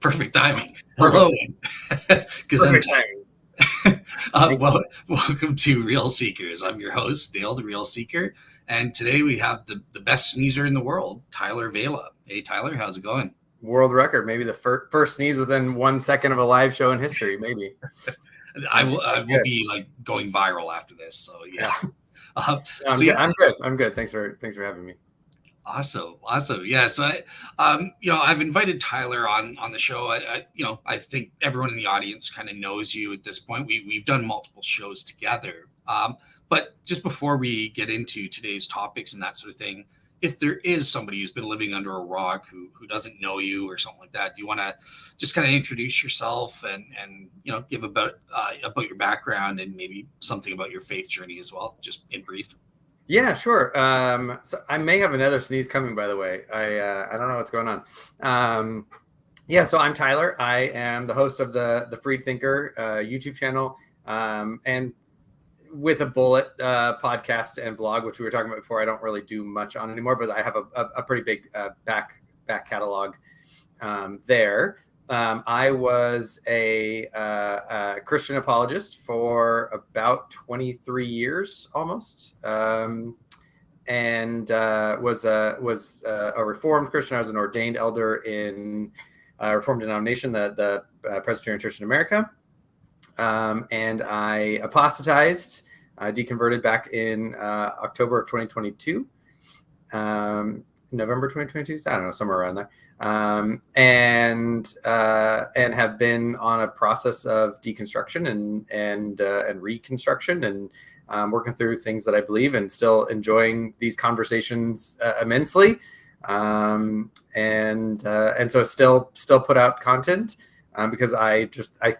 Perfect timing. Hello. Perfect timing. Welcome to Real Seekers. I'm your host, Dale, the Real Seeker. And today we have the best sneezer in the world, Tyler Vela. Hey, Tyler, how's it going? World record. Maybe the first sneeze within 1 second of a live show in history, maybe. I will be like going viral after this. So, yeah. I'm good. Thanks for having me. Awesome. Yeah. So I've invited Tyler on the show. I think everyone in the audience kind of knows you at this point. We've done multiple shows together. But just before we get into today's topics and that sort of thing, if there is somebody who's been living under a rock who doesn't know you or something like that, do you want to just kind of introduce yourself and give about your background and maybe something about your faith journey as well, just in brief? Yeah, sure. So I may have another sneeze coming, by the way. I don't know what's going on. So I'm Tyler. I am the host of the Freed Thinker YouTube channel, and with a bullet podcast and blog, which we were talking about before. I don't really do much on anymore, but I have a pretty big back catalog there. I was a Christian apologist for about 23 years almost, and was a Reformed Christian. I was an ordained elder in a Reformed denomination, the Presbyterian Church in America, and I apostatized, deconverted back in October of 2022, November 2022. I don't know, somewhere around there. And have been on a process of deconstruction and reconstruction, and working through things that I believe, and still enjoying these conversations immensely. And so still put out content because I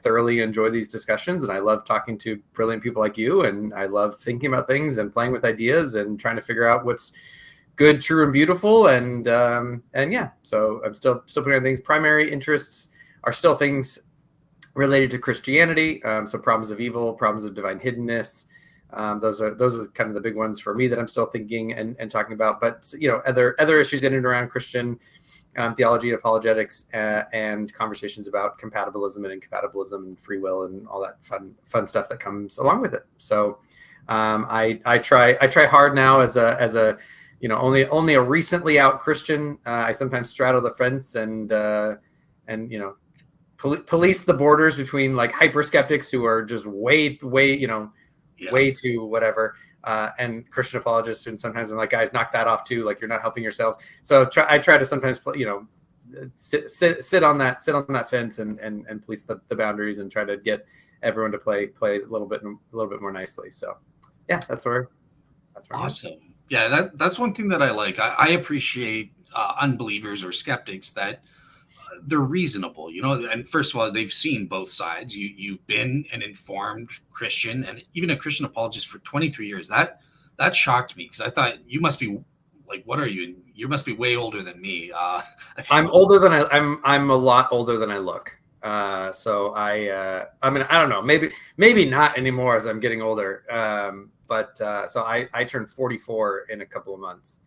thoroughly enjoy these discussions, and I love talking to brilliant people like you, and I love thinking about things and playing with ideas and trying to figure out what's good, true, and beautiful, and yeah. So I'm still putting on things. Primary interests are still things related to Christianity. So problems of evil, problems of divine hiddenness. Those are kind of the big ones for me that I'm still thinking and talking about. But other issues in and around Christian theology and apologetics, and conversations about compatibilism and incompatibilism and free will and all that fun stuff that comes along with it. So I try hard now as a only a recently out Christian. I sometimes straddle the fence and police the borders between like hyper skeptics who are just way too whatever, and Christian apologists. And sometimes I'm like, guys, knock that off too. Like, you're not helping yourself. So I try to sometimes sit on that fence and police the boundaries and try to get everyone to play a little bit more nicely. So yeah, that's where awesome. Yeah, that's one thing that I like. I appreciate unbelievers or skeptics that they're reasonable, and first of all, they've seen both sides. You've been an informed Christian and even a Christian apologist for 23 years. That shocked me, because I thought you must be like, what are you? You must be way older than me. I'm older than I'm a lot older than I look. So I mean, I don't know, maybe not anymore as I'm getting older. But so I turned 44 in a couple of months.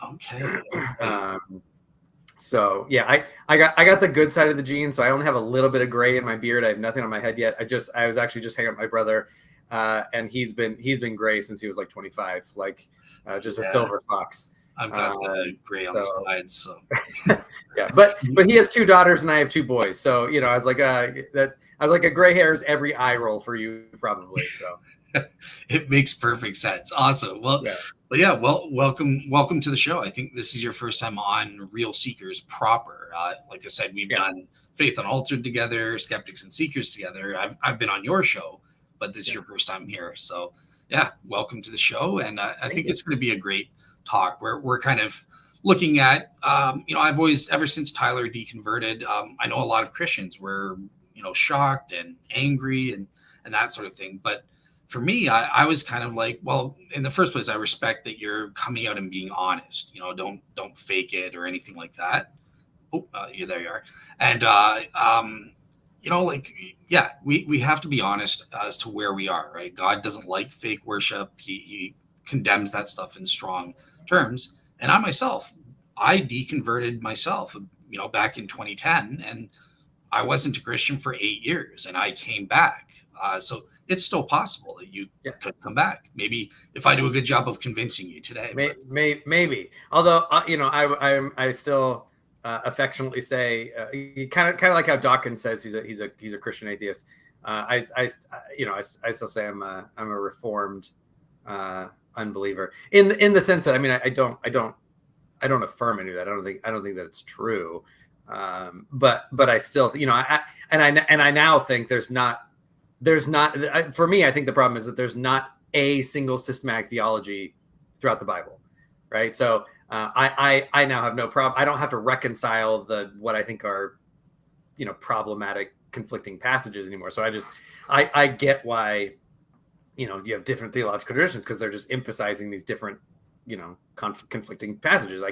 Okay. So yeah, I got the good side of the genes. So I only have a little bit of gray in my beard. I have nothing on my head yet. I was actually just hanging out with my brother, and he's been gray since he was like 25, like just a silver fox. I've got the gray on the sides. So yeah, but he has 2 daughters and I have 2 boys. So I was like a gray hair is every eye roll for you probably. So. It makes perfect sense. Awesome. Well, yeah. But yeah, welcome to the show. I think this is your first time on Real Seekers proper. Like I said, we've done Faith Unaltered together, Skeptics and Seekers together. I've been on your show, but this is your first time here. So yeah, welcome to the show. And I think it's going to be a great talk. We're kind of looking at, I've always, ever since Tyler deconverted, I know a lot of Christians were, shocked and angry and that sort of thing. But for me, I was kind of like, well, in the first place, I respect that you're coming out and being honest. Don't fake it or anything like that. Oh, there you are. And we have to be honest as to where we are, right? God doesn't like fake worship. He condemns that stuff in strong terms. And I deconverted myself, back in 2010, and I wasn't a Christian for 8 years and I came back. So it's still possible that you could come back. Maybe if I do a good job of convincing you today. Maybe. Although, I still affectionately say, kind of like how Dawkins says he's a Christian atheist. I still say I'm a reformed unbeliever in the sense that I don't affirm any of that. I don't think that it's true. But I still, I now think there's not for me. I think the problem is that there's not a single systematic theology throughout the Bible, right? So I now have no problem. I don't have to reconcile what I think are, problematic, conflicting passages anymore. So I get why, you have different theological traditions, because they're just emphasizing these different, conflicting passages. I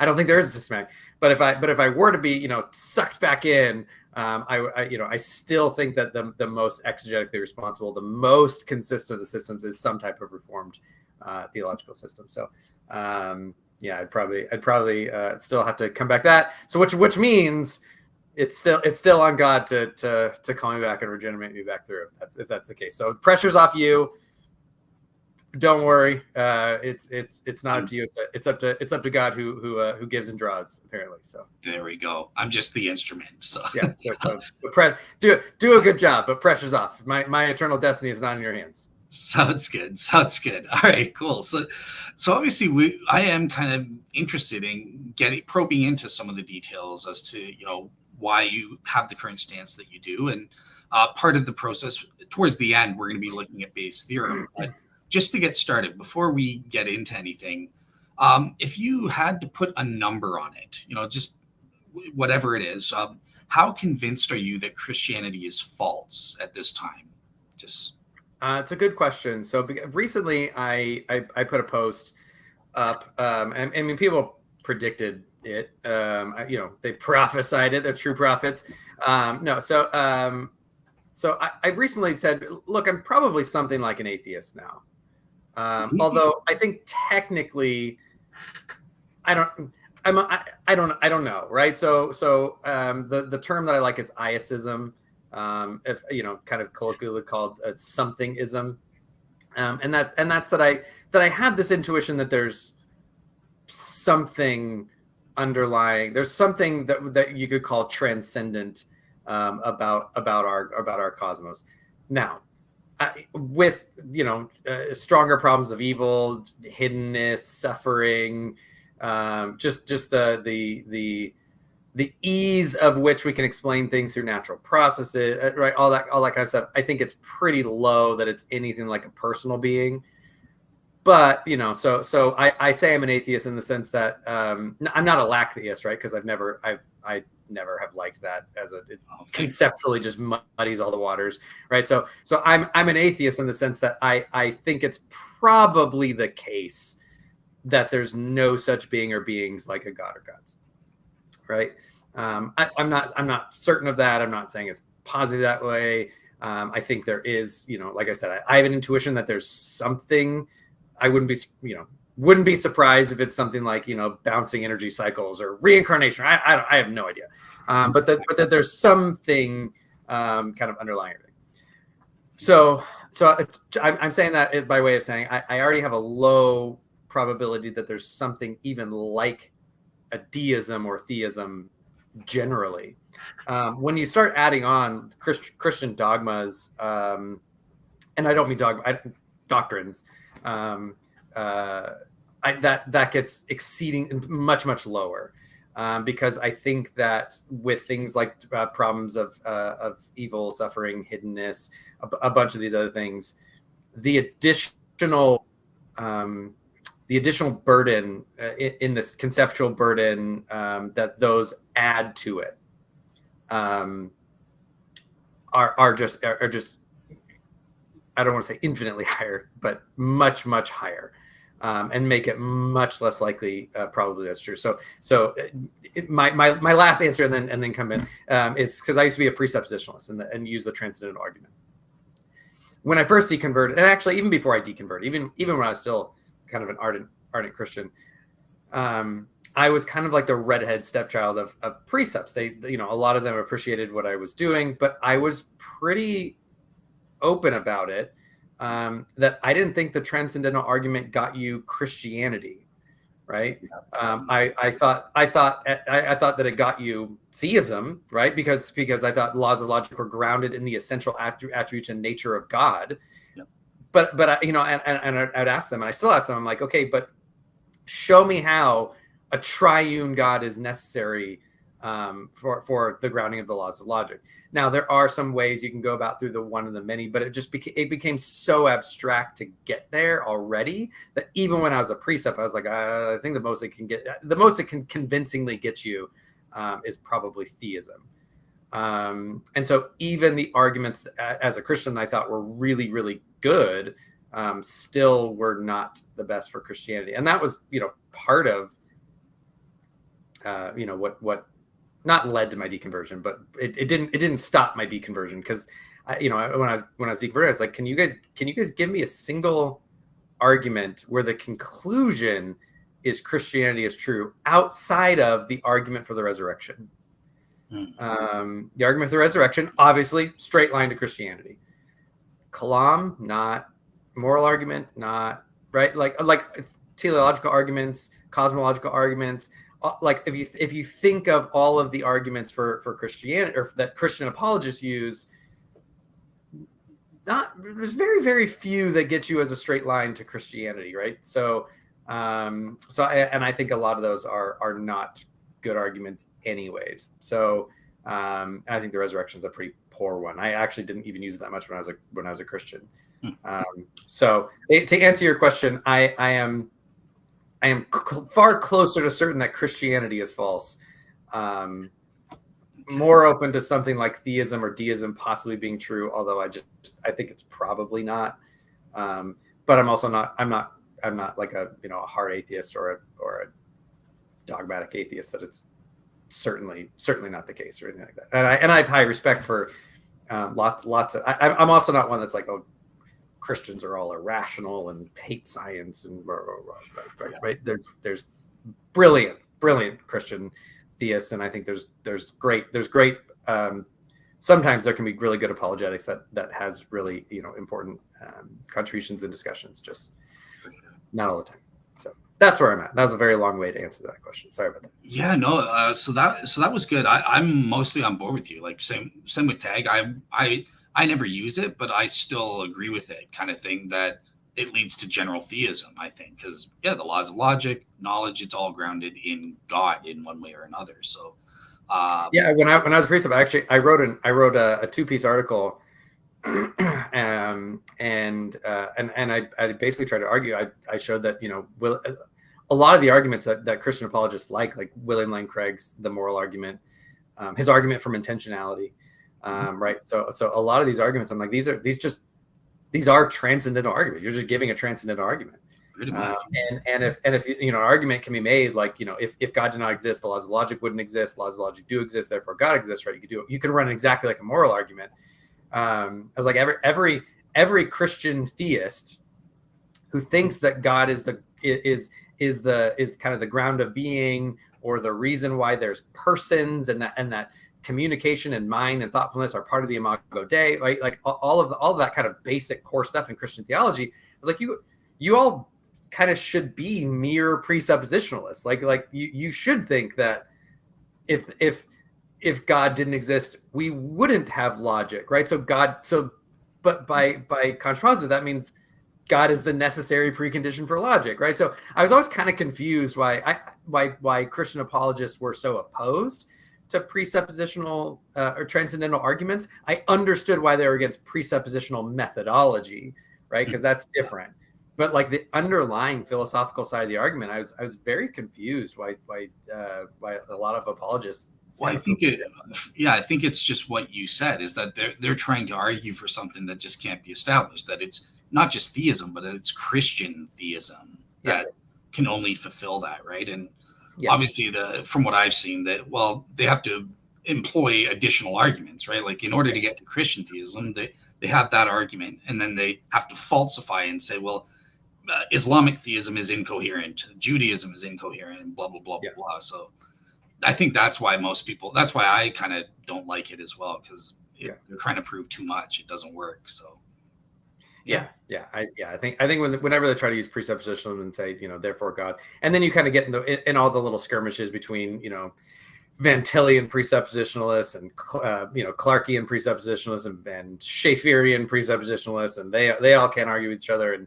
don't think there is a systematic. But if I were to be, sucked back in, I still think that the most exegetically responsible, the most consistent of the systems is some type of reformed theological system. So I'd probably still have to come back that. So which means it's still on God to call me back and regenerate me back through, if that's the case. So pressure's off you. Don't worry. It's not up to you. It's up to God who gives and draws, apparently. So there we go. I'm just the instrument. So yeah. So do a good job, but pressure's off. My eternal destiny is not in your hands. Sounds good. All right, cool. So obviously I am kind of interested in probing into some of the details as to, why you have the current stance that you do. And part of the process towards the end, we're going to be looking at Bayes' theorem. But just to get started, before we get into anything, if you had to put a number on it, just whatever it is, how convinced are you that Christianity is false at this time? It's a good question. So recently I put a post up, and people predicted it. They prophesied it. They're true prophets. So I recently said, look, I'm probably something like an atheist now. Although I think technically, I don't know, right? So the term that I like is ietism, if kind of colloquially called somethingism, and that's that I had this intuition that there's something underlying. There's something that you could call transcendent about our cosmos. Now, with stronger problems of evil, hiddenness, suffering, just the ease of which we can explain things through natural processes, right? All that kind of stuff. I think it's pretty low that it's anything like a personal being. But so I say I'm an atheist in the sense that I'm not a lacktheist, right? Because I never have liked that as it conceptually just muddies all the waters, right? So I'm an atheist in the sense that I think it's probably the case that there's no such being or beings like a god or gods, right? I'm not certain of that. I'm not saying it's positive that way. I think there is, like I said, I have an intuition that there's something. I wouldn't be surprised if it's something like, bouncing energy cycles or reincarnation. I have no idea. But that there's something kind of underlying everything. So I'm saying that by way of saying I already have a low probability that there's something even like a deism or theism generally. When you start adding on Christian dogmas, and I don't mean doctrines, that gets exceeding much lower, because I think that with things like problems of evil, suffering, hiddenness, a bunch of these other things, the additional burden in this conceptual burden that those add to it are just I don't want to say infinitely higher, but much higher, and make it much less likely. Probably that's true. So my last answer, and then come in, is because I used to be a presuppositionalist and use the transcendental argument. When I first deconverted, and actually even before I deconverted, even when I was still kind of an ardent Christian, I was kind of like the redhead stepchild of precepts. They, a lot of them appreciated what I was doing, but I was pretty open about it. That I didn't think the transcendental argument got you Christianity, right? I thought that it got you theism, right? Because I thought laws of logic were grounded in the essential attributes and nature of God. Yeah. But I, and I'd ask them, and I still ask them, I'm like, okay, but show me how a triune God is necessary for the grounding of the laws of logic. Now, there are some ways you can go about through the one and the many, but it became so abstract to get there already that even when I was a precept, I was like, I think the most it can convincingly get you is probably theism. And so even the arguments as a Christian I thought were really, really good, still were not the best for Christianity. And that was, part of, what not led to my deconversion, but it didn't stop my deconversion. Because when I was deconverted, I was like, can you guys give me a single argument where the conclusion is Christianity is true outside of the argument for the resurrection? Mm-hmm. The argument for the resurrection, obviously straight line to Christianity. Kalam, not. Moral argument, not. Right? Like teleological arguments, cosmological arguments. Like if you think of all of the arguments for Christianity, or that Christian apologists use, there's very, very few that get you as a straight line to Christianity, right? So I think a lot of those are not good arguments anyways. So I think the resurrection is a pretty poor one. I actually didn't even use it that much when I was a Christian. So to answer your question, I am far closer to certain that Christianity is false. More open to something like theism or deism possibly being true, although I think it's probably not. But I'm also not. I'm not like a hard atheist or a dogmatic atheist that it's certainly not the case or anything like that. And I have high respect for lots of. I'm also not one that's like, oh, Christians are all irrational and hate science and blah, blah, blah, right? There's brilliant Christian theists, and I think there's great. Sometimes there can be really good apologetics that has really important contributions and discussions. Just not all the time. So that's where I'm at. That was a very long way to answer that question. Sorry about that. Yeah, no. So that was good. I'm mostly on board with you. Like same with tag. I never use it, but I still agree with it, kind of thing, that it leads to general theism, I think, because the laws of logic, knowledge, it's all grounded in God in one way or another. So when I was a priest, I wrote a 2-piece article, and I basically tried to argue. I showed that a lot of the arguments that Christian apologists like William Lane Craig's the moral argument, his argument from intentionality. Right. So a lot of these arguments, I'm like, these are transcendental arguments. You're just giving a transcendental argument. And if an argument can be made, like, if God did not exist, the laws of logic wouldn't exist. Laws of logic do exist, therefore God exists, right? You can run exactly like a moral argument. I was like, every Christian theist who thinks that God is kind of the ground of being, or the reason why there's persons, and that communication and mind and thoughtfulness are part of the Imago Dei, right? Like all of that kind of basic core stuff in Christian theology. I was like, you all kind of should be mere presuppositionalists. Like you should think that if God didn't exist, we wouldn't have logic, right? But by contrapositive, that means God is the necessary precondition for logic, right? So I was always kind of confused why Christian apologists were so opposed to presuppositional or transcendental arguments. I understood why they were against presuppositional methodology, right? Because that's different. But like the underlying philosophical side of the argument, I was very confused why a lot of apologists. Well, I think it's just what you said, is that they're trying to argue for something that just can't be established, that it's not just theism, but it's Christian theism that can only fulfill that, right? And obviously, from what I've seen, they have to employ additional arguments, right? Like in order to get to Christian theism, they have that argument, and then they have to falsify and say, well, Islamic theism is incoherent, Judaism is incoherent, and blah blah blah blah blah. So I think that's why that's why I kind of don't like it as well, because they're trying to prove too much. It doesn't work. So I think whenever they try to use presuppositionalism and say, therefore God, and then you kind of get in all the little skirmishes between, Van Tillian presuppositionalists and Clarkian presuppositionalists and Schaefferian presuppositionalists, and they all can't argue with each other, and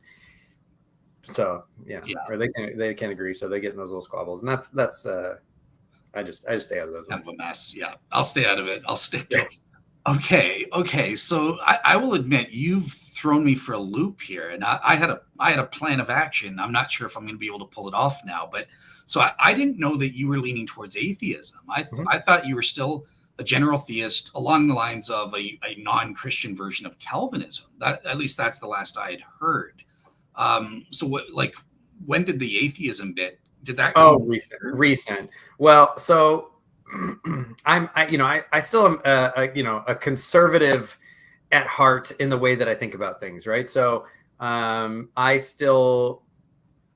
so or they can't agree, so they get in those little squabbles, and that's I just stay out of those. Kind of a mess. Yeah, I'll stay out of it. I'll stick to. Okay. So I will admit you've thrown me for a loop here, and I had a plan of action. I'm not sure if I'm going to be able to pull it off now, but so I didn't know that you were leaning towards atheism. I thought you were still a general theist along the lines of a non-Christian version of Calvinism. That, at least that's the last I had heard. So when did the atheism bit? Did that? Recent. Well, so. I still am a conservative at heart in the way that I think about things, right? So I still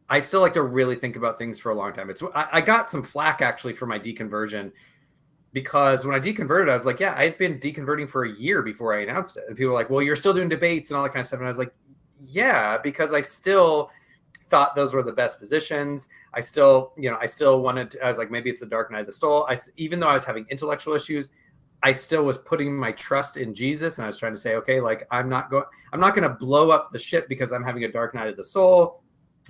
like to really think about things for a long time. I got some flack actually for my deconversion, because when I deconverted, I was like, I had been deconverting for a year before I announced it, and people were like, well, you're still doing debates and all that kind of stuff, and I was like, because I still thought those were the best positions. I still wanted I was like, maybe it's the dark night of the soul. Even though I was having intellectual issues, I still was putting my trust in Jesus. And I was trying to say, okay, like I'm not going to blow up the ship because I'm having a dark night of the soul.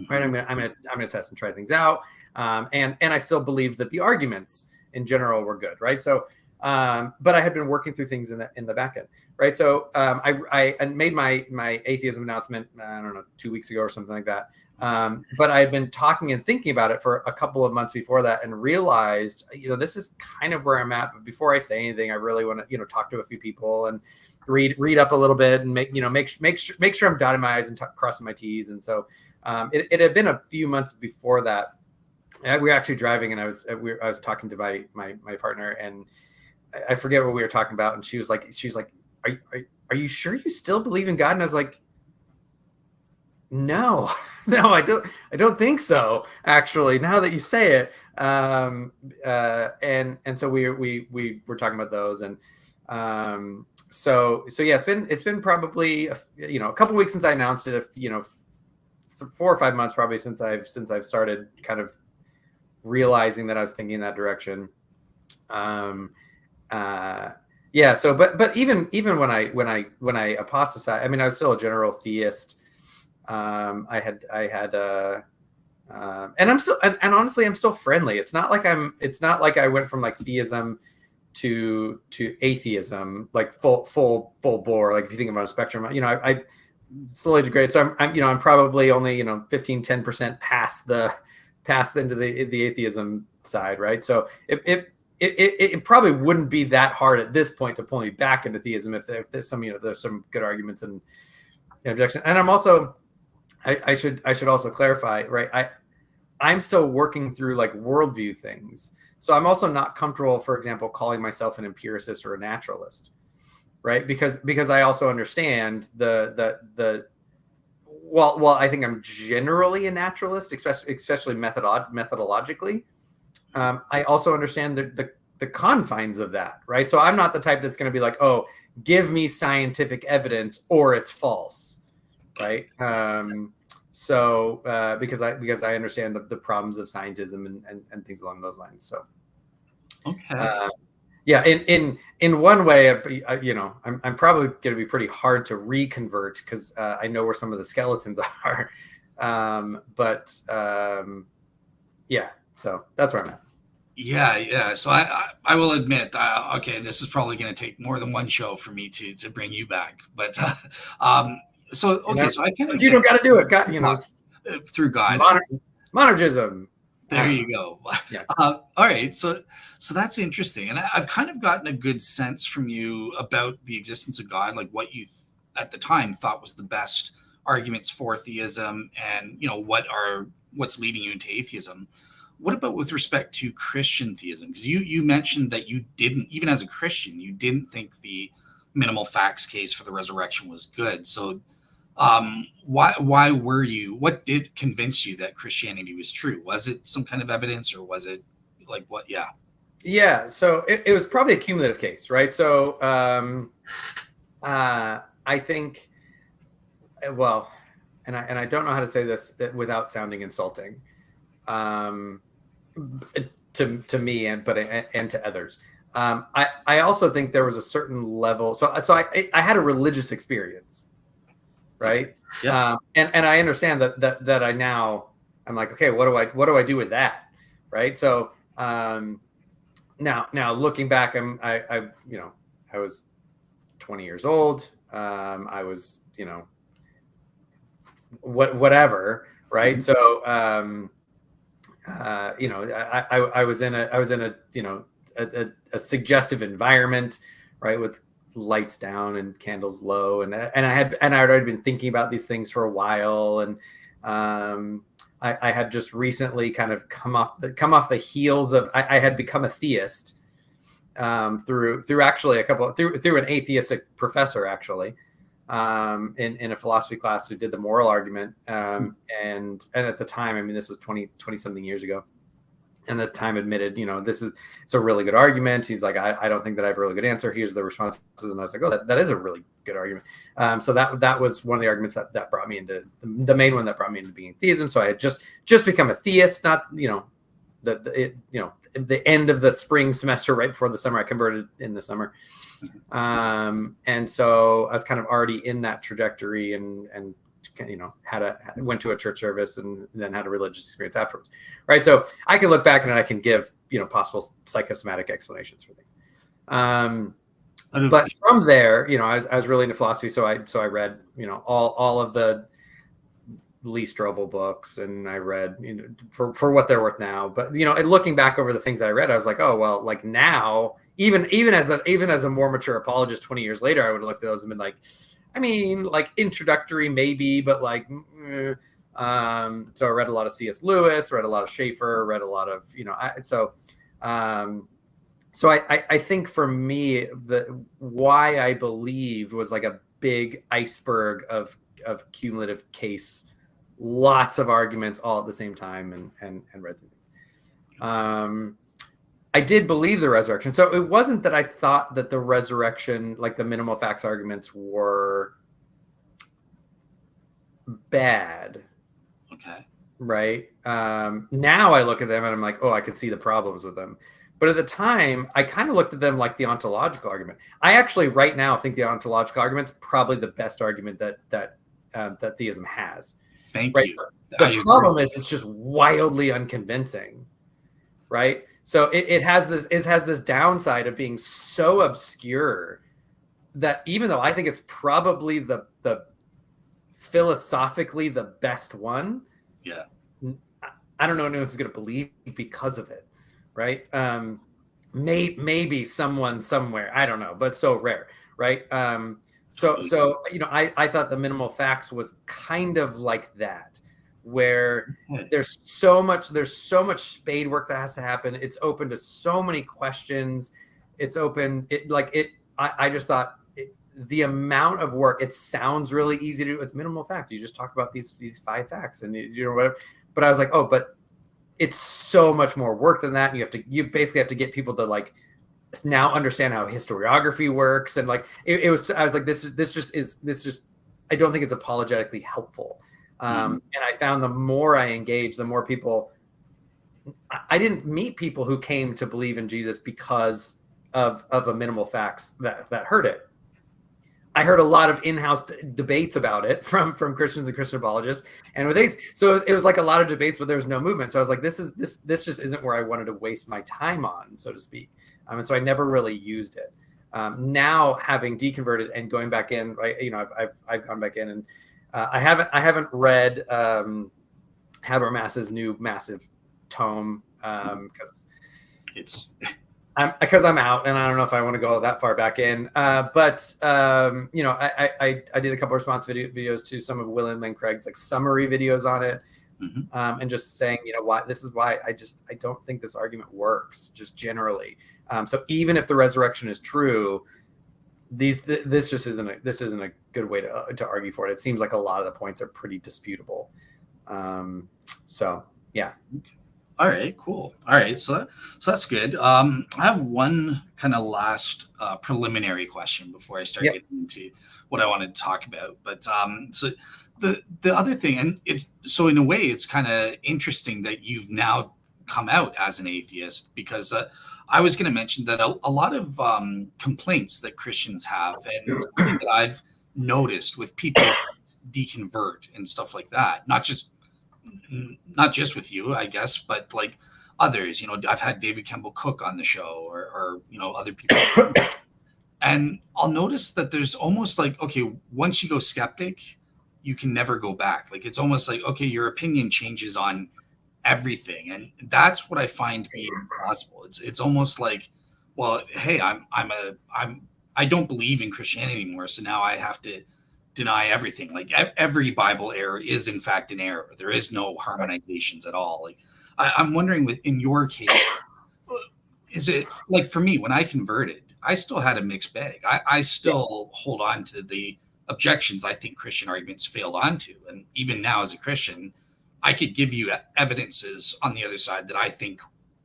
Right. I'm going to test and try things out. And I still believed that the arguments in general were good. Right. So, but I had been working through things in the back end. Right. So, I made my atheism announcement, I don't know, 2 weeks ago or something like that. But I had been talking and thinking about it for a couple of months before that, and realized, this is kind of where I'm at. But before I say anything, I really want to, talk to a few people and read up a little bit and make sure I'm dotting my I's and crossing my T's. And so, it had been a few months before that. We were actually driving, and I was talking to my partner, and I forget what we were talking about. And she's like, are you sure you still believe in God? And I was like, no, I don't think so, actually, now that you say it. And so we were talking about those, and so it's been probably a couple weeks since I announced it, 4 or 5 months probably since I've started kind of realizing that I was thinking in that direction. So but even when I apostatized, I mean, I was still a general theist. I had and I'm still, and honestly, I'm still friendly. It's not like I went from like theism to atheism, like full bore. Like if you think about a spectrum, I slowly degrade. So I'm probably only 10% past into the atheism side, right? So it probably wouldn't be that hard at this point to pull me back into theism if there's some good arguments and objection. And I'm also, I should also clarify, right? I'm still working through like worldview things. So I'm also not comfortable, for example, calling myself an empiricist or a naturalist, right? Because I also understand well, I think I'm generally a naturalist, especially methodologically. I also understand the confines of that, right? So I'm not the type that's going to be like, oh, give me scientific evidence or it's false, right? So because I understand the problems of scientism and things along those lines. So okay. In one way, I'm probably going to be pretty hard to reconvert because I know where some of the skeletons are. So that's where I'm at. Yeah. So I will admit, okay, this is probably going to take more than one show for me to bring you back. But so okay, so I can. You don't got to do it. Through God. Monergism. There you go. Yeah. All right. So that's interesting, and I've kind of gotten a good sense from you about the existence of God, like what you at the time thought was the best arguments for theism, and what's leading you into atheism. What about with respect to Christian theism? Because you mentioned that you didn't, even as a Christian, you didn't think the minimal facts case for the resurrection was good. So Why were you? What did convince you that Christianity was true? Was it some kind of evidence, or was it like what? Yeah. Yeah. So it was probably a cumulative case, right? So I think, well, and I don't know how to say this without sounding insulting, um, to me and to others. I also think there was a certain level. So I had a religious experience, right? Okay. Yeah. And I understand that I now I'm like, okay, what do I do with that, right? So now looking back, I I was 20 years old. I was whatever, right? Mm-hmm. So I was in a a suggestive environment, right, with lights down and candles low, and I'd already been thinking about these things for a while, and I had just recently kind of come off the heels of I had become a theist through actually through an atheistic professor actually in a philosophy class who did the moral argument. And at the time, I mean, this was 20 something years ago. And at the time admitted, it's a really good argument. He's like, I don't think that I have a really good answer. Here's the responses. And I was like, oh, that is a really good argument. So that was one of the arguments that brought me into the main one that brought me into being theism. So I had just become a theist, not, the end of the spring semester, right before the summer. I converted in the summer. And so I was kind of already in that trajectory and went to a church service and then had a religious experience afterwards. Right. So I can look back and I can give, possible psychosomatic explanations for things. But from there, I was really into philosophy. So I read, all of the Lee Strobel books, and I read, for what they're worth now. But and looking back over the things that I read, I was like, oh well, like now, even as a more mature apologist 20 years later, I would have looked at those and been like, I mean, like introductory maybe, but like, so I read a lot of C.S. Lewis, read a lot of Schaeffer, read a lot of so I think for me, why I believed was like a big iceberg of cumulative case. Lots of arguments all at the same time and read through things. I did believe the resurrection. So it wasn't that I thought that the resurrection, like the minimal facts arguments, were bad. Okay. Right. Now I look at them and I'm like, oh, I could see the problems with them. But at the time, I kind of looked at them like the ontological argument. I actually right now think the ontological argument's probably the best argument that theism has. Thank you. The problem is it's just wildly unconvincing, right? So it has this downside of being so obscure that even though I think it's probably the philosophically the best one, yeah, I don't know anyone who's going to believe because of it, right? Maybe someone somewhere, I don't know, but so rare, right? So I thought the minimal facts was kind of like that, where there's so much spade work that has to happen. It's open to so many questions. It's open. I just thought the amount of work. It sounds really easy to do. It's minimal fact. You just talk about these 5 facts and whatever. But I was like, oh, but it's so much more work than that. And you basically have to get people to like now understand how historiography works. And like, I was like, this just, I don't think it's apologetically helpful. And I found the more I engaged, the more people, I didn't meet people who came to believe in Jesus because of a minimal facts that heard it. I heard a lot of in-house debates about it from Christians and Christian apologists, and with these, so it was like a lot of debates, but there was no movement. So I was like, this just isn't where I wanted to waste my time on, so to speak. And so I never really used it. Now having deconverted and going back in, right? I've gone back in, and I haven't read Habermas's new massive tome because I'm out and I don't know if I want to go that far back in. But I did a couple of response videos to some of William Lane Craig's like summary videos on it. And just saying, this is why I don't think this argument works just generally. So even if the resurrection is true, this isn't a good way to argue for it. It seems like a lot of the points are pretty disputable. So yeah. All right, cool. All right, so that's good. I have one kind of last preliminary question before I start getting into what I wanted to talk about. But so the other thing, and it's so in a way, it's kind of interesting that you've now come out as an atheist, because I was going to mention that a lot of complaints that Christians have, and something that I've noticed with people deconvert and stuff like that, not just with you, I guess, but like others. I've had David Campbell Cook on the show, or other people. And I'll notice that there's almost like, okay, once you go skeptic, you can never go back. Like, it's almost like, okay, your opinion changes on everything. And that's what I find being impossible. It's almost like, well, hey, I don't believe in Christianity anymore, so now I have to deny everything. Like, every Bible error is in fact an error. There is no harmonizations at all. Like, I'm wondering, in your case, is it like, for me, when I converted, I still had a mixed bag. I still hold on to the objections I think Christian arguments failed onto. And even now as a Christian, I could give you evidences on the other side that I think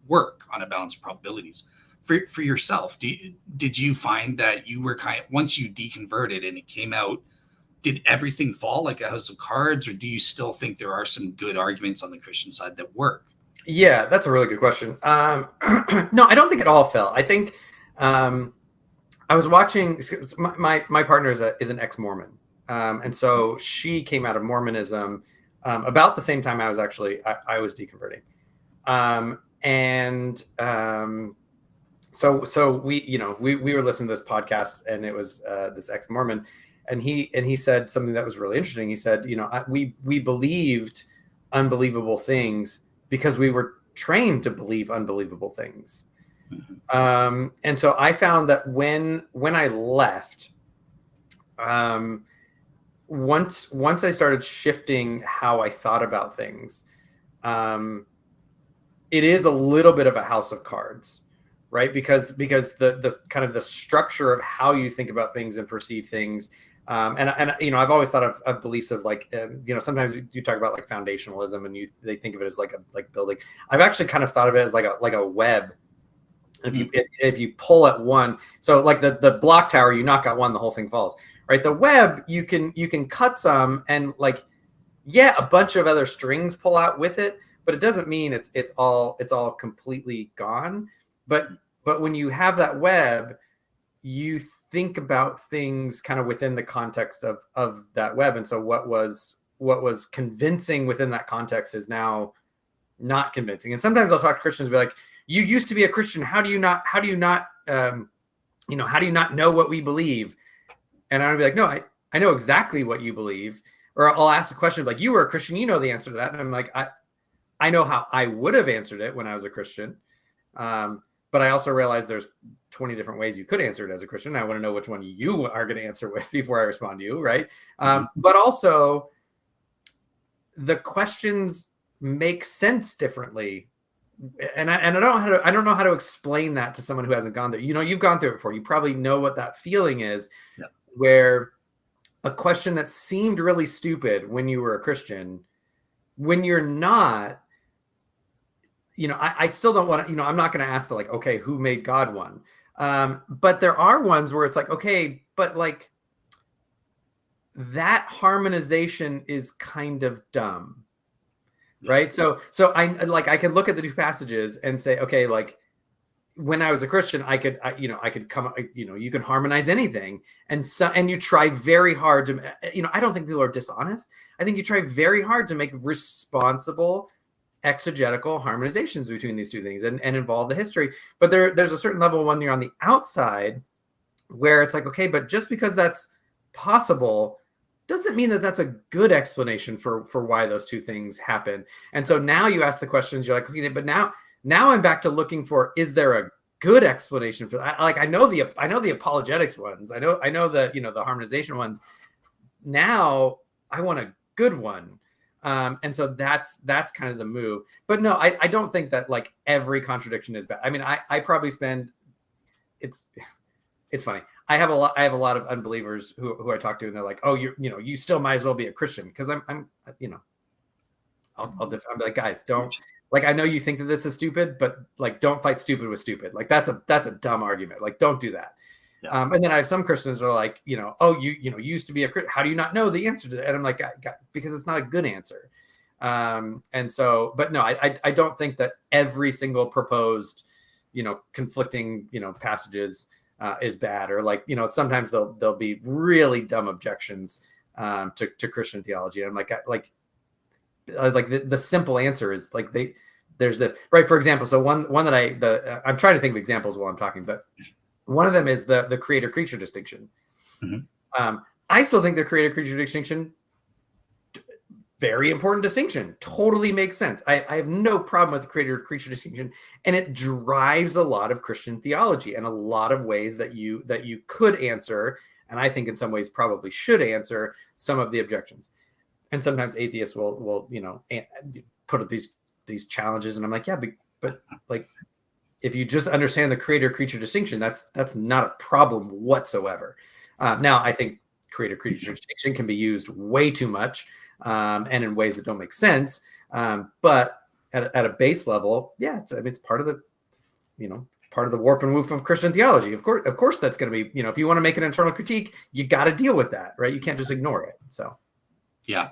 work on a balance of probabilities. For yourself, did you find that you were once you deconverted and it came out, did everything fall like a house of cards, or do you still think there are some good arguments on the Christian side that work? Yeah, that's a really good question. No, I don't think it all fell. I think I was watching. My partner is an ex-Mormon, and so she came out of Mormonism about the same time I was deconverting, so we were listening to this podcast, and it was this ex-Mormon, and he said something that was really interesting. He said, we believed unbelievable things because we were trained to believe unbelievable things. And so I found that when I left, once I started shifting how I thought about things, it is a little bit of a house of cards, right? Because the kind of the structure of how you think about things and perceive things. And I've always thought of beliefs as like, sometimes you talk about like foundationalism, and they think of it as like building. I've actually kind of thought of it as like a web. If you pull at one, so like the block tower, you knock out one, the whole thing falls, right? The web, you can cut some, and like, a bunch of other strings pull out with it, but it doesn't mean it's all completely gone. But when you have that web, you think about things kind of within the context of that web. And so what was convincing within that context is now not convincing. And sometimes I'll talk to Christians and be like, you used to be a Christian. How do you not know what we believe? And I'll be like, no, I know exactly what you believe. Or I'll ask a question like, you were a Christian, you know the answer to that. And I'm like, I know how I would have answered it when I was a Christian. But I also realize there's 20 different ways you could answer it as a Christian. I want to know which one you are going to answer with before I respond to you, right? But also, the questions make sense differently, and I don't know how to explain that to someone who hasn't gone there. You've gone through it before. You probably know what that feeling is, where a question that seemed really stupid when you were a Christian, when you're not. I still don't want to, I'm not going to ask like, okay, who made God one? But there are ones where it's like, okay, but like that harmonization is kind of dumb, right? So I can look at the two passages and say, okay, like when I was a Christian, I could come, you can harmonize anything. And you try very hard to, I don't think people are dishonest. I think you try very hard to make responsible exegetical harmonizations between these two things and involve the history. But there's a certain level when you're on the outside where it's like, okay, but just because that's possible doesn't mean that that's a good explanation for why those two things happen. And so now you ask the questions, you're like, okay, but now I'm back to looking for, is there a good explanation for that? Like I know the apologetics ones. I know the the harmonization ones. Now I want a good one. And so that's kind of the move. But no, I don't think that like every contradiction is bad. I mean, I probably spend it's funny. I have a lot of unbelievers who I talk to, and they're like, "Oh, you still might as well be a Christian," because I'm I'll be like, guys, don't, like, I know you think that this is stupid, but like, don't fight stupid with stupid. Like, that's a dumb argument. Like, don't do that. Yeah. And then I have some Christians who are like, oh, you used to be a Christian. How do you not know the answer to that? And I'm like, because it's not a good answer. And so, but no, I don't think that every single proposed, conflicting, passages is bad, or like, sometimes there'll be really dumb objections to Christian theology. And I'm like the simple answer is like there's this, right? For example, so one that I'm trying to think of examples while I'm talking, but one of them is the creator-creature distinction. Mm-hmm. I still think the creator-creature distinction, very important distinction, totally makes sense. I have no problem with the creator-creature distinction, and it drives a lot of Christian theology and a lot of ways that you could answer, and I think in some ways probably should answer some of the objections. And sometimes atheists will put up these challenges, and I'm like, yeah, but like, if you just understand the creator-creature distinction, that's not a problem whatsoever. Now, I think creator-creature distinction can be used way too much, and in ways that don't make sense. But at a base level, yeah, it's part of the warp and woof of Christian theology. Of course, that's going to be, if you want to make an internal critique, you got to deal with that, right? You can't just ignore it. So. Yeah.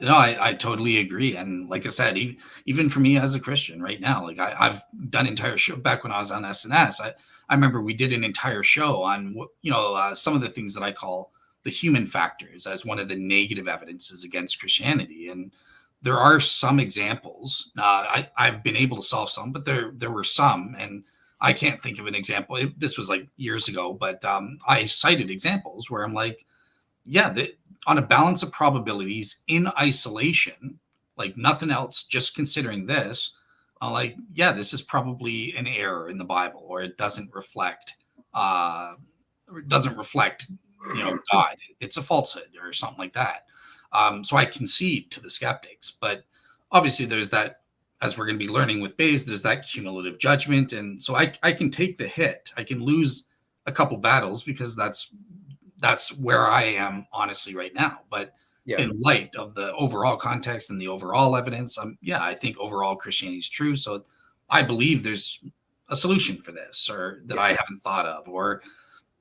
No, I totally agree. And like I said, even for me as a Christian right now, like I've done entire show back when I was on SNS. I remember we did an entire show on some of the things that I call the human factors as one of the negative evidences against Christianity. And there are some examples. I've been able to solve some, but there were some, and I can't think of an example. This was like years ago, but I cited examples where I'm like, yeah, on a balance of probabilities in isolation, like nothing else, just considering this, like, yeah, this is probably an error in the Bible, or it doesn't reflect God. God. It's a falsehood or something like that. So I concede to the skeptics, but obviously there's that, as we're going to be learning with Bayes, there's that cumulative judgment. And so I can take the hit. I can lose a couple battles because that's where I am honestly right now. But in light of the overall context and the overall evidence, I think overall Christianity is true. So I believe there's a solution for this, or that I haven't thought of, or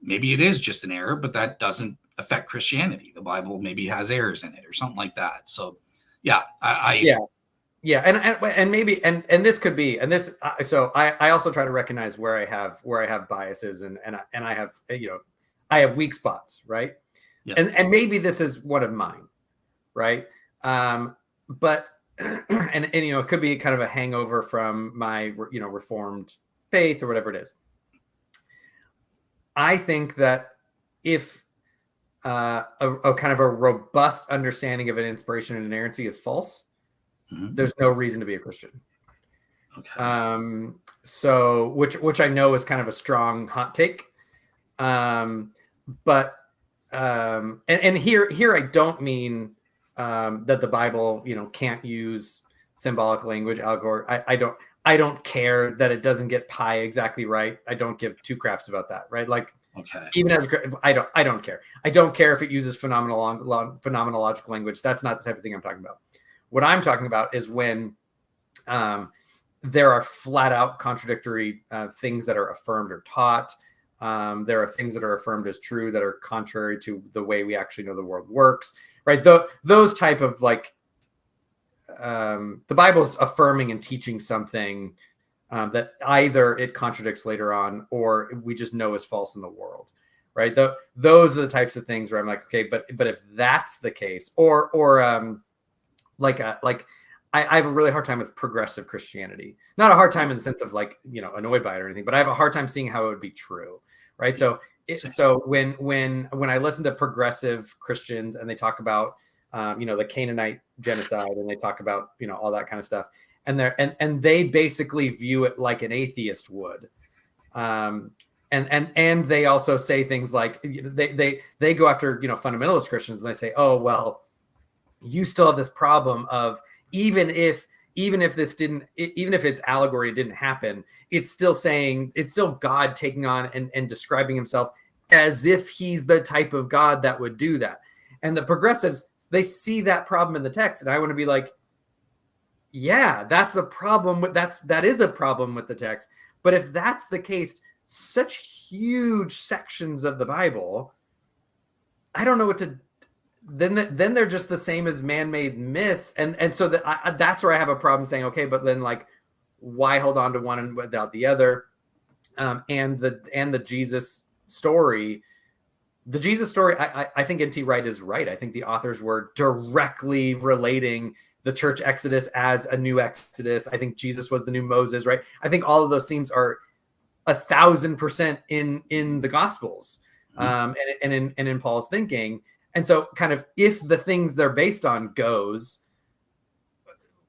maybe it is just an error, but that doesn't affect Christianity. The Bible maybe has errors in it or something like that. So and maybe and this could be, and this so I also try to recognize where I have biases, and I have I have weak spots, right? Yeah. And maybe this is one of mine, right? But and it could be kind of a hangover from my Reformed faith or whatever it is. I think that if a kind of a robust understanding of an inspiration and inerrancy is false, there's no reason to be a Christian. Okay. So which I know is kind of a strong hot take. But and here I don't mean that the Bible can't use symbolic language, allegory. I don't care that it doesn't get pi exactly right. I don't give two craps about that, right? Like, okay, even as I don't care. I don't care if it uses phenomenological language. That's not the type of thing I'm talking about. What I'm talking about is when there are flat out contradictory things that are affirmed or taught. There are things that are affirmed as true that are contrary to the way we actually know the world works, right? Those type of like, the Bible's affirming and teaching something that either it contradicts later on, or we just know is false in the world, right? Those are the types of things where I'm like, okay, but if that's the case, or I have a really hard time with progressive Christianity. Not a hard time in the sense of like, annoyed by it or anything, but I have a hard time seeing how it would be true, right? So when I listen to progressive Christians and they talk about, the Canaanite genocide, and they talk about, all that kind of stuff, and they basically view it like an atheist would. And they also say things like, they go after, fundamentalist Christians, and they say, oh, well, you still have this problem of, even if its allegory didn't happen, it's still God taking on and describing himself as if he's the type of God that would do that. And the progressives, they see that problem in the text, and I want to be like, yeah, that's a problem with that is a problem with the text. But if that's the case, such huge sections of the Bible, I don't know what to. Then they're just the same as man-made myths, and so that's where I have a problem saying, okay, but then like, why hold on to one and without the other? And the Jesus story. The Jesus story, I think N.T. Wright is right. I think the authors were directly relating the church exodus as a new exodus. I think Jesus was the new Moses, right? I think all of those themes are 1,000% in the Gospels, and in Paul's thinking. And so kind of if the things they're based on goes,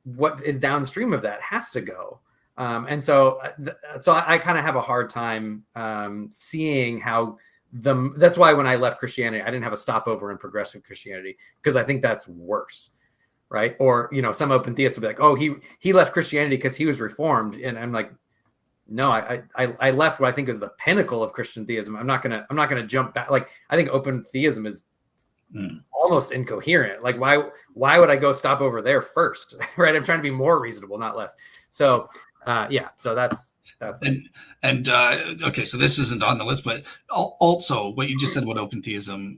what is downstream of that has to go. And so I kind of have a hard time seeing how that's why when I left Christianity, I didn't have a stopover in progressive Christianity, because I think that's worse, right? Or, some open theists will be like, oh, he left Christianity because he was reformed. And I'm like, no, I left what I think is the pinnacle of Christian theism. I'm not gonna jump back. Like, I think open theism is almost incoherent. Like, why would I go stop over there first? Right? I'm trying to be more reasonable, not less. So so that's okay, so this isn't on the list, but also what you just said about open theism,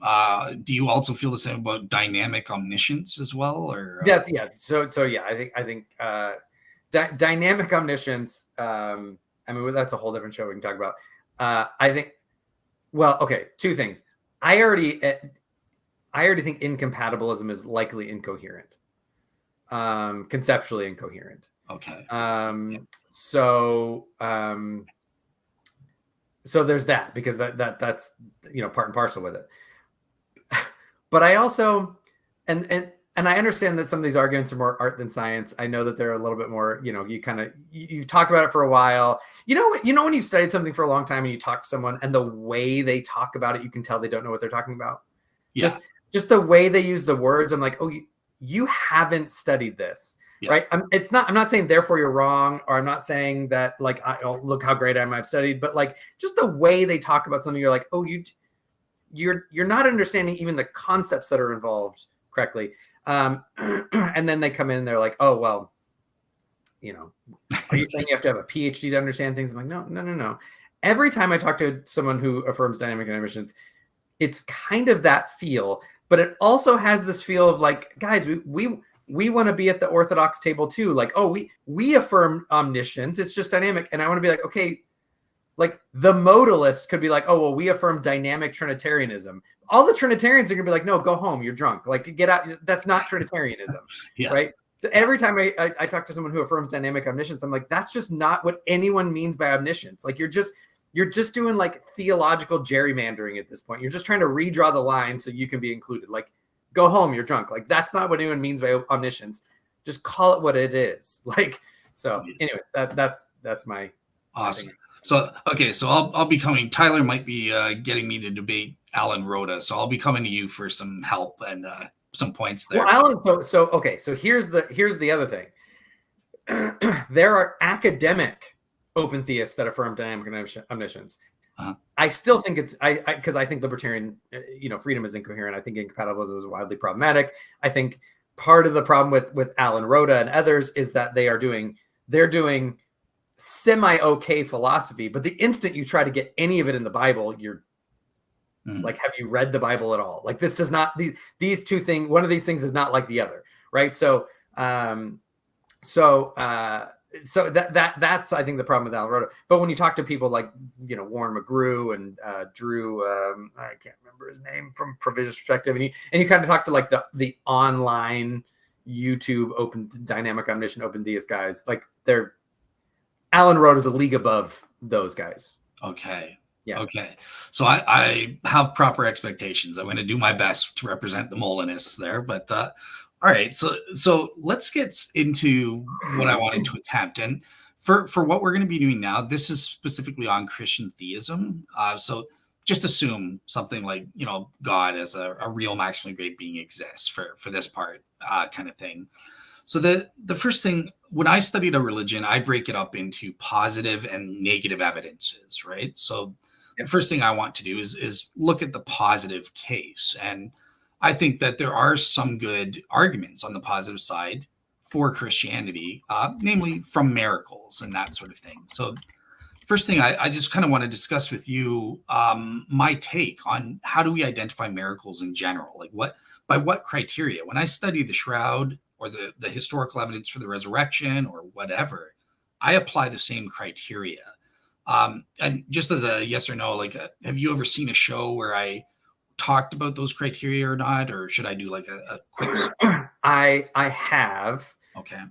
do you also feel the same about dynamic omniscience as well? Or so yeah, I think dynamic omniscience, I mean, that's a whole different show we can talk about. I think, well, okay, two things. I already think incompatibilism is likely incoherent, conceptually incoherent. Okay. So there's that, because that's part and parcel with it. But I also and I understand that some of these arguments are more art than science. I know that they're a little bit more, you talk about it for a while. When you've studied something for a long time and you talk to someone, and the way they talk about it, you can tell they don't know what they're talking about. Yeah. Just the way they use the words. I'm like, oh, you haven't studied this. Yeah. Right. I'm not saying therefore you're wrong, or I'm not saying that like, look how great I am, I've studied, but like just the way they talk about something, you're like, oh, you're not understanding even the concepts that are involved correctly. And then they come in and they're like, oh, well, are you saying you have to have a PhD to understand things? I'm like, no. Every time I talk to someone who affirms dynamic omniscience, it's kind of that feel, but it also has this feel of like, guys, we want to be at the Orthodox table too. Like, oh, we affirm omniscience. It's just dynamic. And I want to be like, okay, like the modalists could be like, oh, well, we affirm dynamic Trinitarianism. All the Trinitarians are going to be like, no, go home. You're drunk. Like, get out. That's not Trinitarianism. Yeah. Right. So every time I talk to someone who affirms dynamic omniscience, I'm like, that's just not what anyone means by omniscience. Like, you're just doing like theological gerrymandering at this point. You're just trying to redraw the line so you can be included. Like, go home. You're drunk. Like, that's not what anyone means by omniscience. Just call it what it is. Like, so anyway, that's my awesome. So, okay. So I'll be coming. Tyler might be getting me to debate Alan Rhoda. So I'll be coming to you for some help and some points there. Well, Alan, okay. So here's the other thing. There are academic open theists that affirm dynamic omniscience. Uh-huh. I still think it's because I think libertarian, freedom is incoherent. I think incompatibilism is wildly problematic. I think part of the problem with Alan Rhoda and others is that they're doing semi-okay philosophy, but the instant you try to get any of it in the Bible, you're like, have you read the Bible at all? Like, this does not, these two things, one of these things is not like the other, right? So that's I think the problem with Alan Rhoda. But when you talk to people like Warren McGrew and Drew, I can't remember his name from Provisionist Perspective, and you kind of talk to like the online YouTube open dynamic omniscient open theist guys, like Alan Rhoda is a league above those guys. Okay. Yeah. Okay. So I have proper expectations. I'm going to do my best to represent the Molinists there, but all right. So let's get into what I wanted to attempt. And for what we're going to be doing now, this is specifically on Christian theism. So just assume something like, God as a real maximally great being exists for this part kind of thing. So the first thing, when I studied a religion, I break it up into positive and negative evidences, right? So the first thing I want to do is look at the positive case. And I think that there are some good arguments on the positive side for Christianity, namely from miracles and that sort of thing. So first thing I just kind of want to discuss with you my take on how do we identify miracles in general? Like by what criteria? When I study the Shroud or the historical evidence for the resurrection or whatever, I apply the same criteria. And just as a yes or no, like, have you ever seen a show where I talked about those criteria or not, or should I do like a quick? I have. Okay.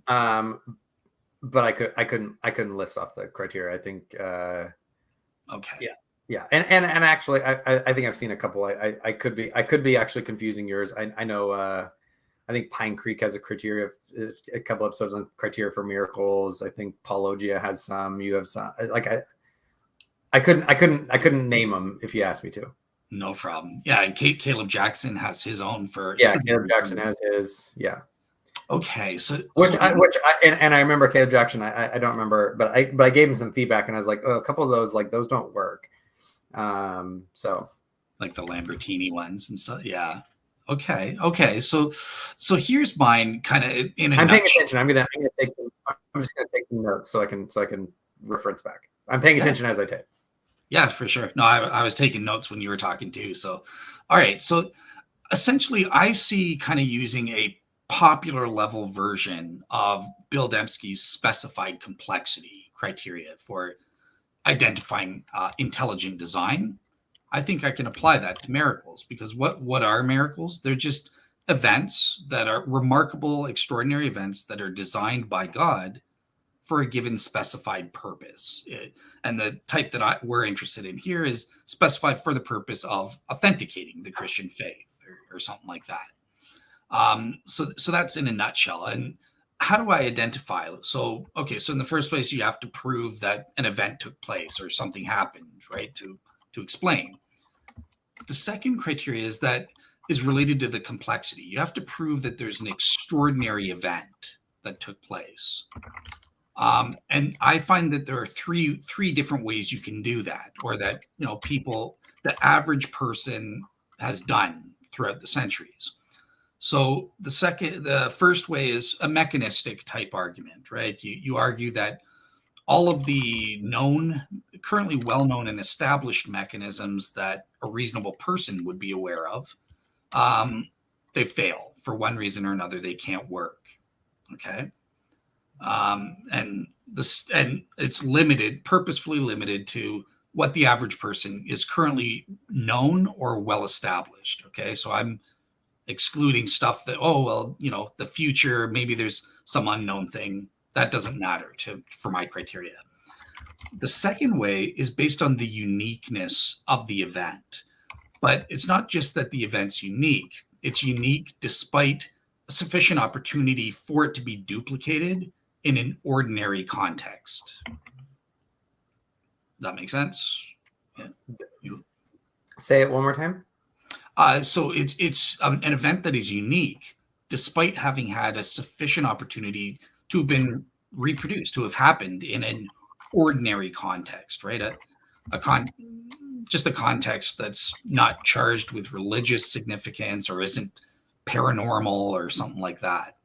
But I couldn't list off the criteria. I think. Okay. Yeah, and actually, I think I've seen a couple. I could be actually confusing yours. I know. I think Pine Creek has a criteria, a couple episodes on criteria for miracles. I think Paulogia has some. You have some. Like I couldn't name them if you asked me to. No problem. Yeah, and Caleb Jackson has his own for. Yeah, Caleb Jackson has his. Yeah. Okay, so I remember Caleb Jackson. I don't remember, but I gave him some feedback, and I was like, oh, a couple of those, like, those don't work. So like the Lambertini ones and stuff. Yeah. Okay. So here's mine, kind of in a. I'm paying attention. I'm just gonna take some notes so I can reference back. I'm paying attention as I take. Yeah, for sure. No, I was taking notes when you were talking too. So, all right. So essentially, I see kind of using a popular level version of Bill Dembski's specified complexity criteria for identifying intelligent design. I think I can apply that to miracles, because what are miracles? They're just events that are remarkable, extraordinary events that are designed by God for a given specified purpose. And the type that we're interested in here is specified for the purpose of authenticating the Christian faith or something like that. So that's in a nutshell. And how do I identify? So in the first place, you have to prove that an event took place or something happened, right? To explain. The second criteria is related to the complexity. You have to prove that there's an extraordinary event that took place. And I find that there are three different ways you can do that, or that, the average person has done throughout the centuries. So the first way is a mechanistic type argument, right? You argue that all of the currently well-known and established mechanisms that a reasonable person would be aware of, they fail for one reason or another. They can't work. Okay. And it's purposefully limited to what the average person is currently known or well established. Okay. So I'm excluding stuff that, the future, maybe there's some unknown thing that doesn't matter for my criteria. The second way is based on the uniqueness of the event, but it's not just that the event's unique. It's unique despite a sufficient opportunity for it to be duplicated in an ordinary context. Does that make sense? Yeah. Say it one more time. So it's an event that is unique, despite having had a sufficient opportunity to have been reproduced, to have happened in an ordinary context, right? Just a context that's not charged with religious significance or isn't paranormal or something like that.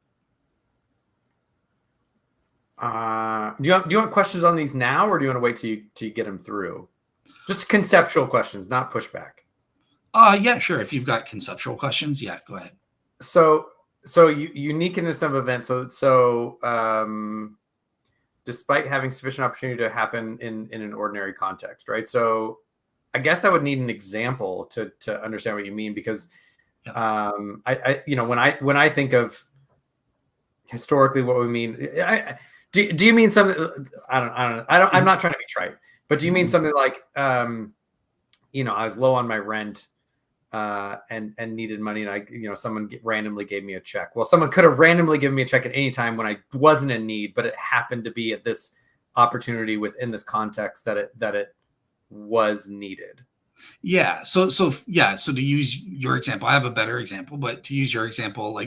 Do you want questions on these now, or do you want to wait till you get them through? Just conceptual questions, not pushback. Yeah, sure. If you've got conceptual questions, yeah, go ahead. So uniqueness of events. So despite having sufficient opportunity to happen in an ordinary context, right? So I guess I would need an example to understand what you mean, because when I think of historically what we mean, do you mean something? I don't. I'm not trying to be trite, but do you mean something like, I was low on my rent and needed money, and someone randomly gave me a check. Well, someone could have randomly given me a check at any time when I wasn't in need, but it happened to be at this opportunity within this context that it was needed. Yeah. So to use your example, I have a better example, but to use your example,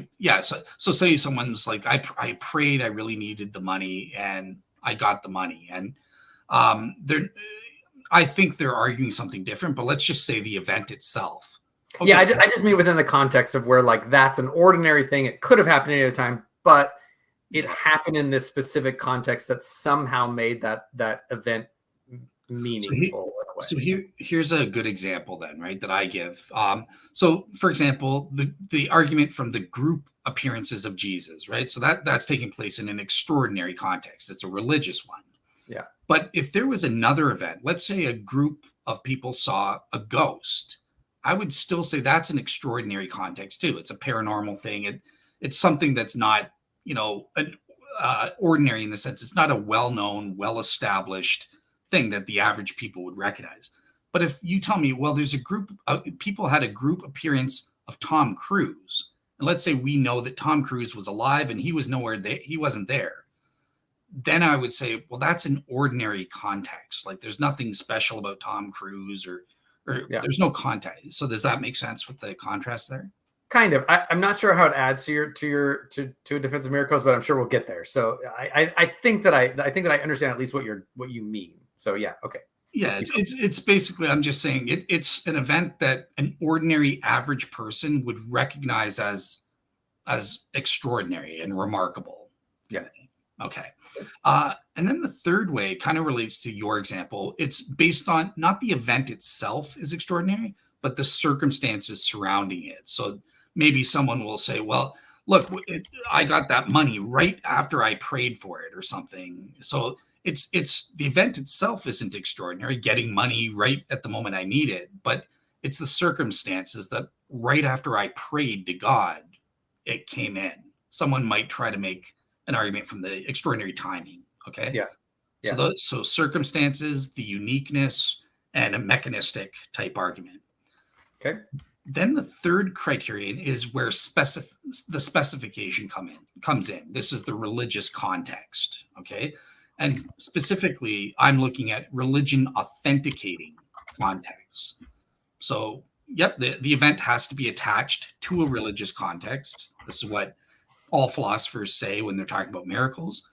so say someone's like, I prayed, I really needed the money, and I got the money, and I think they're arguing something different, but let's just say the event itself. Okay. Yeah, I just mean within the context of where like that's an ordinary thing. It could have happened any other time, but it happened in this specific context that somehow made that event meaningful. So here's a good example then, right, that I give. So for example, the argument from the group appearances of Jesus, right? So that's taking place in an extraordinary context. It's a religious one. Yeah. But if there was another event, let's say a group of people saw a ghost, I would still say that's an extraordinary context too. It's a paranormal thing. It's something that's not, an ordinary in the sense it's not a well-known, well-established thing that the average people would recognize. But if you tell me, well, there's a group of people had a group appearance of Tom Cruise, and let's say we know that Tom Cruise was alive and he was nowhere there, he wasn't there, then I would say, well, that's an ordinary context. Like there's nothing special about Tom Cruise or there's no context. So does that make sense with the contrast there? Kind of. I'm not sure how it adds to a defense of miracles, but I'm sure we'll get there. So I think that I understand at least what you mean. So yeah, okay. Yeah, it's basically, I'm just saying it's an event that an ordinary average person would recognize as extraordinary and remarkable. Yeah. Okay. And then the third way kind of relates to your example. It's based on not the event itself is extraordinary, but the circumstances surrounding it. So maybe someone will say, well, look, I got that money right after I prayed for it or something. So it's the event itself isn't extraordinary, getting money right at the moment I need it, but it's the circumstances that right after I prayed to God, it came in. Someone might try to make an argument from the extraordinary timing. Okay. Yeah. So circumstances, the uniqueness, and a mechanistic type argument. Okay. Then the third criterion is where the specification comes in. This is the religious context. Okay. And specifically, I'm looking at religion authenticating context. So, yep, the event has to be attached to a religious context. This is what all philosophers say when they're talking about miracles.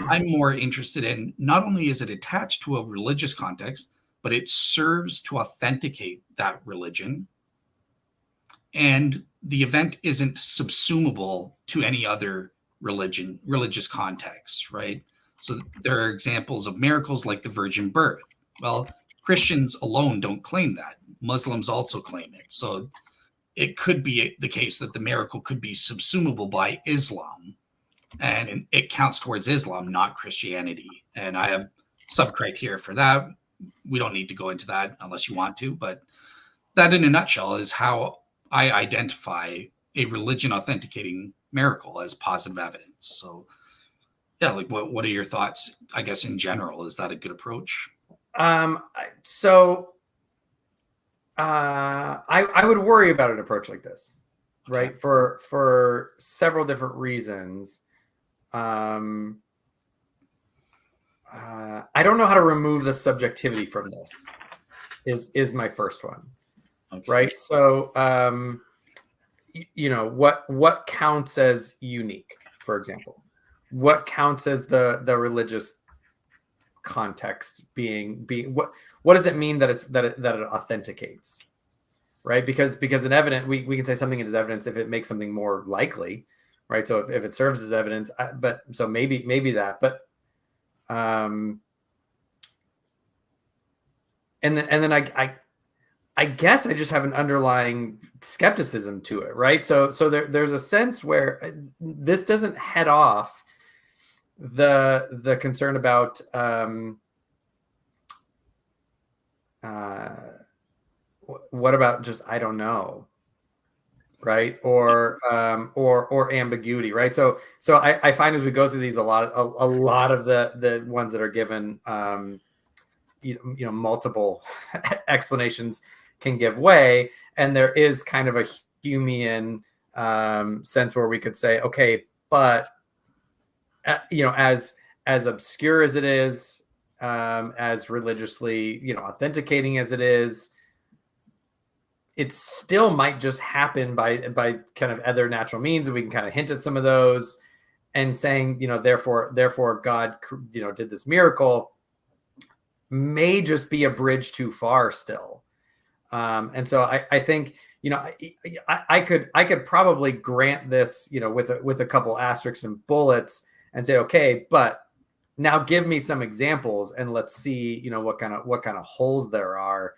I'm more interested in not only is it attached to a religious context, but it serves to authenticate that religion. And the event isn't subsumable to any other religious context, right? So there are examples of miracles like the virgin birth. Well, Christians alone don't claim that. Muslims also claim it. So it could be the case that the miracle could be subsumable by Islam, and it counts towards Islam, not Christianity. And I have sub-criteria for that. We don't need to go into that unless you want to, but that in a nutshell is how I identify a religion authenticating miracle as positive evidence. So yeah, like what are your thoughts, I guess, in general? Is that a good approach? I would worry about an approach like this, right? Okay. For several different reasons. I don't know how to remove the subjectivity from this is my first one. Okay. Right. So, what counts as unique, for example, what counts as the religious context being what does it mean that it authenticates, right? Because an evidence, we can say something is evidence if it makes something more likely, right? So if it serves as evidence, but so maybe that, but and then I guess I just have an underlying skepticism to it, right? So there's a sense where this doesn't head off the concern about what about just I don't know, right? Or ambiguity, right? So I find as we go through these a lot of the ones that are given multiple explanations can give way, and there is kind of a Humean sense where we could say, okay, but as obscure as it is, as religiously authenticating as it is, it still might just happen by kind of other natural means, and we can kind of hint at some of those, and saying therefore God did this miracle. may just be a bridge too far still. And so I think, I could probably grant this, with a couple asterisks and bullets and say, okay, but now give me some examples and let's see, what kind of holes there are.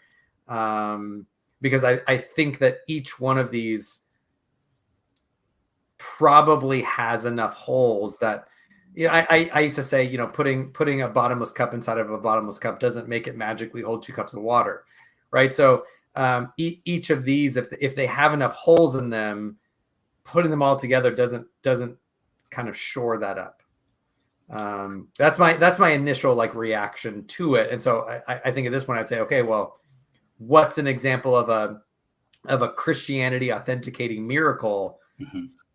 Because I think that each one of these probably has enough holes that, I used to say, putting a bottomless cup inside of a bottomless cup doesn't make it magically hold 2 cups of water, right? So each of these, if they have enough holes in them, putting them all together doesn't kind of shore that up. That's my initial reaction to it. And so I think at this point I'd say, okay, well, what's an example of a Christianity authenticating miracle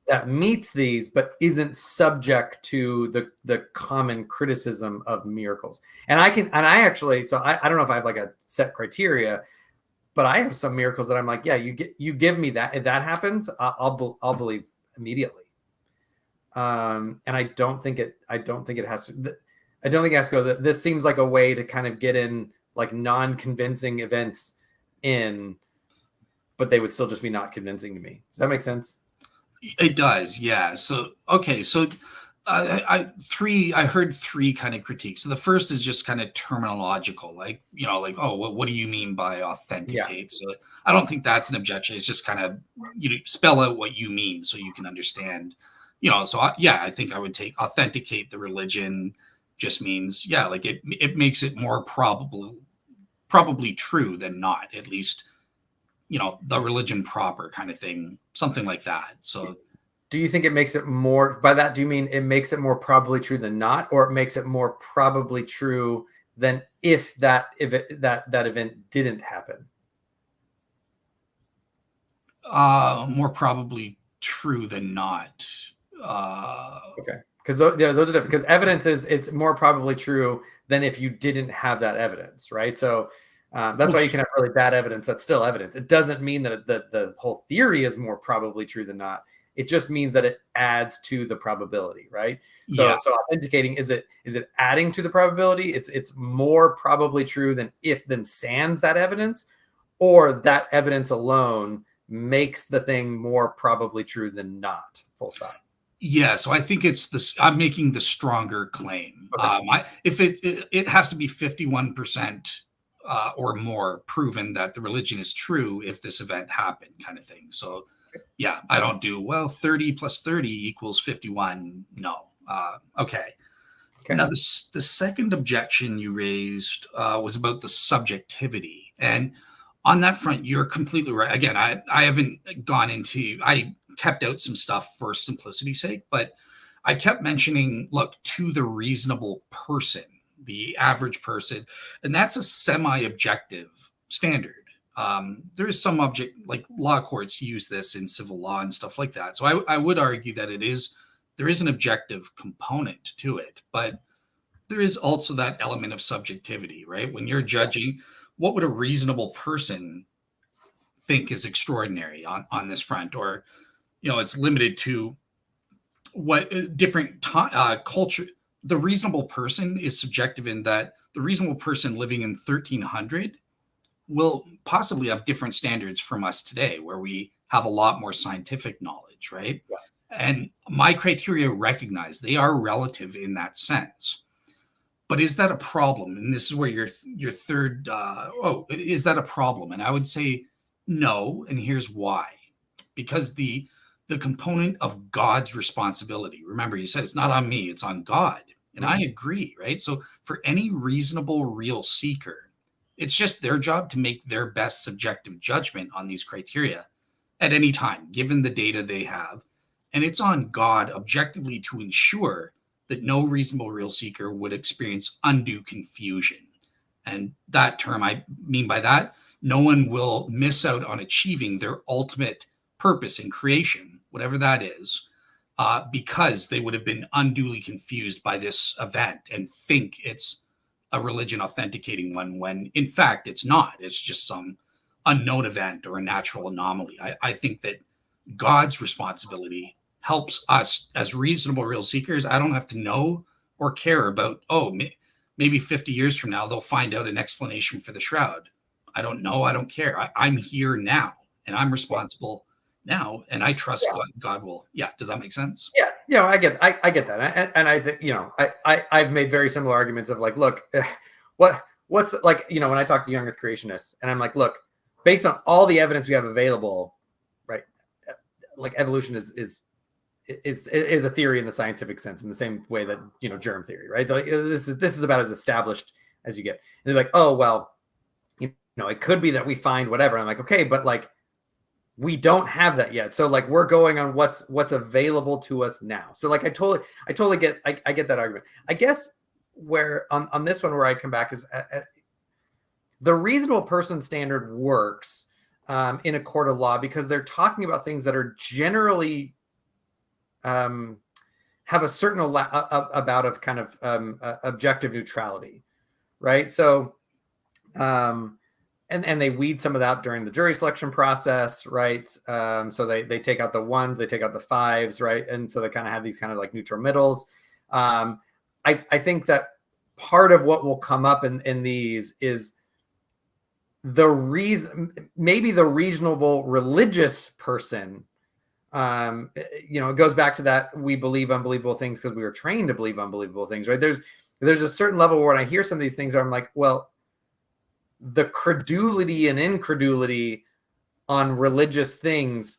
that meets these but isn't subject to the common criticism of miracles? And I don't know if I have a set criteria, but I have some miracles that I'm like, yeah, you give me that, if that happens, I'll believe immediately. And I don't think it has to go. This seems like a way to kind of get in non-convincing events in, but they would still just be not convincing to me. Does that make sense? It does, yeah. So okay, so I heard 3 kind of critiques. So the first is just kind of terminological, oh, what do you mean by authenticate? So I don't think that's an objection. It's just kind of spell out what you mean so you can understand. So I think I would take authenticate the religion just means it makes it more probably true than not, at least the religion proper kind of thing, something like that. So do you think it makes it more, by that, do you mean it makes it more probably true than not, or it makes it more probably true than if that event didn't happen? More probably true than not. Okay. Because those are different. Because evidence it's more probably true than if you didn't have that evidence, right? So that's why you can have really bad evidence. That's still evidence. It doesn't mean that the whole theory is more probably true than not. It just means that it adds to the probability, right? So authenticating, is it adding to the probability? It's more probably true than sans that evidence, or that evidence alone makes the thing more probably true than not. Full stop. Yeah, so I think it's this. I'm making the stronger claim. Okay. If it has to be 51% or more proven that the religion is true if this event happened, kind of thing. So, yeah, I don't do 30 plus 30 equals 51. No. Okay. Now, the second objection you raised was about the subjectivity, and on that front, you're completely right. Again, I haven't gone into. I kept out some stuff for simplicity's sake, but I kept mentioning, look, to the reasonable person, the average person, and that's a semi-objective standard. There is some law courts use this in civil law and stuff like that. So I would argue that there is an objective component to it, but there is also that element of subjectivity, right? When you're judging, what would a reasonable person think is extraordinary on this front? Or, it's limited to what different culture. The reasonable person is subjective in that the reasonable person living in 1300 will possibly have different standards from us today, where we have a lot more scientific knowledge, right? Yeah. And my criteria recognize they are relative in that sense. But is that a problem? And this is where your third, is that a problem? And I would say no, and here's why. Because the component of God's responsibility, remember, you said it's not on me, it's on God. And I agree, right? So for any reasonable, real seeker, it's just their job to make their best subjective judgment on these criteria at any time, given the data they have. And it's on God objectively to ensure that no reasonable real seeker would experience undue confusion. And that term, I mean by that, no one will miss out on achieving their ultimate purpose in creation, whatever that is, because they would have been unduly confused by this event and think it's a religion authenticating one, when in fact it's not. It's just some unknown event or a natural anomaly. I think that God's responsibility helps us as reasonable real seekers. I don't have to know or care about, maybe 50 years from now, they'll find out an explanation for the shroud. I don't know. I don't care. I'm here now, and I'm responsible now, and I trust Yeah. God will. Yeah. Does that make sense? Yeah. I get that. And I think, I've made very similar arguments of like, look, what's the, like, when I talk to young earth creationists and I'm like, look, based on all the evidence we have available, right? Like evolution is a theory in the scientific sense, in the same way that, germ theory, right? Like, this is about as established as you get. And they're like, oh, well, it could be that we find whatever. I'm like, okay, but like, we don't have that yet. So like, we're going on what's available to us now. So like, I totally get, I get that argument. I guess where on this one, where I come back is the reasonable person standard works in a court of law because they're talking about things that are generally have a certain about of kind of objective neutrality, right? So, and they weed some of that during the jury selection process, right? So they take out the ones, they take out the fives, right? And so they kind of have these kind of like neutral middles. I think that part of what will come up in these is the reason, maybe the reasonable religious person. It goes back to that we believe unbelievable things because we were trained to believe unbelievable things, right? There's a certain level where when I hear some of these things, I'm like, well, the credulity and incredulity on religious things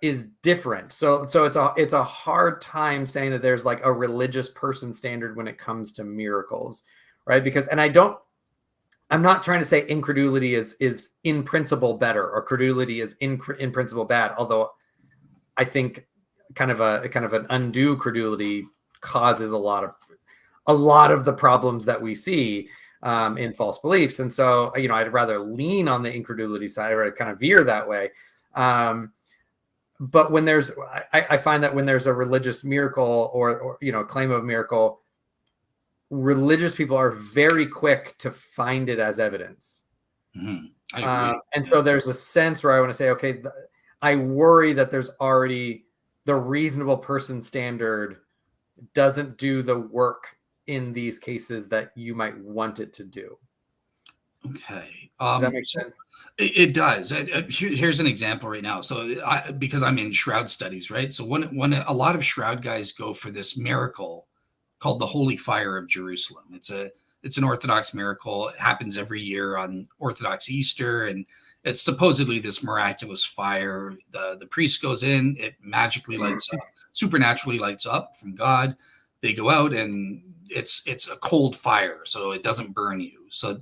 is different. So it's a hard time saying that there's like a religious person standard when it comes to miracles, right? Because, and I'm not trying to say incredulity is in principle better or credulity is in principle bad. Although I think kind of an undue credulity causes a lot of the problems that we see in false beliefs. And so, I'd rather lean on the incredulity side or kind of veer that way. But when I find that when there's a religious miracle or claim of miracle, religious people are very quick to find it as evidence. Mm-hmm. I agree. And so there's a sense where I want to say, okay, I worry that there's already the reasonable person standard doesn't do the work in these cases that you might want it to do. Okay. Does that make sense? It does. Here's an example right now. So because I'm in Shroud studies, right? So when a lot of Shroud guys go for this miracle called the Holy Fire of Jerusalem, it's an Orthodox miracle. It happens every year on Orthodox Easter, and it's supposedly this miraculous fire. The priest goes in, it magically lights up, supernaturally lights up from God. They go out, and it's a cold fire, so it doesn't burn you. So,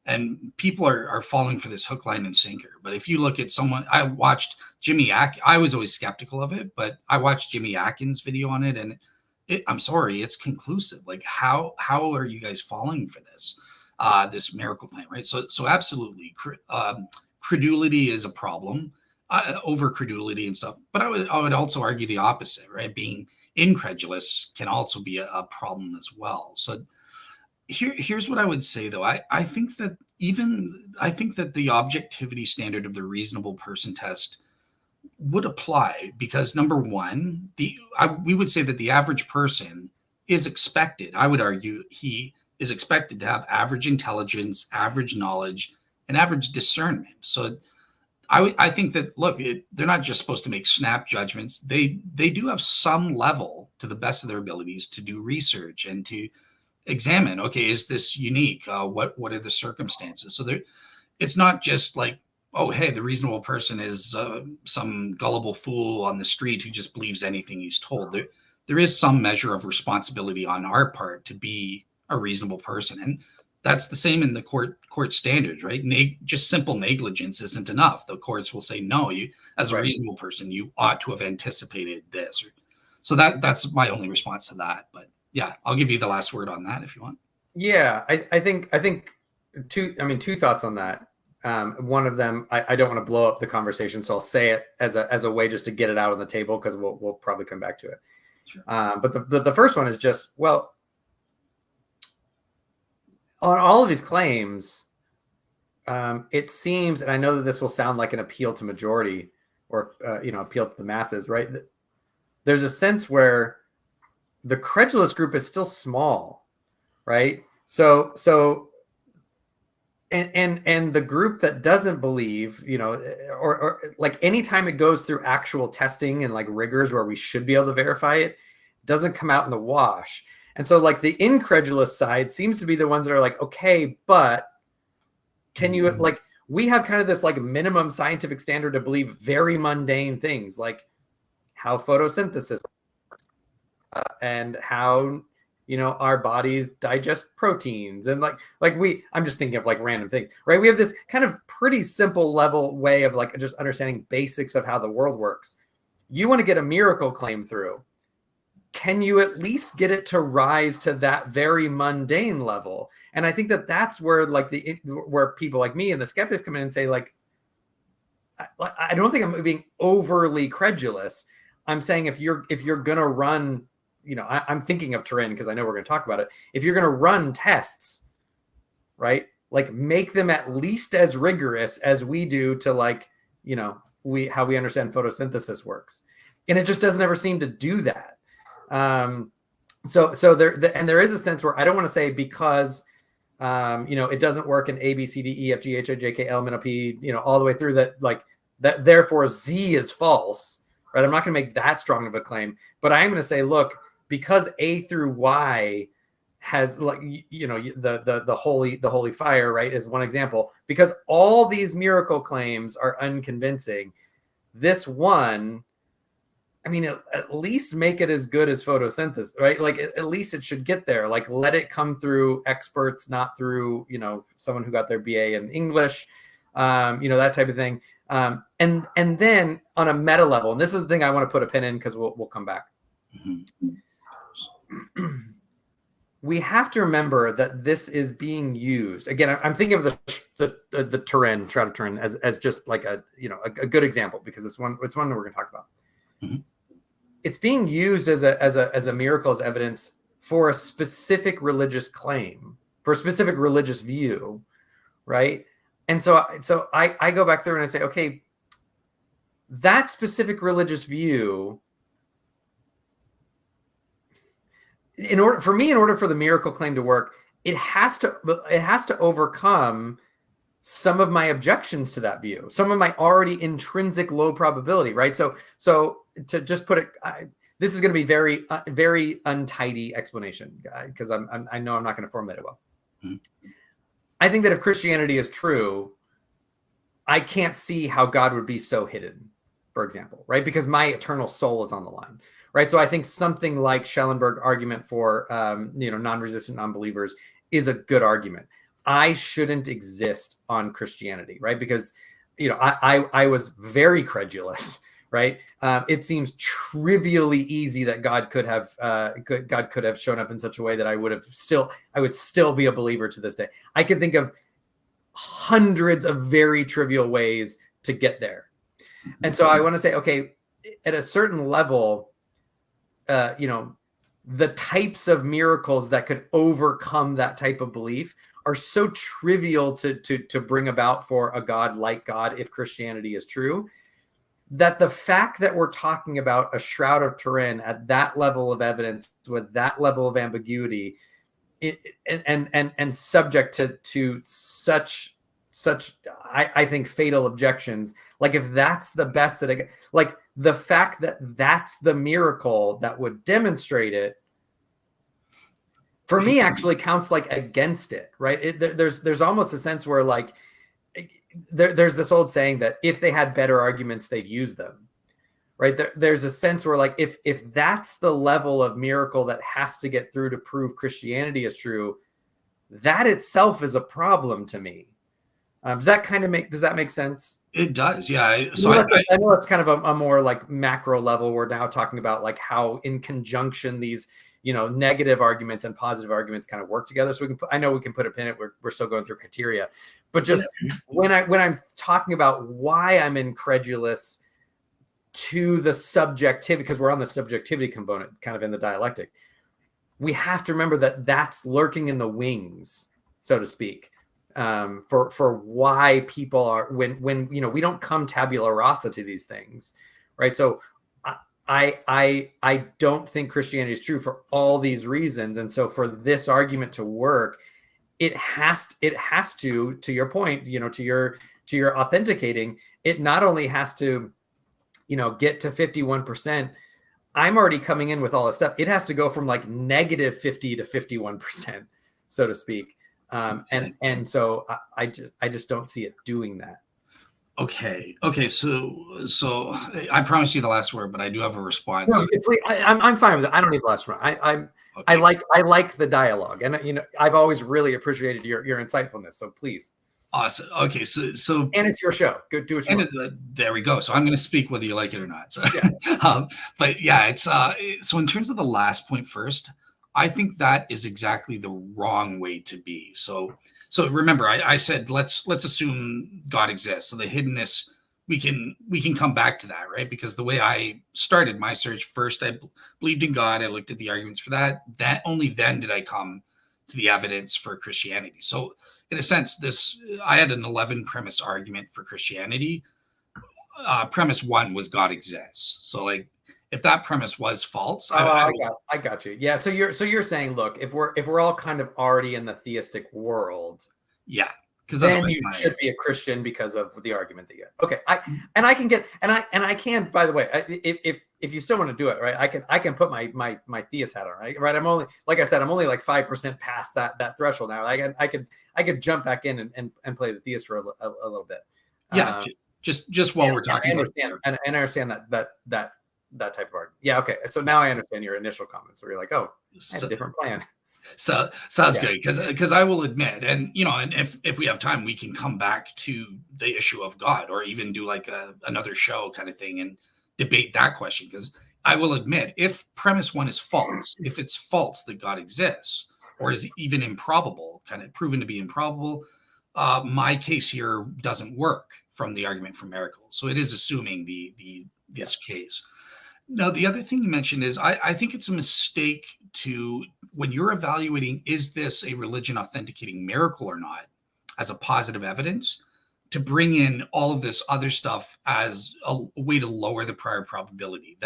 and people are falling for this hook, line, and sinker. But if you look at someone, I watched Jimmy I was always skeptical of it, but I watched Jimmy Akin's video on it, and I'm sorry, it's conclusive. Like, how are you guys falling for this miracle claim, right? So absolutely, credulity is a problem, over credulity and stuff. But I would also argue the opposite, right? Being incredulous can also be a problem as well. So here's what I would say, though. I think that the objectivity standard of the reasonable person test would apply because, number one, we would say that the average person is expected. I would argue he is expected to have average intelligence, average knowledge, and average discernment. So I think that, look, they're not just supposed to make snap judgments. They do have some level, to the best of their abilities, to do research and to examine, okay, is this unique? What are the circumstances? So it's not just like, oh, hey, the reasonable person is some gullible fool on the street who just believes anything he's told. There is some measure of responsibility on our part to be a reasonable person. And that's the same in the court standards, right? Just simple negligence isn't enough. The courts will say, no, you, as a reasonable person, you ought to have anticipated this. So that's my only response to that. But yeah, I'll give you the last word on that if you want. Yeah, I think two thoughts on that. One of them, I don't want to blow up the conversation, so I'll say it as a way just to get it out on the table because we'll probably come back to it. Sure. But the first one is just, well, on all of these claims, it seems, and I know that this will sound like an appeal to majority or appeal to the masses, right? There's a sense where the credulous group is still small. right? And the group that doesn't believe, or like anytime it goes through actual testing and like rigors where we should be able to verify it, doesn't come out in the wash. And so like the incredulous side seems to be the ones that are like, okay, but can you, like, we have kind of this like minimum scientific standard to believe very mundane things, like how photosynthesis works, and how our bodies digest proteins, and I'm just thinking of like random things, right? We have this kind of pretty simple level way of like just understanding basics of how the world works. You want to get a miracle claim through, can you at least get it to rise to that very mundane level? And I think that that's where like where people like me and the skeptics come in and say, like, I don't think I'm being overly credulous. I'm saying if you're gonna run, I'm thinking of Turin because I know we're going to talk about it. If you're going to run tests, right, like make them at least as rigorous as we do to like, how we understand photosynthesis works. And it just doesn't ever seem to do that. So there is a sense where I don't want to say because, it doesn't work in A, B, C, D, E, F, G, H, I, J, K, L, M, N, O, P, all the way through that, like that, therefore Z is false, right? I'm not going to make that strong of a claim, but I am going to say, look, because A through Y has like, the holy fire, right, is one example. Because all these miracle claims are unconvincing, this one, I mean, at least make it as good as photosynthesis, right? Like at least it should get there. Like let it come through experts, not through, someone who got their BA in English, that type of thing. And then on a meta level, and this is the thing I want to put a pin in because we'll come back. Mm-hmm. We have to remember that this is being used. Again, I'm thinking of the Turin, Shroud of Turin, as just like a good example, because it's one that we're going to talk about. Mm-hmm. It's being used as a miracle, as evidence for a specific religious claim, for a specific religious view, right? And so I go back through and I say, okay, that specific religious view, in order for the miracle claim to work, it has to overcome some of my objections to that view, some of my already intrinsic low probability, right? So to just put it, this is going to be very very untidy explanation, because I know I'm not going to formulate it well. Mm-hmm. I think that if Christianity is true, I can't see how God would be so hidden, for example, right? Because my eternal soul is on the line, right? So I think something like Schellenberg argument for, non-resistant non-believers is a good argument. I shouldn't exist on Christianity, right? Because, I was very credulous, right? It seems trivially easy that God could have shown up in such a way that I would still be a believer to this day. I can think of hundreds of very trivial ways to get there. And so I want to say, okay, at a certain level, the types of miracles that could overcome that type of belief are so trivial to bring about for a God like God, if Christianity is true, that the fact that we're talking about a Shroud of Turin at that level of evidence with that level of ambiguity, and subject to such I think fatal objections, like if that's the best that I get, like the fact that that's the miracle that would demonstrate it, for me actually counts like against it, right? There's almost a sense where like there's this old saying that if they had better arguments, they'd use them, right? There's a sense where like if that's the level of miracle that has to get through to prove Christianity is true, that itself is a problem to me. Does that make sense? It does, yeah. I know it's kind of a more like macro level. We're now talking about like how in conjunction these negative arguments and positive arguments kind of work together. So I know we can put a pin in it. We're still going through criteria, but just when I'm talking about why I'm incredulous to the subjectivity, because we're on the subjectivity component kind of in the dialectic, we have to remember that that's lurking in the wings, so to speak, for why people are, when we don't come tabula rasa to these things, right? So I don't think Christianity is true for all these reasons. And so for this argument to work, it has to your point, to your authenticating, it not only has to, get to 51%. I'm already coming in with all this stuff. It has to go from like negative 50 to 51%, so to speak. And so I just don't see it doing that. Okay. So I promise you the last word, but I do have a response. No, I'm fine with it. I don't need the last word. I like the dialogue, and I've always really appreciated your insightfulness. So please. Awesome. Okay. So and it's your show. Go do what you want. There we go. So I'm going to speak whether you like it or not. So, but yeah, it's so in terms of the last point first, I think that is exactly the wrong way to be. So remember, I said let's assume God exists. So the hiddenness, we can come back to that, right? Because the way I started my search, first I believed in God. I looked at the arguments for that. That only then did I come to the evidence for Christianity. So in a sense, I had an 11 premise argument for Christianity. Premise 1 was God exists. So like, if that premise was false, I got you. Yeah. So you're saying, look, if we're all kind of already in the theistic world, yeah, because then you should be a Christian because of the argument that you had. Okay. I can, by the way, if you still want to do it, right, I can put my theist hat on, right? I'm only, like I said, I'm only like 5% past that threshold now. I could jump back in and play the theist for a little bit. Yeah. Just while we're talking, I understand that type of argument. Yeah. Okay. So now I understand your initial comments where you're like, oh, I have a different plan. So sounds good, because I will admit, and and if we have time, we can come back to the issue of God, or even do like another show kind of thing and debate that question. Because I will admit, if premise 1 is false, if it's false that God exists, or is even improbable, kind of proven to be improbable, my case here doesn't work from the argument for miracles. So it is assuming this case. Now, the other thing you mentioned is I think it's a mistake to, when you're evaluating, is this a religion authenticating miracle or not, as a positive evidence, to bring in all of this other stuff as a way to lower the prior probability.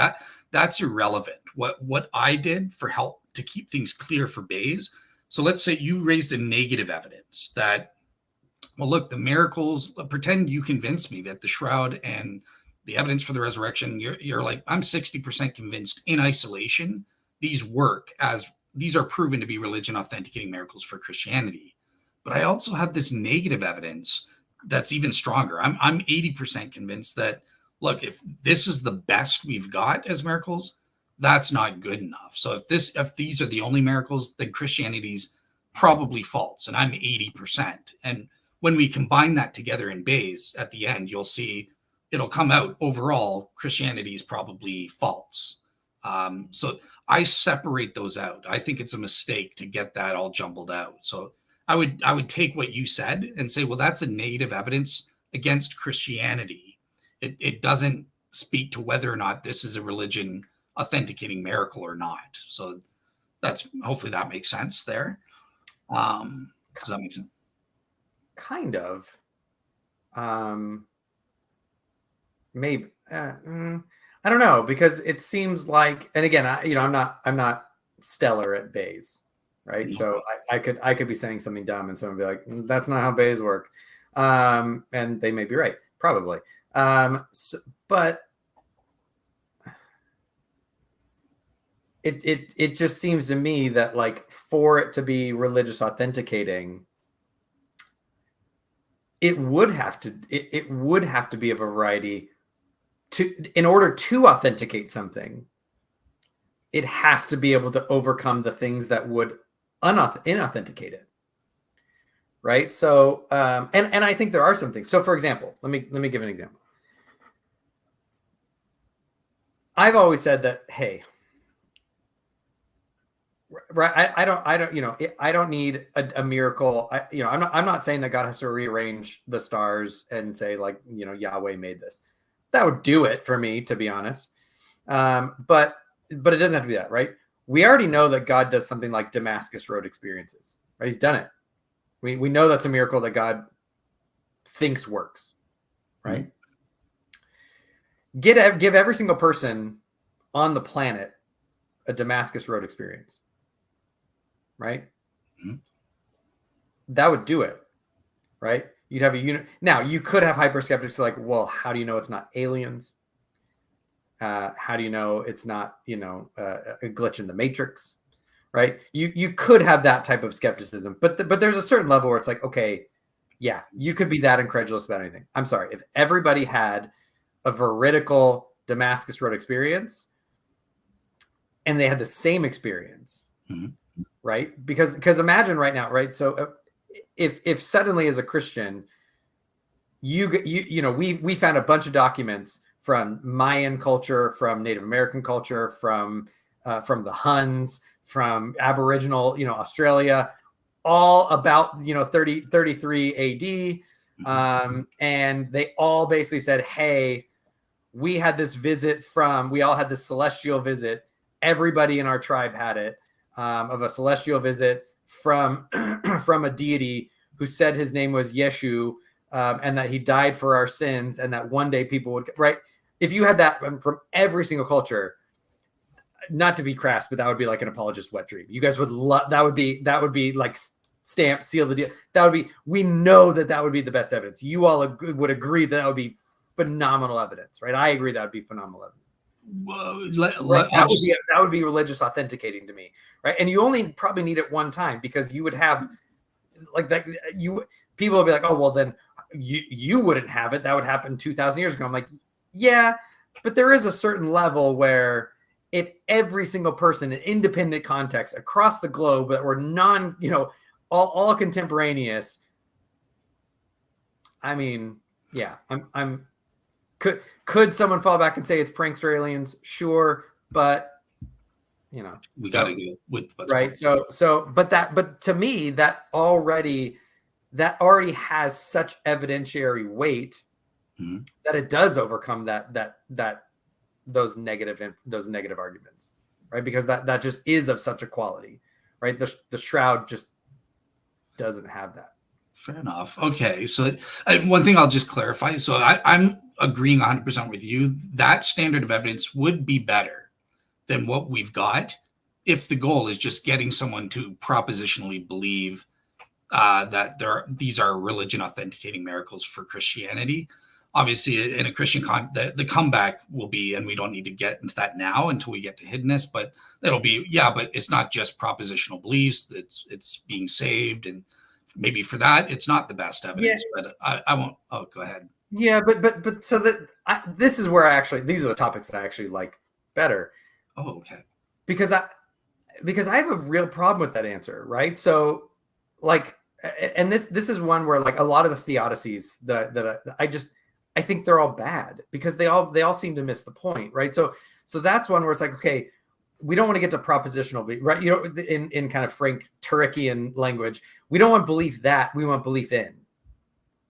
That's irrelevant. What I did for help to keep things clear for Bayes. So let's say you raised a negative evidence that, well, look, the miracles, pretend you convinced me that the shroud and the evidence for the resurrection, you're like, I'm 60% convinced in isolation these work, as these are proven to be religion authenticating miracles for Christianity. But I also have this negative evidence that's even stronger. I'm 80% convinced that, look, if this is the best we've got as miracles, that's not good enough. So if these are the only miracles, then Christianity's probably false, and I'm 80%. And when we combine that together in Bayes, at the end, you'll see it'll come out overall Christianity is probably false. So I separate those out. I think it's a mistake to get that all jumbled out. So I would take what you said and say, well, that's a negative evidence against Christianity. It doesn't speak to whether or not this is a religion authenticating miracle or not. So hopefully that makes sense there. Does that make sense? Kind of. Maybe I don't know, because it seems like, and again, I'm not stellar at Bayes, right? No. So I could be saying something dumb and someone would be like, that's not how Bayes work, and they may be right, probably. But it just seems to me that, like, for it to be religious authenticating, it would have to be of a variety. In order to authenticate something, it has to be able to overcome the things that would inauthenticate it, right? So, and I think there are some things. So, for example, let me give an example. I've always said that, hey, right? I don't need a miracle. I'm not saying that God has to rearrange the stars and say, like, Yahweh made this. That would do it for me, to be honest. But it doesn't have to be that, right? We already know that God does something like Damascus Road experiences, right? He's done it. We know that's a miracle that God thinks works, right? Mm-hmm. Give every single person on the planet a Damascus Road experience, right? Mm-hmm. That would do it, right? You'd have a unit. Now, you could have hyperskeptics like, well, how do you know it's not aliens? How do you know it's not, a glitch in the matrix, right? You could have that type of skepticism, but there's a certain level where it's like, okay, yeah, you could be that incredulous about anything. I'm sorry, if everybody had a veridical Damascus Road experience and they had the same experience, mm-hmm. right? Because imagine right now, right? So if suddenly as a Christian, we found a bunch of documents from Mayan culture, from Native American culture, from the Huns, from Aboriginal, Australia, all about 33 AD, Mm-hmm. and they all basically said, hey, we had this visit we all had this celestial visit. Everybody in our tribe had it, of a celestial visit from from a deity who said his name was Yeshu, and that he died for our sins, and that one day people would, right? If you had that from every single culture, not to be crass, but that would be like an apologist wet dream. You guys would love that. Would be like stamp, seal the deal. That would be, we know that would be the best evidence. You all would agree that would be phenomenal evidence, right? I agree that would be phenomenal evidence. Right? That would be religious authenticating to me, right? And you only probably need it one time, because you would have like that. People would be like, oh, well, then you wouldn't have it. That would happen 2,000 years ago. I'm like, yeah, but there is a certain level where if every single person in independent context across the globe that were all contemporaneous, I mean, yeah, could someone fall back and say it's prankster aliens? Sure, but we got to go with what's right. But to me, that already has such evidentiary weight, mm-hmm. that it does overcome those negative arguments, right? Because that just is of such a quality, right? The Shroud just doesn't have that. Fair enough. Okay, so one thing I'll just clarify. So I'm agreeing 100% with you. That standard of evidence would be better than what we've got if the goal is just getting someone to propositionally believe that these are religion authenticating miracles for Christianity. Obviously, in a Christian the comeback will be, and we don't need to get into that now until we get to hiddenness, but it'll be, yeah, but it's not just propositional beliefs. It's being saved, and maybe for that, it's not the best evidence. Yeah. But I won't. Oh, go ahead. Yeah, but so that this is where these are the topics that I actually like better. Oh, okay. Because I have a real problem with that answer, right? So, like, and this is one where, like, a lot of the theodicies that I think they're all bad, because they all seem to miss the point, right? So that's one where it's like, okay, we don't want to get to propositional, right? In kind of Frank Turekian language, we don't want belief that, we want belief in,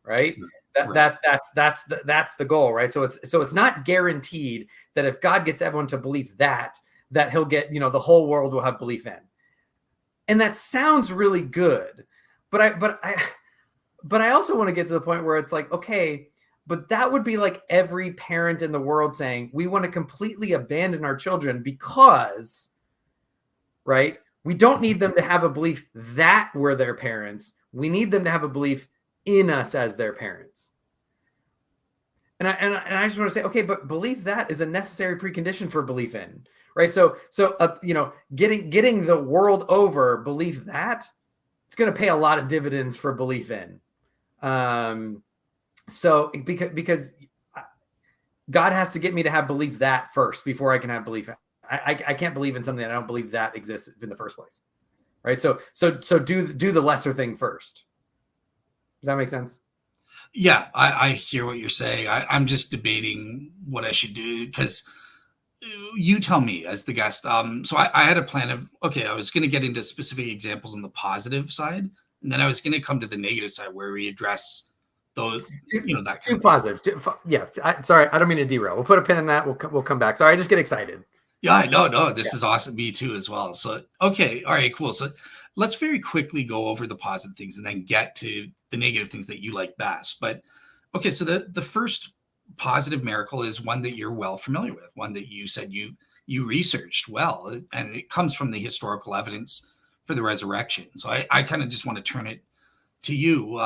right? That's the goal, right? So it's not guaranteed that if God gets everyone to believe that he'll get, the whole world will have belief in. And that sounds really good, but I also want to get to the point where it's like, okay, but that would be like every parent in the world saying, we want to completely abandon our children because, right, we don't need them to have a belief that we're their parents. We need them to have a belief in us as their parents. And I just want to say, okay, but belief that is a necessary precondition for belief in, right? So getting the world over belief that, it's going to pay a lot of dividends for belief in. So because God has to get me to have belief that first before I can have belief. I can't believe in something that I don't believe that exists in the first place, right? So do the lesser thing first. Does that make sense? Yeah, I hear what you're saying. I'm just debating what I should do, because you tell me as the guest. So I had a plan of, okay, I was going to get into specific examples on the positive side, and then I was going to come to the negative side where we address those, that kind of positive. Yeah. Sorry, I don't mean to derail. We'll put a pin in that. We'll come back. Sorry, I just get excited. Yeah, no, this is awesome. Me too, as well. So, okay. All right, cool. So let's very quickly go over the positive things and then get to the negative things that you like best. But okay, so the first positive miracle is one that you're well familiar with, one that you said you you researched well, and it comes from the historical evidence for the resurrection. So I kind of just want to turn it to you.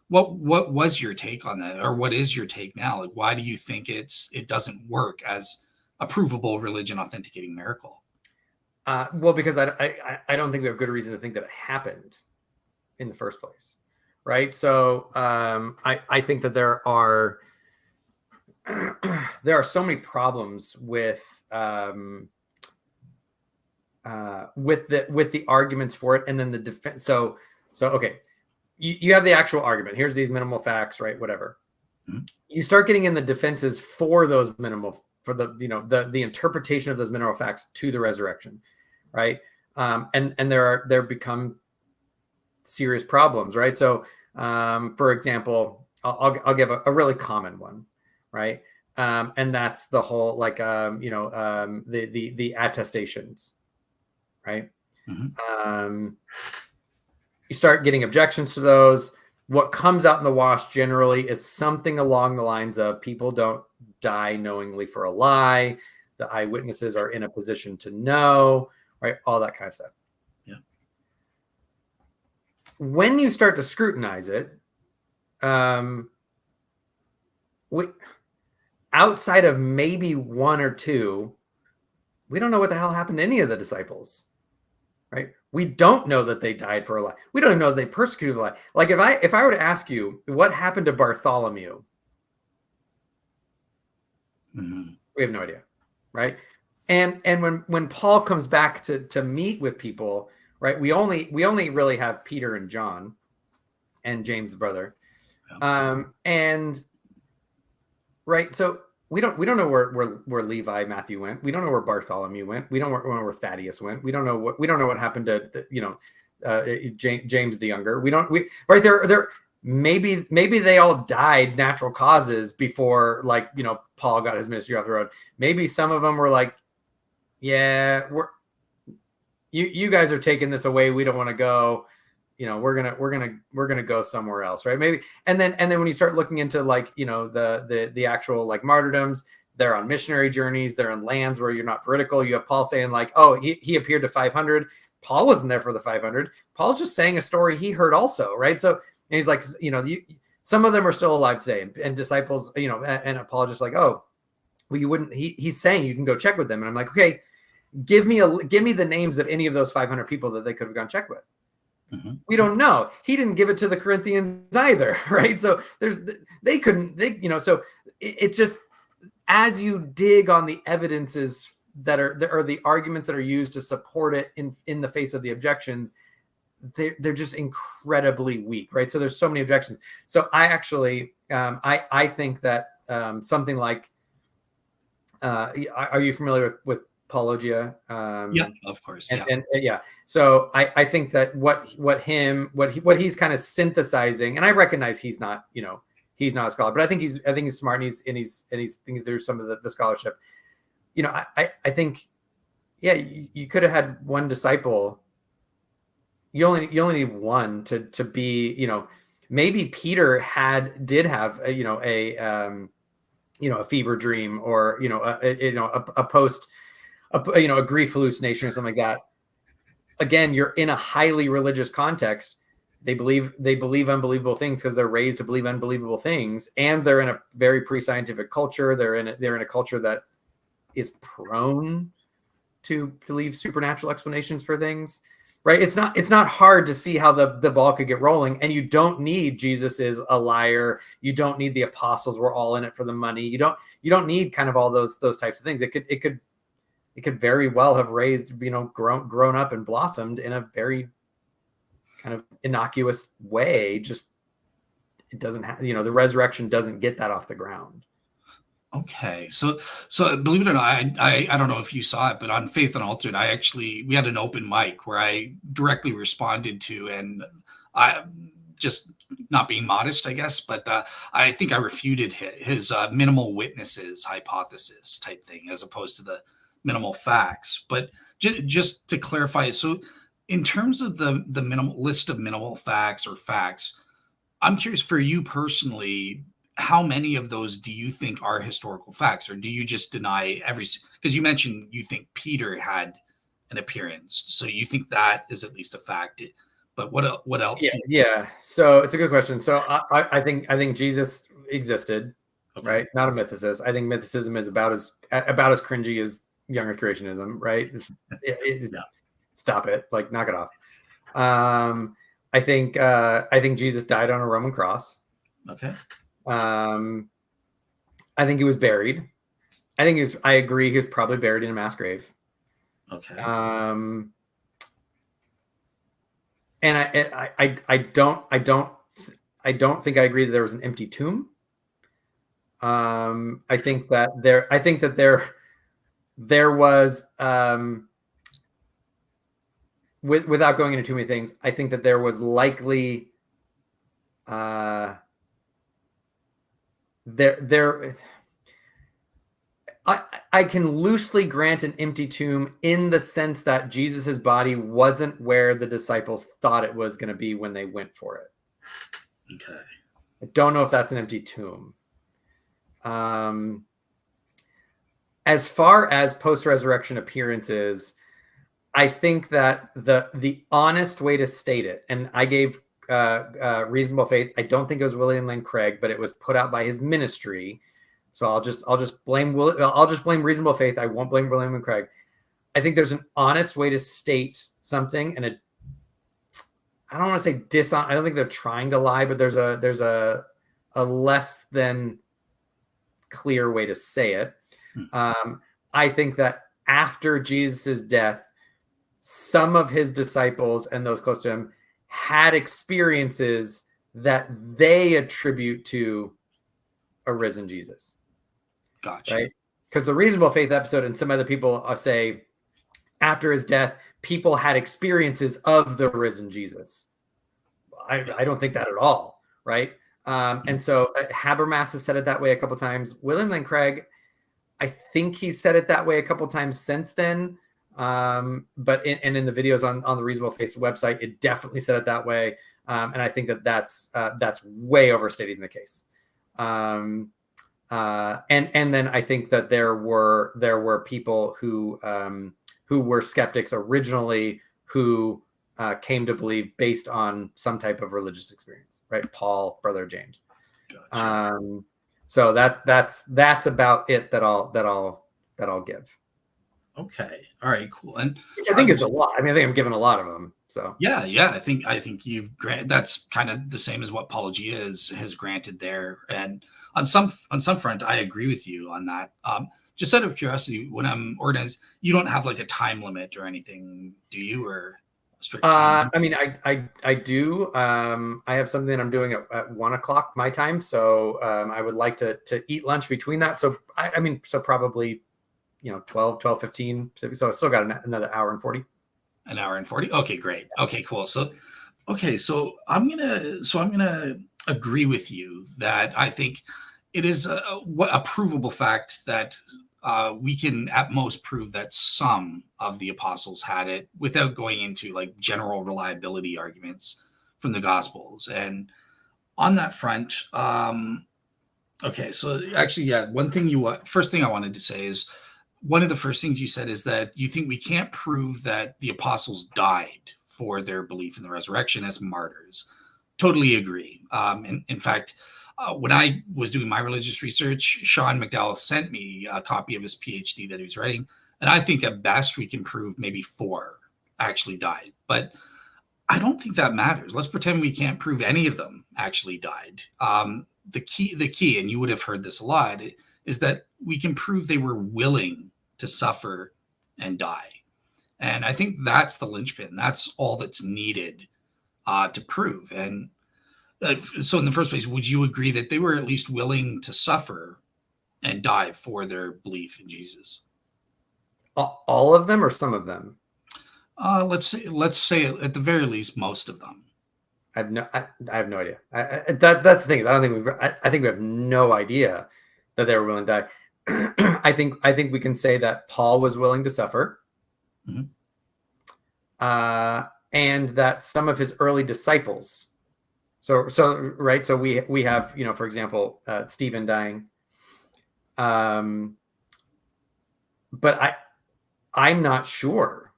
What was your take on that, or what is your take now? Like, why do you think it doesn't work as a provable religion authenticating miracle? Well, because I don't think we have good reason to think that it happened in the first place, right? So I think that there are so many problems with the arguments for it, and then the defense. So okay, you have the actual argument. Here's these minimal facts, right? Whatever. Mm-hmm. You start getting in the defenses for those minimal, for the interpretation of those minimal facts to the resurrection, right? And there become serious problems, right? So, for example, I'll give a really common one, right? And that's the whole the attestations, right? Mm-hmm. You start getting objections to those. What comes out in the wash generally is something along the lines of people don't die knowingly for a lie. The eyewitnesses are in a position to know, right? All that kind of stuff. Yeah. When you start to scrutinize it, outside of maybe one or two, we don't know what the hell happened to any of the disciples, right? We don't know that they died for a lie. We don't even know that they persecuted a lie. Like if I were to ask you what happened to Bartholomew, mm-hmm. we have no idea, right? And when Paul comes back to meet with people, right? We only really have Peter and John and James the brother, and right. So we don't know where Levi Matthew went. We don't know where Bartholomew went. We don't know where Thaddeus went. We don't know what happened to James the younger. Right there. Maybe they all died natural causes before Paul got his ministry off the road. Maybe some of them were like, yeah, you guys are taking this away. We don't want to go. We're gonna go somewhere else, right? Maybe, and then when you start looking into the actual martyrdoms, they're on missionary journeys, they're in lands where you're not political. You have Paul saying he appeared to 500. Paul wasn't there for the 500. Paul's just saying a story he heard also, right? So and he's like, some of them are still alive today, and disciples, and Paul just oh, well, you wouldn't. He's saying you can go check with them, and I'm like, okay, give me the names of any of those 500 people that they could have gone check with. Mm-hmm. We don't know. He didn't give it to the Corinthians either, right? So so it's just, as you dig on the evidences that are the arguments that are used to support it in the face of the objections, they're just incredibly weak, right? So there's so many objections. So I actually I think that something like are you familiar with Apologia? Yeah, of course. And so I think that what he's kind of synthesizing, and I recognize he's not a scholar, but I think he's smart, and he's thinking through some of the scholarship. I think, you could have had one disciple. You only need one to be, maybe Peter did have a fever dream, or a post. A grief hallucination or something like that. Again, you're in a highly religious context. They believe unbelievable things because they're raised to believe unbelievable things, and they're in a very pre-scientific culture. They're in a culture that is prone to believe supernatural explanations for things, right? It's not hard to see how the ball could get rolling, and you don't need Jesus is a liar. You don't need the apostles were all in it for the money. You don't need kind of all those types of things. It could very well have raised, grown up and blossomed in a very kind of innocuous way. Just it doesn't have, the resurrection doesn't get that off the ground. Okay, so believe it or not, I don't know if you saw it, but on Faith Unaltered, we had an open mic where I directly responded to, and I just not being modest, I guess, but I think I refuted his minimal witnesses hypothesis type thing, as opposed to the minimal facts. But just to clarify, so in terms of the minimal list of minimal facts or facts, I'm curious for you personally, how many of those do you think are historical facts, or do you just deny because you mentioned you think Peter had an appearance, so you think that is at least a fact. But what else? Yeah, yeah. So it's a good question. So I think Jesus existed, Okay. right? Not a mythicist. I think mythicism is about as cringy as young Earth creationism, right? Yeah. Stop it, like knock it off. I think Jesus died on a Roman cross. Okay. I think he was buried. I agree. He was probably buried in a mass grave. Okay. And I don't think I agree that there was an empty tomb. I think that there was, without going into too many things, I think that there was likely I can loosely grant an empty tomb in the sense that Jesus's body wasn't where the disciples thought it was going to be when they went for it. Okay. I don't know if that's an empty tomb. As far as post-resurrection appearances, I think that the honest way to state it, and I gave Reasonable Faith. I don't think it was William Lane Craig, but it was put out by his ministry. So I'll just blame Reasonable Faith. I won't blame William Lane Craig. I think there's an honest way to state something, and I don't want to say I don't think they're trying to lie, but there's a less than clear way to say it. I think that after Jesus's death, some of his disciples and those close to him had experiences that they attribute to a risen Jesus. Gotcha. Right? Because the Reasonable Faith episode and some other people say after his death, people had experiences of the risen Jesus. I don't think that at all. Right? And so Habermas has said it that way a couple of times. William Lane Craig, I think he said it that way a couple of times since then. But in the videos on the Reasonable Faith website, it definitely said it that way. And I think that's way overstating the case. And then I think that there were people who were skeptics originally who came to believe based on some type of religious experience, right? Paul, brother James. Gotcha. So that's about it that I'll give. Okay. All right. Cool. And which I think is a lot. I mean, I think I'm giving a lot of them. So yeah. I think you've granted. That's kind of the same as what Apologia has granted there. And on some front, I agree with you on that. Just out of curiosity, when I'm organized, you don't have like a time limit or anything, do you? Or strict time? I mean, I do. I have something that I'm doing at 1 o'clock my time. So I would like to eat lunch between that. So so probably 12:15. So I still got another hour and 40. An hour and 40. Okay, great. Okay, cool. So I'm gonna agree with you that I think it is a provable fact that we can at most prove that some of the apostles had it without going into like general reliability arguments from the Gospels. And on that front, okay, so actually, yeah, first thing I wanted to say is one of the first things you said is that you think we can't prove that the apostles died for their belief in the resurrection as martyrs. Totally agree. In fact, when I was doing my religious research, Sean McDowell sent me a copy of his PhD that he was writing. And I think at best we can prove maybe 4 actually died. But I don't think that matters. Let's pretend we can't prove any of them actually died. The key, and you would have heard this a lot, is that we can prove they were willing to suffer and die. And I think that's the linchpin. That's all that's needed to prove. And so in the first place, would you agree that they were at least willing to suffer and die for their belief in Jesus? All of them or some of them? Let's say at the very least, most of them. I have no idea. That's the thing. I think we have no idea that they were willing to die. I think we can say that Paul was willing to suffer, and that some of his early disciples. Right. So we have, for example, Stephen dying. But I'm not sure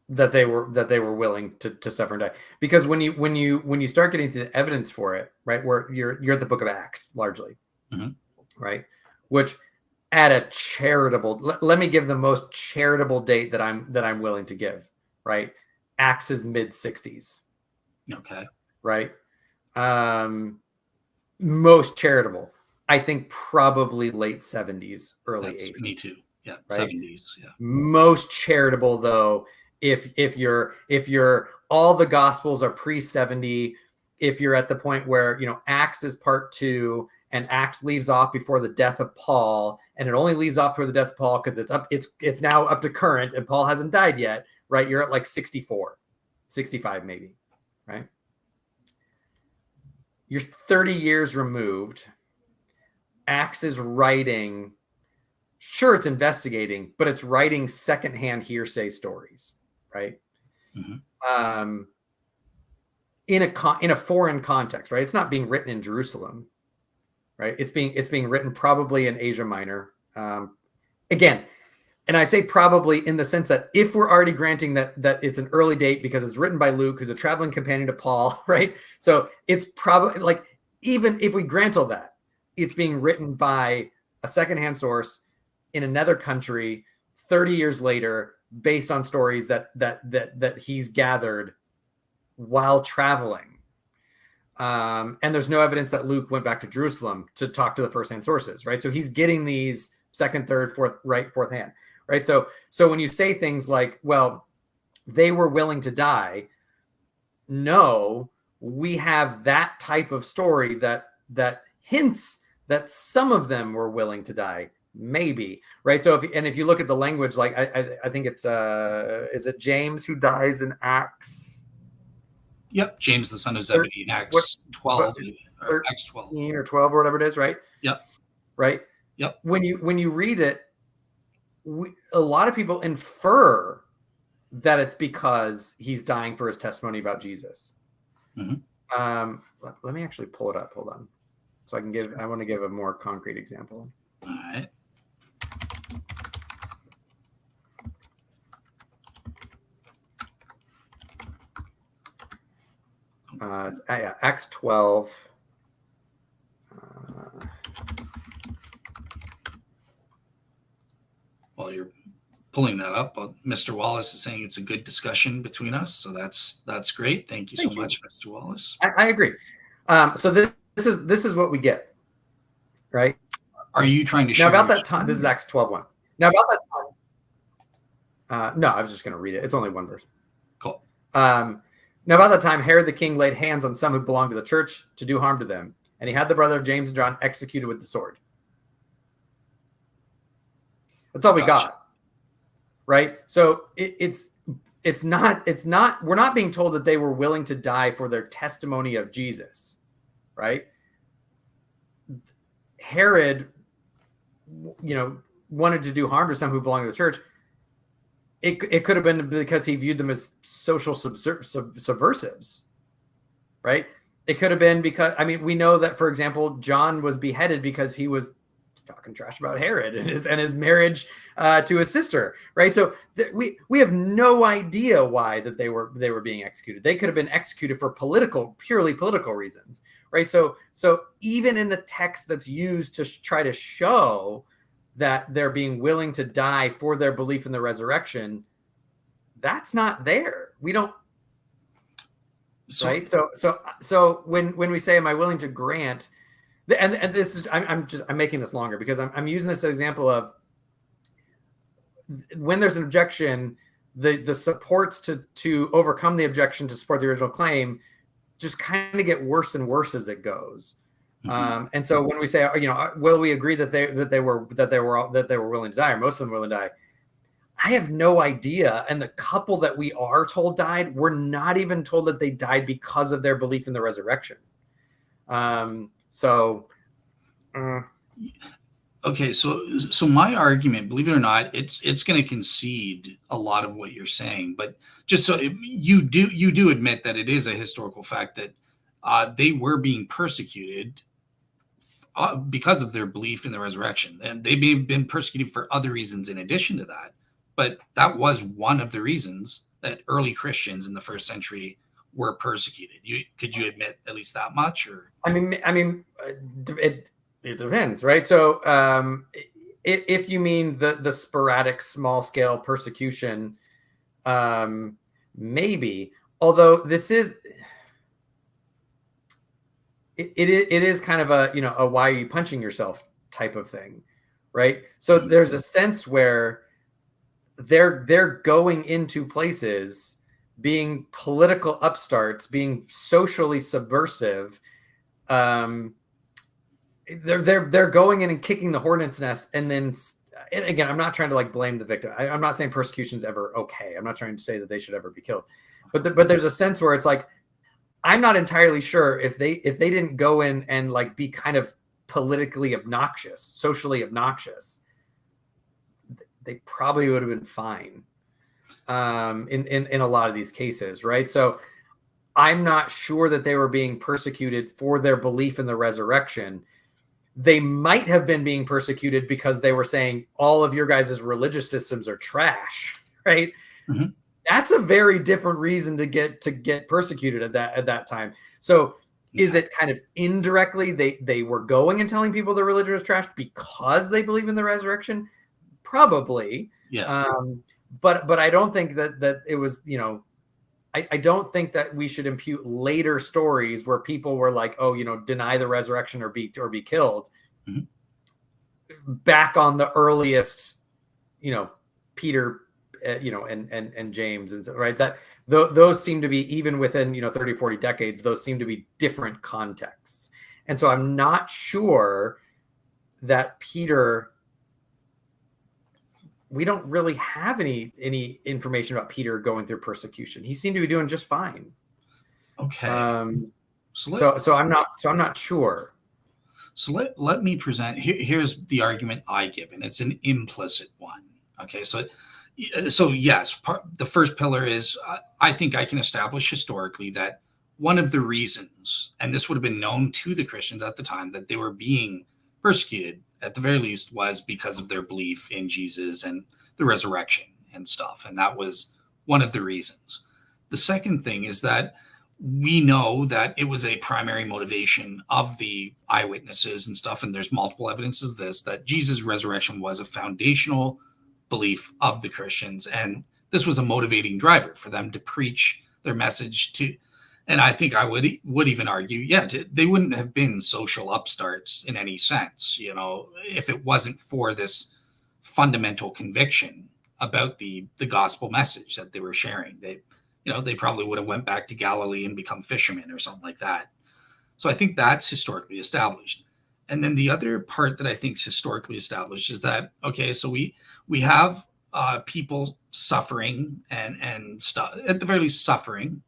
that they were willing to suffer and die, because when you start getting to the evidence for it, right, where you're at the book of Acts largely, right, which at a charitable, let me give the most charitable date that I'm willing to give, right? Acts is mid-60s. Okay. Right. Most charitable, I think probably late 70s, early 80s. Me too. Yeah, right? 70s. Yeah. Most charitable though, if you're all the gospels are pre-70, if you're at the point where Acts is part 2 and Acts leaves off before the death of Paul, and it only leaves off for the death of Paul because it's now up to current and Paul hasn't died yet, right? You're at like 64, 65 maybe, right? You're 30 years removed. Acts is writing, sure, it's investigating, but it's writing secondhand hearsay stories, right? In a foreign context, right? It's not being written in Jerusalem, right? It's being written probably in Asia Minor. Again, and I say probably in the sense that if we're already granting that it's an early date because it's written by Luke, who's a traveling companion to Paul, right? So it's probably, like, even if we grant all that, it's being written by a secondhand source in another country 30 years later, based on stories that he's gathered while traveling. And there's no evidence that Luke went back to Jerusalem to talk to the firsthand sources, right? So he's getting these second, third, fourth hand, right? So when you say things like, well, they were willing to die, no, we have that type of story that hints that some of them were willing to die, maybe, right? So if you look at the language, like I think it's is it James who dies in Acts? Yep, James the son of Zebedee in Acts 12, or Acts 12 or 12 or whatever it is, right? Yep. Right. Yep. When you read it, a lot of people infer that it's because he's dying for his testimony about Jesus. Let me actually pull it up. Hold on. So I want to give a more concrete example. All right. It's Acts 12. While you're pulling that up, Mr. Wallace is saying it's a good discussion between us, so that's great. Thank you so much, Mr. Wallace. I agree. So this is what we get, right? Are you trying to share? Now about that time, this is Acts 12:1. Now about that time. No, I was just going to read it. It's only one verse. Cool. Now about that time, Herod the king laid hands on some who belonged to the church to do harm to them, and he had the brother of James and John executed with the sword. That's all we got, right? So it's not. We're not being told that they were willing to die for their testimony of Jesus, right? Herod, wanted to do harm to some who belong to the church. It could have been because he viewed them as social subversives, right? It could have been because, we know that, for example, John was beheaded because he was talking trash about Herod and his marriage to his sister, right? So we have no idea why that they were being executed. They could have been executed for purely political reasons, right? So even in the text that's used to try to show that they're being willing to die for their belief in the resurrection, that's not there. We don't. Right. So when we say, am I willing to grant, and this is, I'm making this longer because I'm using this example of when there's an objection, the supports to overcome the objection to support the original claim just kind of get worse and worse as it goes. And so when we say, will we agree that they were willing to die, or most of them were willing to die? I have no idea. And the couple that we are told died, we're not even told that they died because of their belief in the resurrection. Okay, so my argument, believe it or not, it's going to concede a lot of what you're saying, but just so you do admit that it is a historical fact that they were being persecuted because of their belief in the resurrection. And they may have been persecuted for other reasons in addition to that. But that was one of the reasons that early Christians in the first century were persecuted. Could you admit at least that much? Or I mean, it depends, right? So if you mean the sporadic small scale persecution, maybe. Although this is it is kind of a why are you punching yourself type of thing, right? So there's a sense where they're going into places, being political upstarts, being socially subversive. They're going in and kicking the hornet's nest, and then again, I'm not trying to like blame the victim. I'm not saying persecution's ever okay. I'm not trying to say that they should ever be killed, but there's a sense where it's like, I'm not entirely sure if they didn't go in and like be kind of politically obnoxious, socially obnoxious, they probably would have been fine in a lot of these cases, right? So I'm not sure that they were being persecuted for their belief in the resurrection. They might have been being persecuted because they were saying all of your guys' religious systems are trash, right? Mm-hmm. That's a very different reason to get persecuted at that time. So is it kind of indirectly they were going and telling people their religion was trash because they believe in the resurrection? Probably. Yeah. But I don't think that it was, I don't think that we should impute later stories where people were like, oh, deny the resurrection or be killed, mm-hmm. back on the earliest, Peter, and James, and right, that those seem to be, even within 30, 40 decades, those seem to be different contexts. And so I'm not sure that Peter, we don't really have any information about Peter going through persecution. He seemed to be doing just fine. Okay. So I'm not sure. So let me present. Here's the argument I give, and it's an implicit one. Okay. So yes, the first pillar is I think I can establish historically that one of the reasons, and this would have been known to the Christians at the time, that they were being persecuted at the very least was because of their belief in Jesus and the resurrection and stuff. And that was one of the reasons. The second thing is that we know that it was a primary motivation of the eyewitnesses and stuff, and there's multiple evidence of this, that Jesus' resurrection was a foundational belief of the Christians, and this was a motivating driver for them to preach their message to. And I think I would even argue, they wouldn't have been social upstarts in any sense, if it wasn't for this fundamental conviction about the gospel message that they were sharing. They probably would have went back to Galilee and become fishermen or something like that. So I think that's historically established. And then the other part that I think is historically established is that, okay, so we have people suffering and stuff, at the very least suffering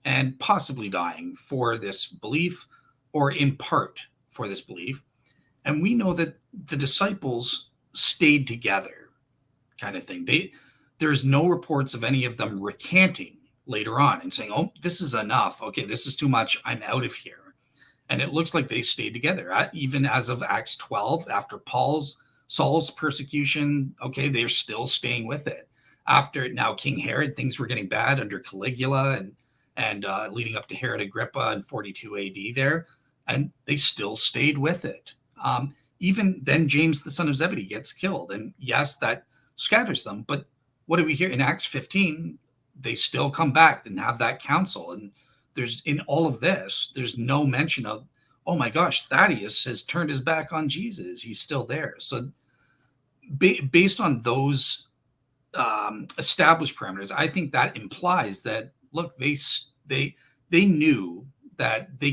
and possibly dying for this belief, or in part for this belief. And we know that the disciples stayed together, kind of thing. There's no reports of any of them recanting later on and saying, oh, this is enough. Okay, this is too much. I'm out of here. And it looks like they stayed together. Even as of Acts 12, after Saul's persecution, okay, they're still staying with it. After now King Herod, things were getting bad under Caligula and leading up to Herod Agrippa in 42 AD there, and they still stayed with it. Even then, James, the son of Zebedee, gets killed. And yes, that scatters them. But what do we hear in Acts 15? They still come back and have that council. And there's, in all of this, there's no mention of, oh my gosh, Thaddeus has turned his back on Jesus. He's still there. So based on those established parameters, I think that implies that, look, they knew that they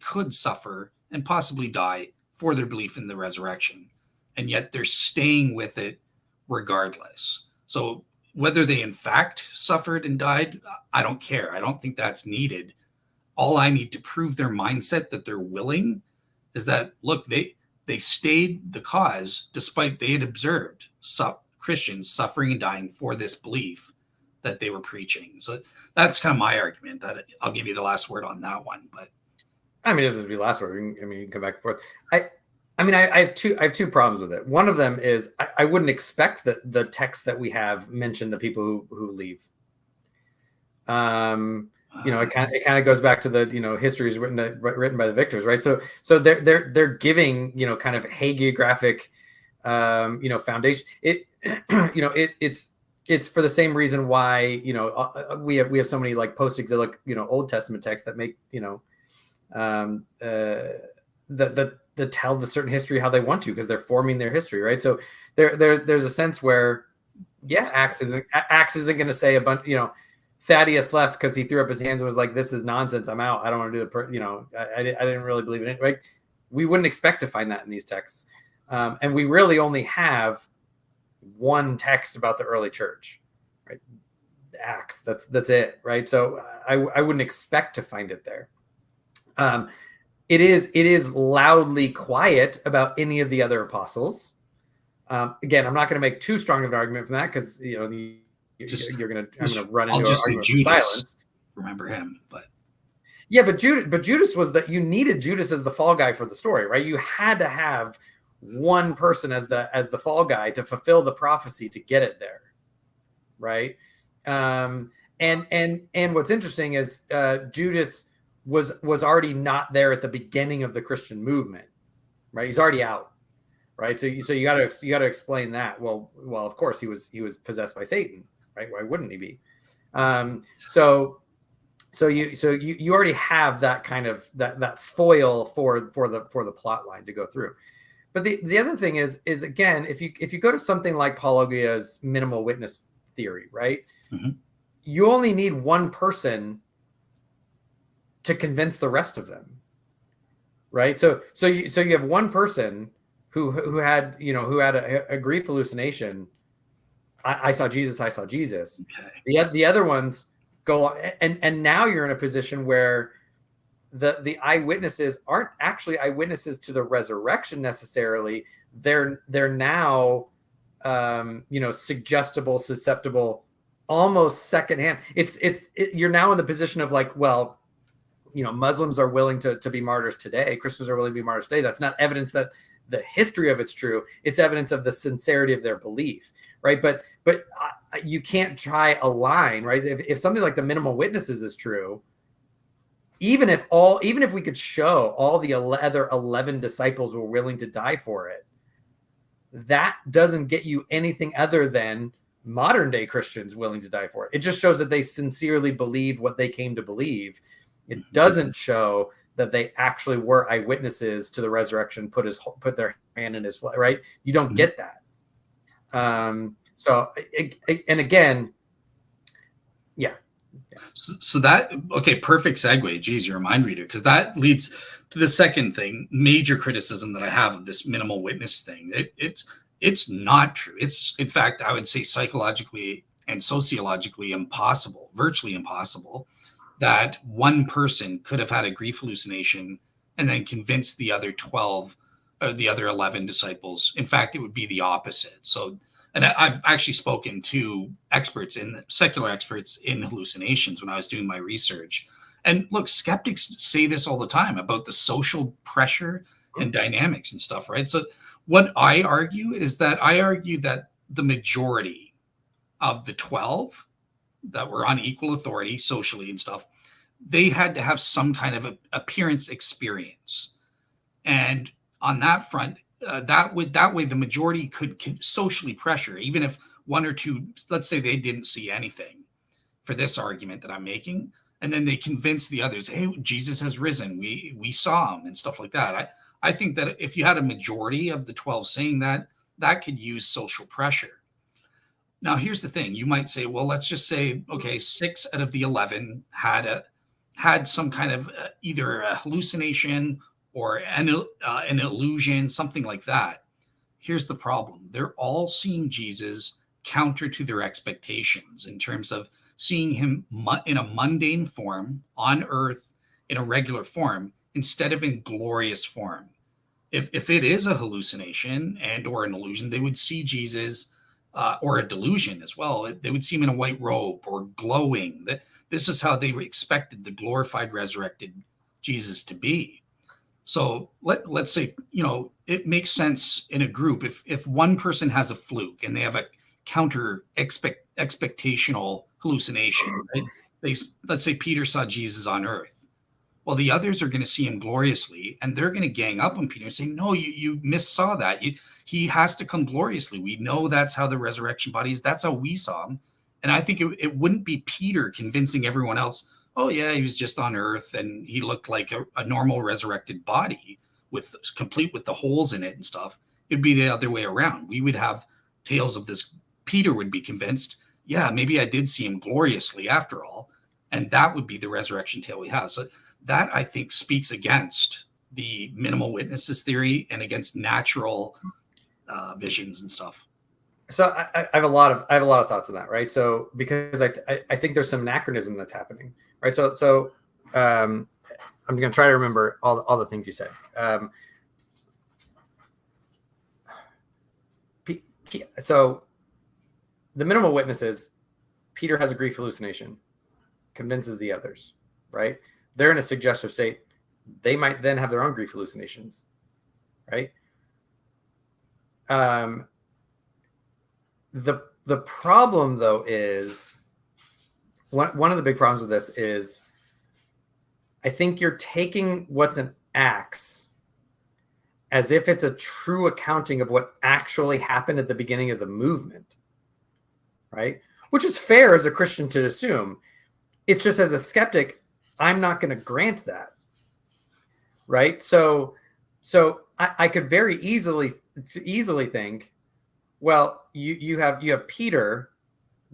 could suffer and possibly die for their belief in the resurrection, and yet they're staying with it regardless. So whether they in fact suffered and died, I don't care. I don't think that's needed. All I need to prove their mindset that they're willing is that, look, they stayed the cause despite they had observed Christians suffering and dying for this belief that they were preaching. So that's kind of my argument. I'll give you the last word on that one. But I mean, this would be the last word. I mean, you can come back and forth. I have two problems with it. One of them is I wouldn't expect that the text that we have mention the people who leave. It kind of goes back to the history is written by the victors, right? So they're giving kind of hagiographic foundation. It's for the same reason why we have so many like post-exilic Old Testament texts that make that tell the certain history how they want to, because they're forming their history, right? So there's a sense where Acts isn't going to say a bunch, Thaddeus left because he threw up his hands and was like, this is nonsense, I'm out, I don't want to do I didn't really believe in it, right? We wouldn't expect to find that in these texts, and we really only have one text about the early church, right? Acts, that's it, right? So I wouldn't expect to find it there. It is loudly quiet about any of the other apostles. Again, I'm not going to make too strong of an argument from that, because I'm going to run into an argument from silence. Remember him, but yeah, but Judas was that you needed Judas as the fall guy for the story, right? You had to have one person as the fall guy to fulfill the prophecy to get it there, right? And what's interesting is Judas was already not there at the beginning of the Christian movement, right? He's already out, right? So you got to explain that. Well, of course he was possessed by Satan, right? Why wouldn't he be? So you already have that kind of that foil for the plot line to go through. But the other thing is again, if you go to something like Paul Ogia's minimal witness theory, right? Mm-hmm. You only need one person to convince the rest of them, right? So you have one person who had a grief hallucination. I saw Jesus. I saw Jesus. Okay. The other ones go on, and now you're in a position where the eyewitnesses aren't actually eyewitnesses to the resurrection necessarily. They're now suggestible, susceptible, almost secondhand. You're now in the position of like, well, Muslims are willing to be martyrs today. Christians are willing to be martyrs today. That's not evidence that the history of it's true. It's evidence of the sincerity of their belief, right? But you can't try a line, right? If something like the minimal witnesses is true, even if we could show all the other 11 disciples were willing to die for it, that doesn't get you anything other than modern day Christians willing to die for it. It just shows that they sincerely believed what they came to believe. It doesn't show that they actually were eyewitnesses to the resurrection, put their hand in his flesh, right? You don't get that. And again, yeah. So that, okay, perfect segue. Geez, you're a mind reader, because that leads to the second thing, major criticism that I have of this minimal witness thing. It's not true. It's, in fact, I would say psychologically and sociologically impossible, virtually impossible, that one person could have had a grief hallucination and then convinced the other 12 or the other 11 disciples. In fact, it would be the opposite. So, and I've actually spoken to secular experts in hallucinations when I was doing my research. And look, skeptics say this all the time about the social pressure and dynamics and stuff, right? So what I argue that the majority of the 12 that were on equal authority socially and stuff, they had to have some kind of appearance experience. And on that front, that way the majority could socially pressure, even if one or two, let's say they didn't see anything for this argument that I'm making, and then they convince the others, hey, Jesus has risen, we saw him and stuff like that. I think that if you had a majority of the 12 saying that, that could use social pressure. Now, here's the thing. You might say, well, let's just say, okay, 6 out of the 11 had some kind of either a hallucination or an illusion, something like that. Here's the problem. They're all seeing Jesus counter to their expectations in terms of seeing him in a mundane form on earth in a regular form instead of in glorious form. If it is a hallucination and or an illusion, they would see Jesus or a delusion as well. They would see him in a white robe or glowing. This is how they expected the glorified, resurrected Jesus to be. So let's say, it makes sense in a group if one person has a fluke and they have a counter expectational hallucination, right? Let's say Peter saw Jesus on earth. Well, the others are going to see him gloriously, and they're going to gang up on Peter and say, "No, you missaw that. He has to come gloriously. We know that's how the resurrection body is. That's how we saw him." And I think it wouldn't be Peter convincing everyone else, "Oh yeah, he was just on earth and he looked like a normal resurrected body with complete with the holes in it and stuff." It'd be the other way around. We would have tales of this. Peter would be convinced, "Yeah, maybe I did see him gloriously after all," and that would be the resurrection tale we have. So that, I think, speaks against the minimal witnesses theory and against natural visions and stuff. So I have a lot of thoughts on that, right? So because I think there's some anachronism that's happening, right? So I'm going to try to remember all the things you said. So the minimal witnesses, Peter has a grief hallucination, convinces the others, right? They're in a suggestive state. They might then have their own grief hallucinations, right? The problem, though, is one of the big problems with this is I think you're taking what's an Acts as if it's a true accounting of what actually happened at the beginning of the movement, right? Which is fair as a Christian to assume. It's just as a skeptic, I'm not going to grant that, right? So I could very easily think, well, you have Peter,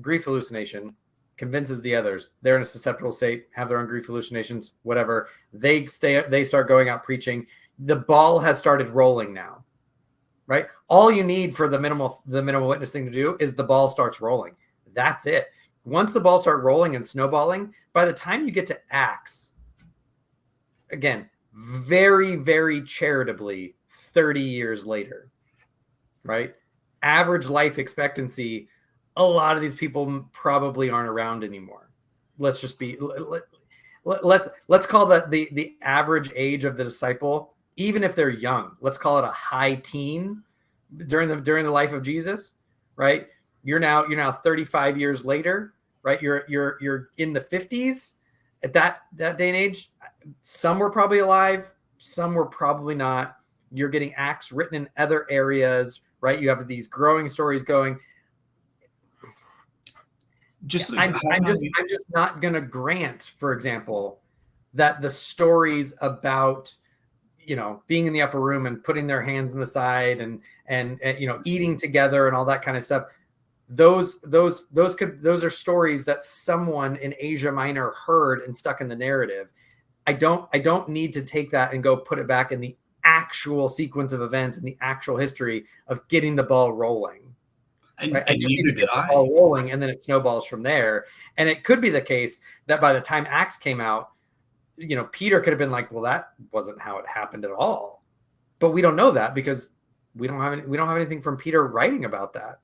grief hallucination, convinces the others. They're in a susceptible state, have their own grief hallucinations, whatever. They start going out preaching. The ball has started rolling now, right? All you need for the minimal witness thing to do is the ball starts rolling. That's it. Once the ball starts rolling and snowballing, by the time you get to Acts, again, very, very charitably, 30 years later, right? Average life expectancy, a lot of these people probably aren't around anymore. Let's just be, let's call that the average age of the disciple, even if they're young, let's call it a high teen during the life of Jesus, right? You're now 35 years later, right? You're in the 50s at that day and age. Some were probably alive, some were probably not. You're getting Acts written in other areas, right? You have these growing stories going. I'm just not going to grant, for example, that the stories about being in the upper room and putting their hands in the side and eating together and all that kind of stuff. Those are stories that someone in Asia Minor heard and stuck in the narrative. I don't need to take that and go put it back in the actual sequence of events and the actual history of getting the ball rolling. And, right? and neither did I. Ball rolling, and then it snowballs from there. And it could be the case that by the time Acts came out, Peter could have been like, well, that wasn't how it happened at all. But we don't know that because we don't have anything from Peter writing about that.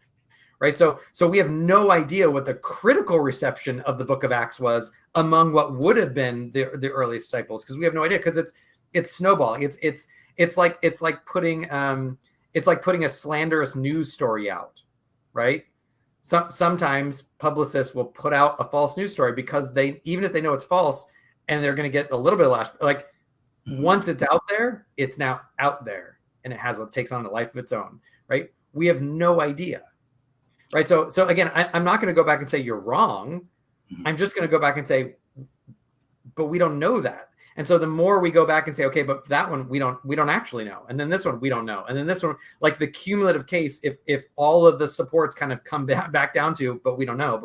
Right. So we have no idea what the critical reception of the book of Acts was among what would have been the early disciples, because we have no idea, because it's snowballing. It's like putting a slanderous news story out. Right. Sometimes publicists will put out a false news story because even if they know it's false and they're going to get a little bit of lash, like once it's out there, it's now out there and it takes on a life of its own. Right. We have no idea. Right. So again, I'm not going to go back and say you're wrong. I'm just going to go back and say, but we don't know that. And so the more we go back and say, okay, but that one we don't actually know. And then this one we don't know. And then this one, like the cumulative case, if all of the supports kind of come back down to, but we don't know,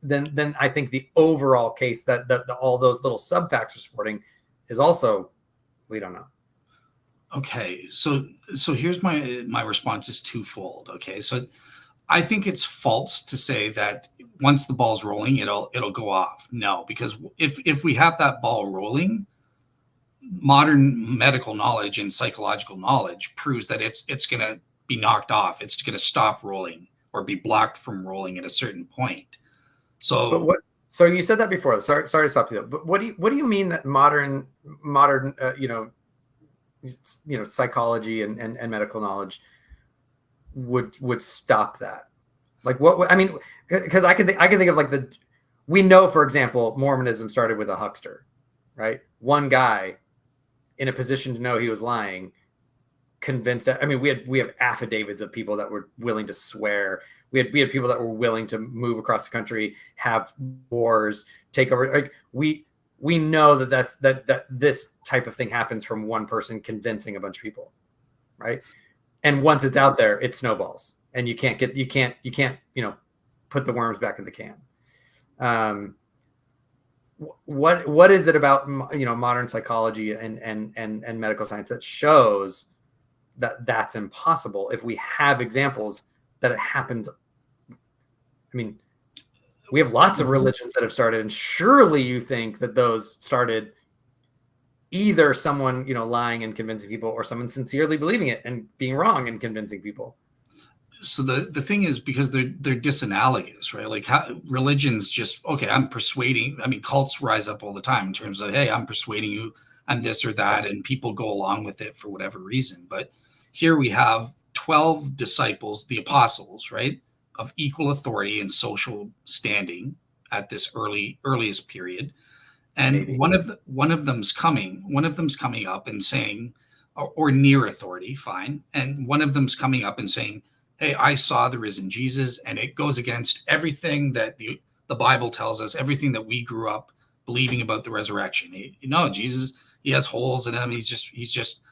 then I think the overall case that all those little sub facts are supporting is also, we don't know. Okay, so here's my response is twofold. Okay, so I think it's false to say that once the ball's rolling, it'll go off. No, because if we have that ball rolling, modern medical knowledge and psychological knowledge proves that it's going to be knocked off. It's going to stop rolling or be blocked from rolling at a certain point. So, So you said that before. Sorry to stop you. But what do you mean that modern psychology and medical knowledge would stop that? Like what I mean, because I can think of like we know, for example, Mormonism started with a huckster, right? One guy in a position to know he was lying convinced. I mean, we have affidavits of people that were willing to swear. We had people that were willing to move across the country, have wars, take over. Like we know that this type of thing happens from one person convincing a bunch of people, right? And once it's out there, it snowballs, and you can't put the worms back in the can. What is it about modern psychology and medical science that shows that that's impossible if we have examples that it happens? I mean, we have lots of religions that have started, and surely you think that those started either someone lying and convincing people, or someone sincerely believing it and being wrong and convincing people. So the thing is, because they're disanalogous, right? Like religions just, okay, I'm persuading. I mean, cults rise up all the time in terms of, hey, I'm persuading you, I'm this or that, and people go along with it for whatever reason. But here we have 12 disciples, the apostles, right, of equal authority and social standing at this earliest period. And Maybe. one of them's coming up and saying, or near authority, fine. And one of them's coming up and saying, hey, I saw the risen Jesus, and it goes against everything that the Bible tells us, everything that we grew up believing about the resurrection. Jesus, he has holes in him. He's just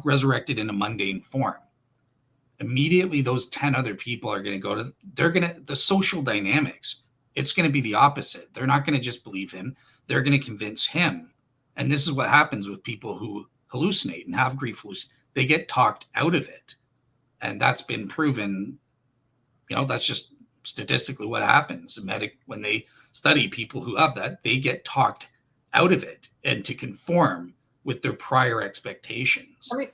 resurrected in a mundane form. Immediately, those 10 other people are going to the social dynamics. It's going to be the opposite. They're not going to just believe him. They're going to convince him. And this is what happens with people who hallucinate and have grief hallucinations. They get talked out of it. And that's been proven, that's just statistically what happens. When they study people who have that, they get talked out of it and to conform with their prior expectations. I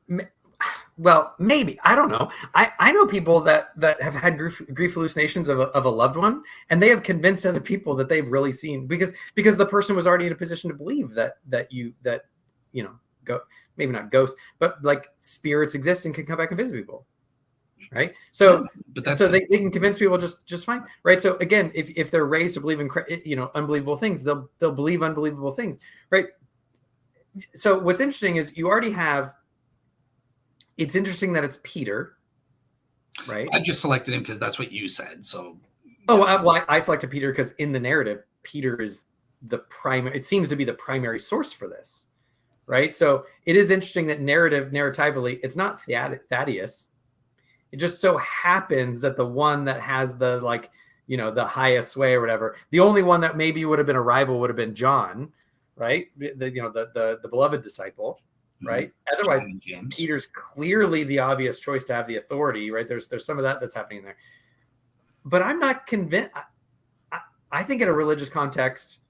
mean, well, maybe. I don't know. I know people that have had grief hallucinations of a loved one, and they have convinced other people that they've really seen, because the person was already in a position to believe that go, maybe not ghosts, but like spirits exist and can come back and visit people, right? So, they can convince people just fine, right? So again, if they're raised to believe in unbelievable things, they'll believe unbelievable things, right? So what's interesting is you already have. It's interesting that it's Peter, right? I just selected him because that's what you said. So, I selected Peter because in the narrative, Peter is the primary. It seems to be the primary source for this, right? So it is interesting that narratively, it's not Thaddeus. It just so happens that the one that has the the highest sway or whatever, the only one that maybe would have been a rival would have been John, right? The beloved disciple. Right. Otherwise, Peter's clearly the obvious choice to have the authority. Right. There's some of that's happening there. But I'm not convinced. I think in a religious context,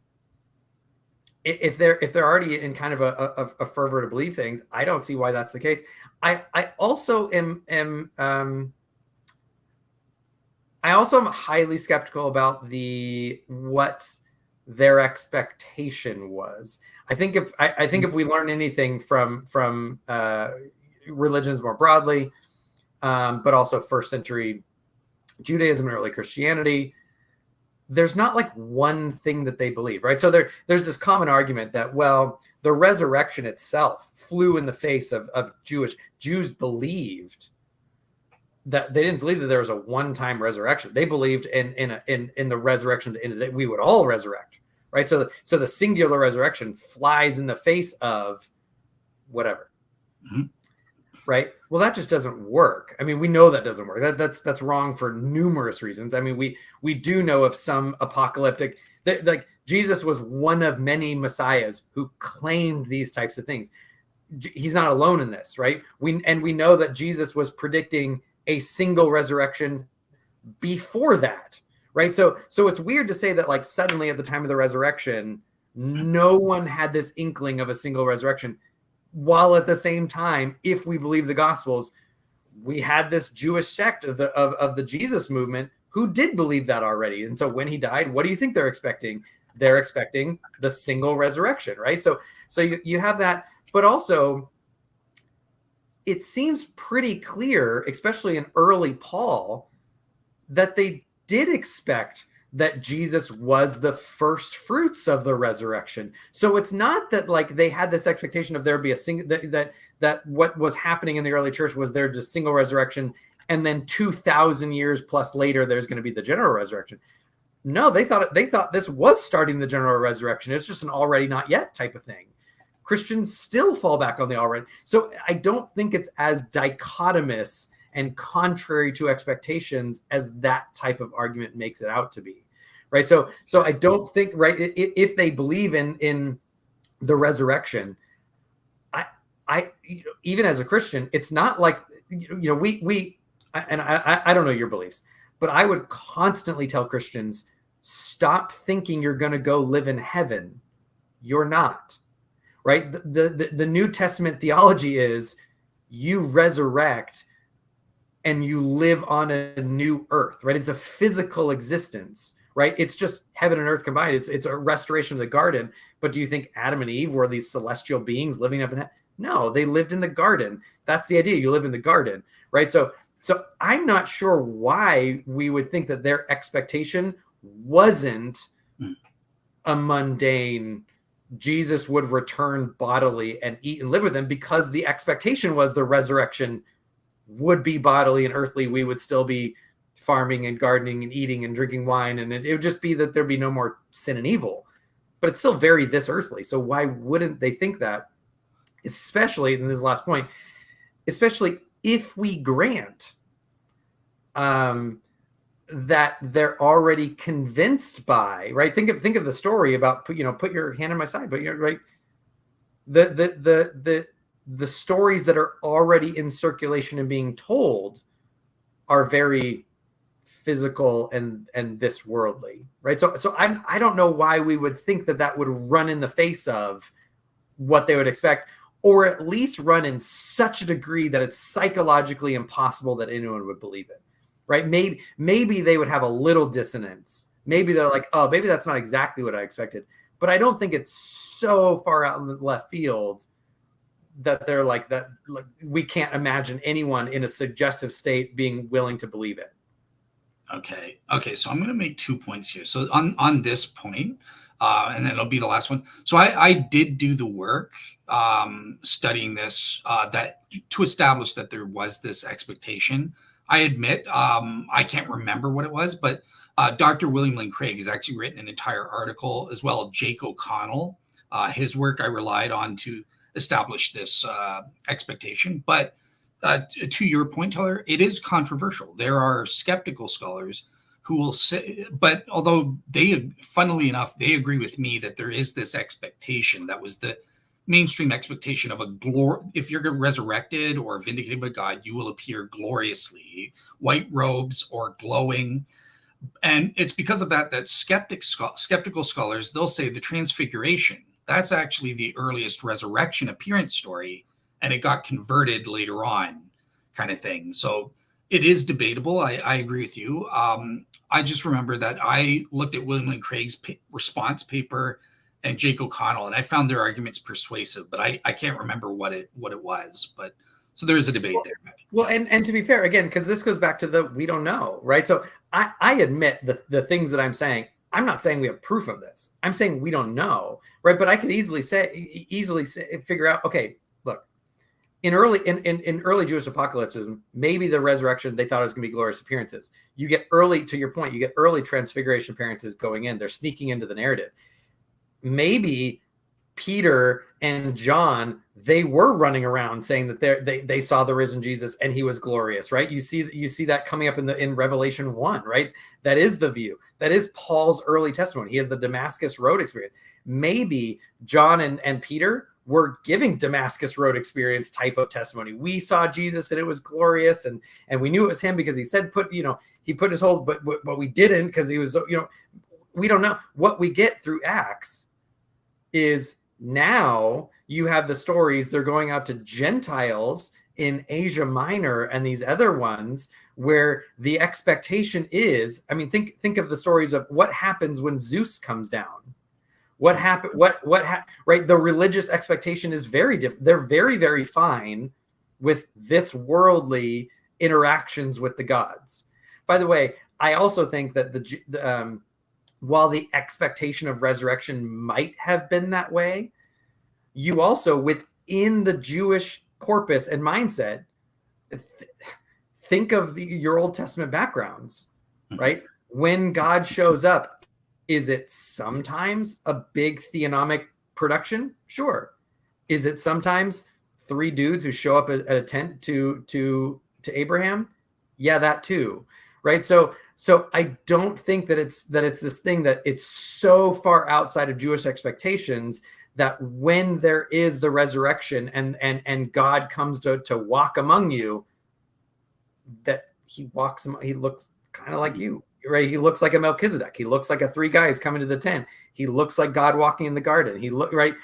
if they're already in kind of a fervor to believe things, I don't see why that's the case. I also am highly skeptical about what their expectation was. I think if we learn anything from religions more broadly, but also first century Judaism and early Christianity, there's not like one thing that they believe, right? So there's this common argument that, well, the resurrection itself flew in the face of Jews believed that they didn't believe that there was a one-time resurrection. They believed in the resurrection in the day we would all resurrect. Right. So the singular resurrection flies in the face of whatever. Mm-hmm. Right. Well, that just doesn't work. I mean, we know that doesn't work. That's wrong for numerous reasons. I mean, we do know of some apocalyptic, like Jesus was one of many messiahs who claimed these types of things. He's not alone in this. Right. We know that Jesus was predicting a single resurrection before that. Right. So it's weird to say that like suddenly at the time of the resurrection, no one had this inkling of a single resurrection, while at the same time, if we believe the Gospels, we had this Jewish sect of the Jesus movement who did believe that already. And so when he died, what do you think they're expecting? They're expecting the single resurrection, right? So you have that, but also it seems pretty clear, especially in early Paul, that they did expect that Jesus was the first fruits of the resurrection. So it's not that like they had this expectation of there be a single, that what was happening in the early church was there just single resurrection, and then 2,000 years plus later there's going to be the general resurrection. No, they thought this was starting the general resurrection. It's just an already not yet type of thing. Christians still fall back on the already. So I don't think it's as dichotomous and contrary to expectations as that type of argument makes it out to be, right? So I don't think, right, if they believe in the resurrection, I even as a Christian, it's not like, we I don't know your beliefs, but I would constantly tell Christians, stop thinking you're going to go live in heaven. You're not, right? The New Testament theology is you resurrect and you live on a new earth, right? It's a physical existence, right? It's just heaven and earth combined. It's a restoration of the garden. But do you think Adam and Eve were these celestial beings living up in heaven? No, they lived in the garden. That's the idea. You live in the garden, right? So I'm not sure why we would think that their expectation wasn't a mundane, Jesus would return bodily and eat and live with them, because the expectation was the resurrection would be bodily and earthly. We would still be farming and gardening and eating and drinking wine, and it would just be that there'd be no more sin and evil, but it's still very this earthly. So why wouldn't they think that? Especially, and this is the last point, especially if we grant that they're already convinced by, right? Think of the story about, put your hand on my side, but you're right. The stories that are already in circulation and being told are very physical and this worldly, right? So I don't know why we would think that would run in the face of what they would expect, or at least run in such a degree that it's psychologically impossible that anyone would believe it, right? Maybe they would have a little dissonance. Maybe they're like, oh, maybe that's not exactly what I expected. But I don't think it's so far out in the left field that they're like that. Like, we can't imagine anyone in a suggestive state being willing to believe it. Okay. So I'm going to make 2 points here. So on this point, and then it'll be the last one. So I did do the work studying this that to establish that there was this expectation. I admit I can't remember what it was, but Dr. William Lane Craig has actually written an entire article, as well as Jake O'Connell. His work I relied on to establish this expectation. But to your point, Tyler, it is controversial. There are skeptical scholars who will say, but although funnily enough, they agree with me that there is this expectation that was the mainstream expectation of if you're resurrected or vindicated by God, you will appear gloriously, white robes or glowing. And it's because of that skeptical scholars, they'll say the transfiguration, that's actually the earliest resurrection appearance story, and it got converted later on, kind of thing. So it is debatable. I agree with you. I just remember that I looked at William Lane Craig's response paper and Jake O'Connell, and I found their arguments persuasive, but I can't remember what it was. But so there is a debate there. Well, and to be fair, again, because this goes back to we don't know, right? So I admit the things that I'm saying. I'm not saying we have proof of this. I'm saying we don't know, right? But I could easily figure out. Okay, look, in early Jewish apocalypticism, maybe the resurrection, they thought it was going to be glorious appearances. You get to your point, you get early transfiguration appearances going in. They're sneaking into the narrative. Maybe Peter and John, they were running around saying that they saw the risen Jesus and he was glorious, right? You see that coming up in Revelation 1, right? That is the view. That is Paul's early testimony. He has the Damascus Road experience. Maybe John and Peter were giving Damascus Road experience type of testimony. We saw Jesus and it was glorious, and we knew it was him because he said he put his hold, but we didn't because he was, we don't know. What we get through Acts is now you have the stories, they're going out to Gentiles in Asia Minor and these other ones where the expectation is, I mean, think of the stories of what happens when Zeus comes down. What happened? Right? The religious expectation is very different. They're very, very fine with this worldly interactions with the gods. By the way, I also think that while the expectation of resurrection might have been that way, you also, within the Jewish corpus and mindset, think of your Old Testament backgrounds, right? When God shows up, is it sometimes a big theonomic production? Sure. Is it sometimes 3 dudes who show up at a tent to Abraham? Yeah, that too, right? So I don't think that it's this thing that it's so far outside of Jewish expectations that when there is the resurrection and God comes to walk among you, that he looks kind of like you, right? He looks like a Melchizedek. He looks like a 3 guys coming to the tent. He looks like God walking in the garden. Right.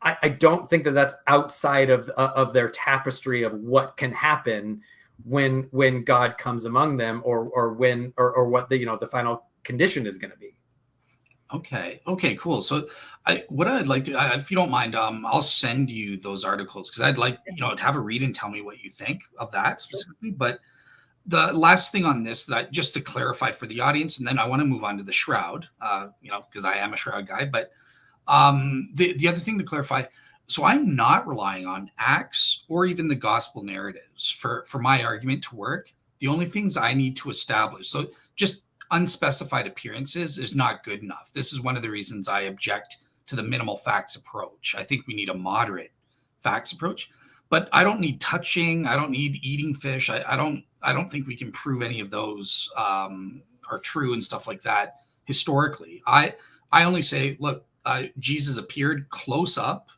I don't think that that's outside of their tapestry of what can happen when God comes among them, or what the final condition is going to be. Okay, cool. So what I'd like to, if you don't mind, I'll send you those articles because I'd like, to have a read and tell me what you think of that specifically. But the last thing on this, just to clarify for the audience, and then I want to move on to the Shroud, because I am a Shroud guy. But the other thing to clarify, so I'm not relying on Acts or even the gospel narratives for my argument to work. The only things I need to establish, so just unspecified appearances is not good enough. This is one of the reasons I object to the minimal facts approach. I think we need a moderate facts approach, but I don't need touching. I don't need eating fish. I don't think we can prove any of those are true and stuff like that historically. I only say, look, Jesus appeared close up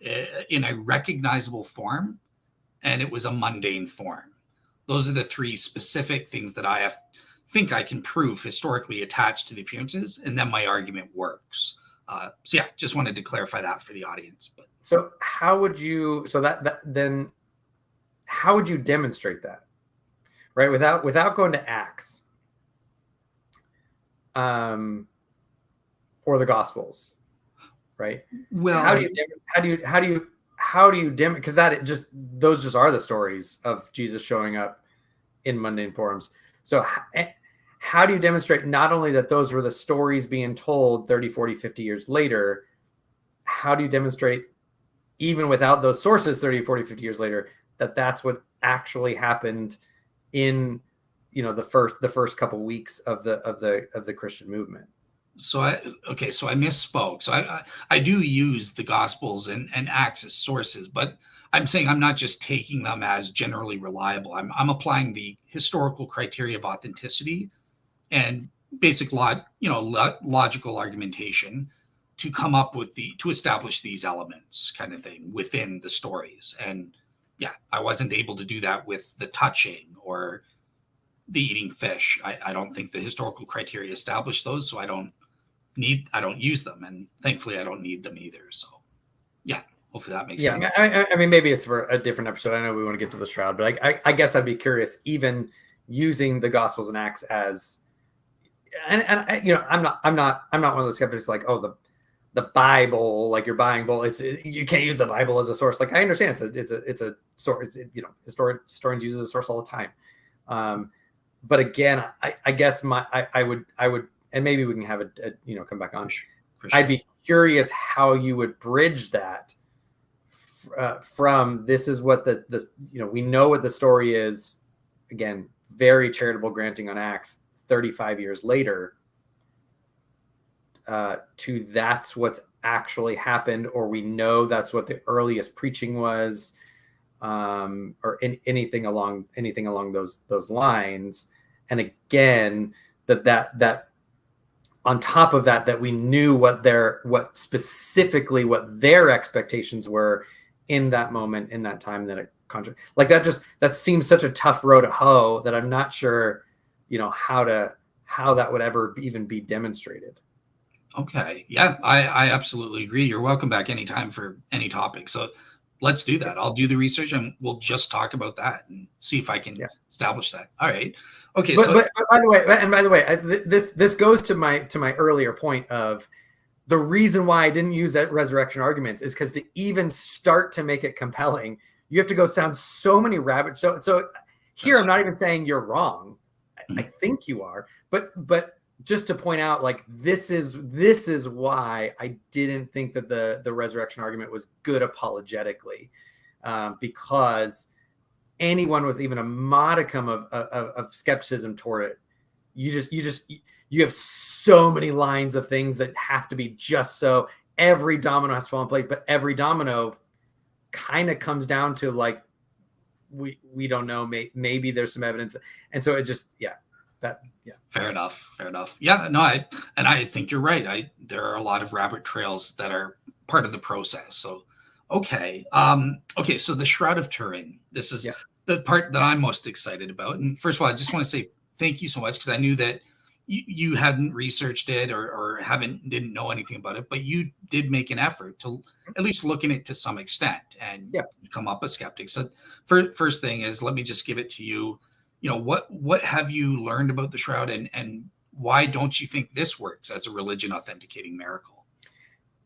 in a recognizable form, and it was a mundane form. Those are the 3 specific things that I think I can prove historically attached to the appearances, and then my argument works. So yeah, just wanted to clarify that for the audience. But so how would you demonstrate that, right? Without going to Acts, or the Gospels, right? Well, how do you because those just are the stories of Jesus showing up in mundane forms. So how do you demonstrate not only that those were the stories being told 30, 40, 50 years later, how do you demonstrate, even without those sources 30, 40, 50 years later, that that's what actually happened in the first couple weeks of the Christian movement? So I misspoke. So I do use the Gospels and Acts as sources, but I'm saying I'm not just taking them as generally reliable. I'm applying the historical criteria of authenticity and basic logical argumentation to come up with to establish these elements kind of thing within the stories. And yeah, I wasn't able to do that with the touching or the eating fish. I don't think the historical criteria established those, so I don't use them, and thankfully I don't need them either. So yeah, hopefully that makes sense. I mean, maybe it's for a different episode. I know we want to get to the Shroud, but I guess I'd be curious, even using the Gospels and Acts as, and I'm not one of those skeptics like, oh, the Bible, like you're buying you can't use the Bible as a source. Like, I understand it's a source. Historians use it as a source all the time. But again, I guess I would, and maybe we can have it, come back on. Sure. I'd be curious how you would bridge that from this is what we know what the story is. Again, very charitable granting on Acts 35 years later, to that's what's actually happened, or we know that's what the earliest preaching was, or anything along those lines. And again, that on top of that we knew what their expectations were in that moment, in that time, that it like that seems such a tough row to hoe that I'm not sure, how that would ever even be demonstrated. Okay. Yeah, I absolutely agree. You're welcome back anytime for any topic. So let's do that. I'll do the research and we'll just talk about that and see if I can establish that. All right. Okay. But by the way, this goes to my earlier point of the reason why I didn't use that resurrection arguments is because to even start to make it compelling, you have to go sound so many rabbit. So here, I'm not even saying you're wrong. I think you are, but just to point out, like, this is why I didn't think that the resurrection argument was good apologetically, because anyone with even a modicum of skepticism toward it, you have so many lines of things that have to be just so. Every domino has to fall in place, but every domino kind of comes down to, like, we don't know, maybe there's some evidence, and so it just Fair enough. Yeah, no, I think you're right. There are a lot of rabbit trails that are part of the process. So okay. So the Shroud of Turin, this is the part that I'm most excited about. And first of all, I just want to say thank you so much, because I knew that you hadn't researched it or didn't know anything about it, but you did make an effort to at least look in it to some extent, and come up a skeptic. So first thing is, let me just give it to you. What have you learned about the Shroud, and why don't you think this works as a religion authenticating miracle?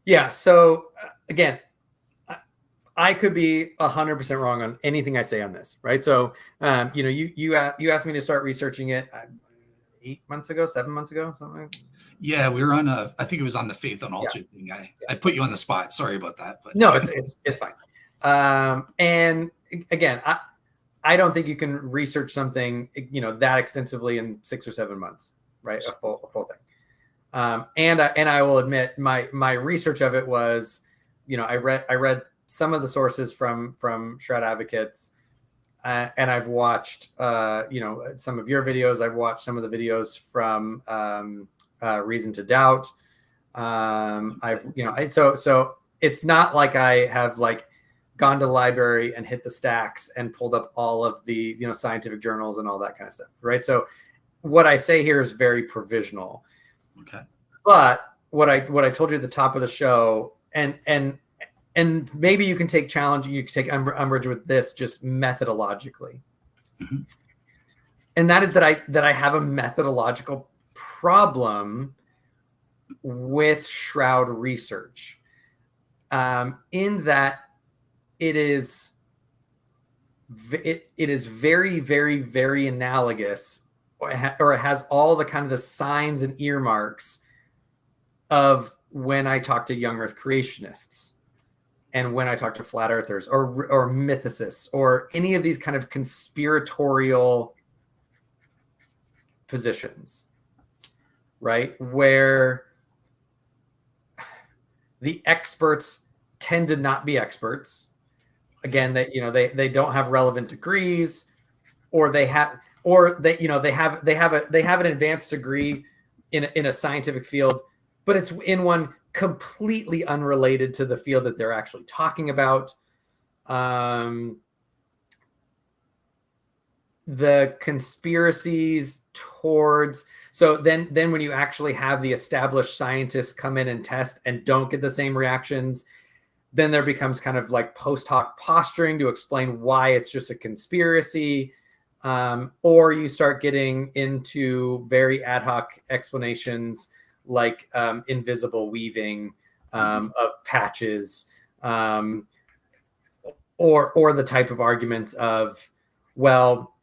Yeah. So again, I could be 100% wrong on anything I say on this, right? So, you asked me to start researching it 7 months ago, something like that. Yeah, we were on I think it was on the Faith Unaltered thing. I put you on the spot. Sorry about that. But no, it's fine. And again, I don't think you can research something, that extensively in 6 or 7 months, right? A full thing. And I will admit my research of it was, I read some of the sources from Shroud advocates, and I've watched, some of your videos. I've watched some of the videos from Reason to Doubt. So it's not like I have, like, gone to the library and hit the stacks and pulled up all of the scientific journals and all that kind of stuff, right? So what I say here is very provisional. Okay. But what I told you at the top of the show, and maybe you can take umbrage with this just methodologically, and that is that I have a methodological problem with Shroud research, in that it is very, very, very analogous, or it has all the kind of the signs and earmarks of when I talk to young Earth creationists, and when I talk to flat earthers or mythicists, or any of these kind of conspiratorial positions, right? Where the experts tend to not be experts. Again, they don't have relevant degrees, or they have an advanced degree in a scientific field, but it's in one completely unrelated to the field that they're actually talking about. The conspiracies towards, so then when you actually have the established scientists come in and test and don't get the same reactions, then there becomes kind of like post hoc posturing to explain why it's just a conspiracy. Or you start getting into very ad hoc explanations, like invisible weaving of patches, or the type of arguments of, well,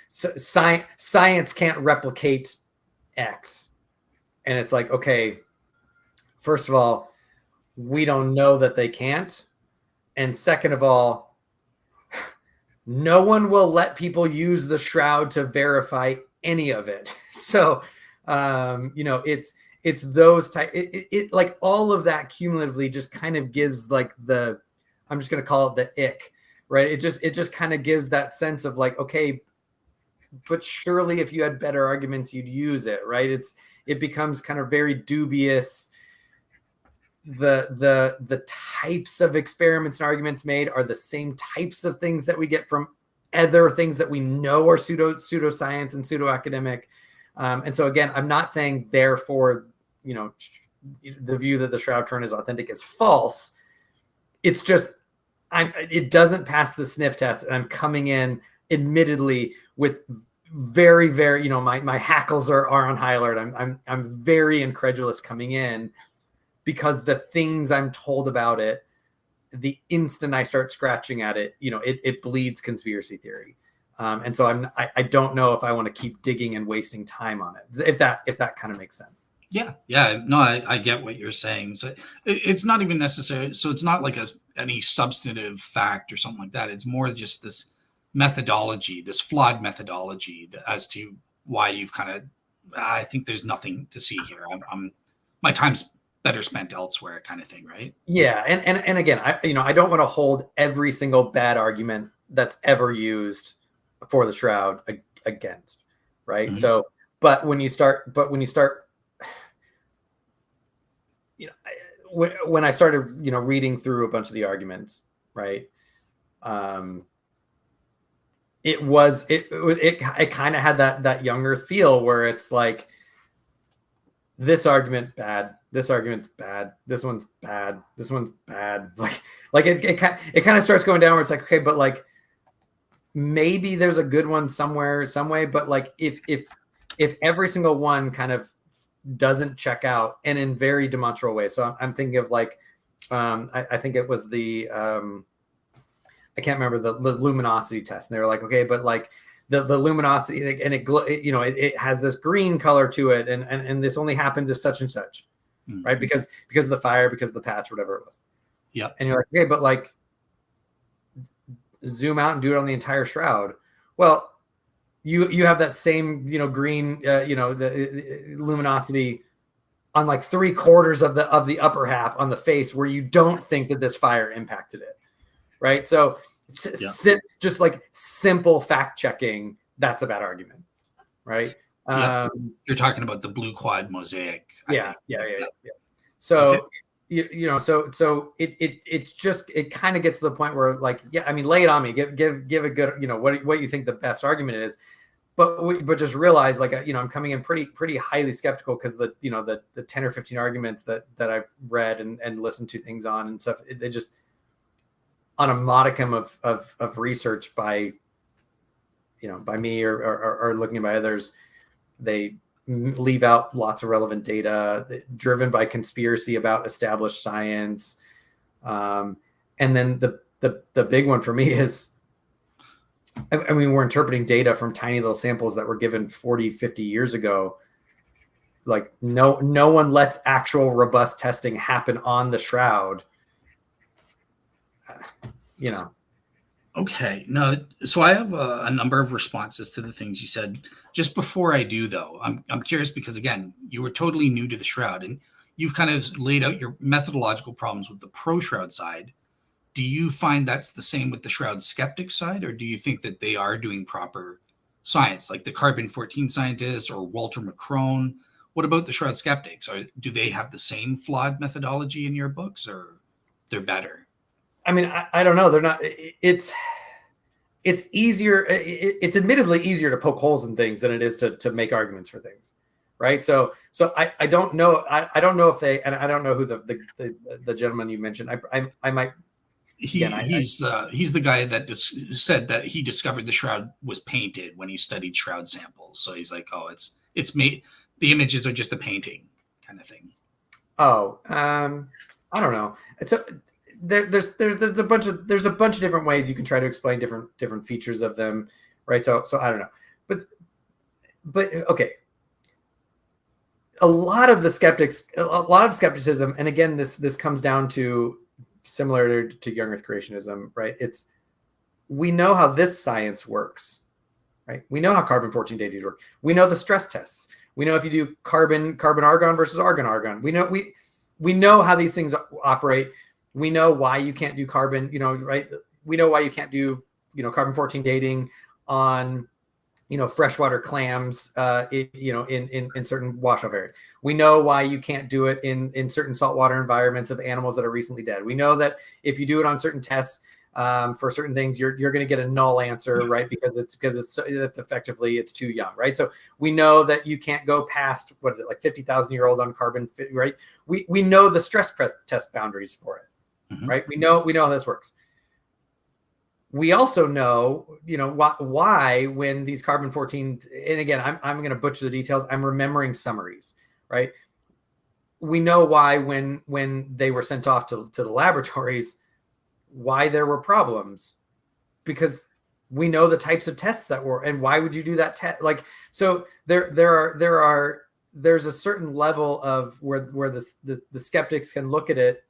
science can't replicate X. And it's like, okay, first of all, we don't know that they can't. And second of all, no one will let people use the Shroud to verify any of it. So, it's those type, it like all of that cumulatively just kind of gives, like, I'm just going to call it the ick, right? It just kind of gives that sense of, like, okay, but surely if you had better arguments, you'd use it, right? It becomes kind of very dubious. The types of experiments and arguments made are the same types of things that we get from other things that we know are pseudoscience and pseudo academic. And so again, I'm not saying therefore, the view that the Shroud Turin is authentic is false. It's just it doesn't pass the sniff test, and I'm coming in admittedly with very, very, you know, my hackles are on high alert. I'm very incredulous coming in, because the things I'm told about it, the instant I start scratching at it, you know, it bleeds conspiracy theory. And so I don't know if I want to keep digging and wasting time on it, if that kind of makes sense. Yeah. No, I get what you're saying. So it's not even necessary. So it's not like any substantive fact or something like that. It's more just this methodology, this flawed methodology, as to why you've kind of, I think there's nothing to see here. My time's better spent elsewhere, kind of thing, right? Yeah. And again, I don't want to hold every single bad argument that's ever used for the Shroud against, right? Mm-hmm. So, but when you start, you know, when I started, you know, reading through a bunch of the arguments, right? It kind of had that younger feel, where it's like, this argument bad, this argument's bad, this one's bad, this one's bad. Like it kind of starts going down, where it's like, okay, but like, maybe there's a good one somewhere, some way, but like if every single one kind of doesn't check out, and in very demonstrable ways. So I'm thinking of like, I think it was the, I can't remember the luminosity test. And they were like, okay, but like the luminosity, and it you know, it has this green color to it, and this only happens if such and such, right? Because of the fire, because of the patch, whatever it was. Yeah. And you're like, okay, but like, zoom out and do it on the entire Shroud. Well, you have that same, you know, green, you know, the luminosity on like 3/4 of the upper half on the face, where you don't think that this fire impacted it, right? So just like simple fact checking, that's a bad argument, right? You're talking about the blue quad mosaic. Yeah. So okay. You know, so it kind of gets to the point where, like, yeah, I mean, lay it on me, give a good, you know, what you think the best argument is, but just realize, like, you know, I'm coming in pretty highly skeptical, because the, you know, the 10 or 15 arguments that I've read and listened to things on and stuff, they just, on a modicum of research by, you know, by me or looking by others, they leave out lots of relevant data, driven by conspiracy about established science. And then the big one for me is, I mean, we're interpreting data from tiny little samples that were given 40, 50 years ago. Like, no one lets actual robust testing happen on the Shroud. You know. Okay. No, so I have a number of responses to the things you said. Just before I do, though, I'm curious, because, again, you were totally new to the Shroud, and you've kind of laid out your methodological problems with the pro-Shroud side. Do you find that's the same with the Shroud skeptic side, or do you think that they are doing proper science, like the carbon-14 scientists or Walter McCrone? What about the Shroud skeptics? Do they have the same flawed methodology in your books, or they're better? I mean, I don't know. They're not. It's easier. It's admittedly easier to poke holes in things than it is to make arguments for things, right? So I don't know. I don't know if they, and I don't know who the gentleman you mentioned. I might. He's the guy that said that he discovered the Shroud was painted when he studied Shroud samples. So he's like, oh, it's made. The images are just a painting, kind of thing. Oh, I don't know. There's a bunch of different ways you can try to explain different features of them, right? So I don't know, but okay. A lot of skepticism, and again, this comes down to, similar to young Earth creationism, right? We know how this science works, right? We know how carbon-14 dating work. We know the stress tests. We know if you do carbon-argon versus argon-argon. We know how these things operate. We know why you can't do carbon, you know, right? We know why you can't do, you know, carbon-14 dating on, you know, freshwater clams, you know, in certain wash-off areas. We know why you can't do it in certain saltwater environments of animals that are recently dead. We know that if you do it on certain tests for certain things, you're going to get a null answer, right? Because it's effectively, it's too young, right? So we know that you can't go past, what is it, like 50,000-year-old on carbon, right? We know the stress test boundaries for it. Mm-hmm. Right. We know how this works. we also know, why when these carbon-14, and again, I'm going to butcher the details. I'm remembering summaries, right? We know why when they were sent off to the laboratories, why there were problems, because we know the types of tests that were, and why would you do that test? Like, so there's a certain level of where the skeptics can look at it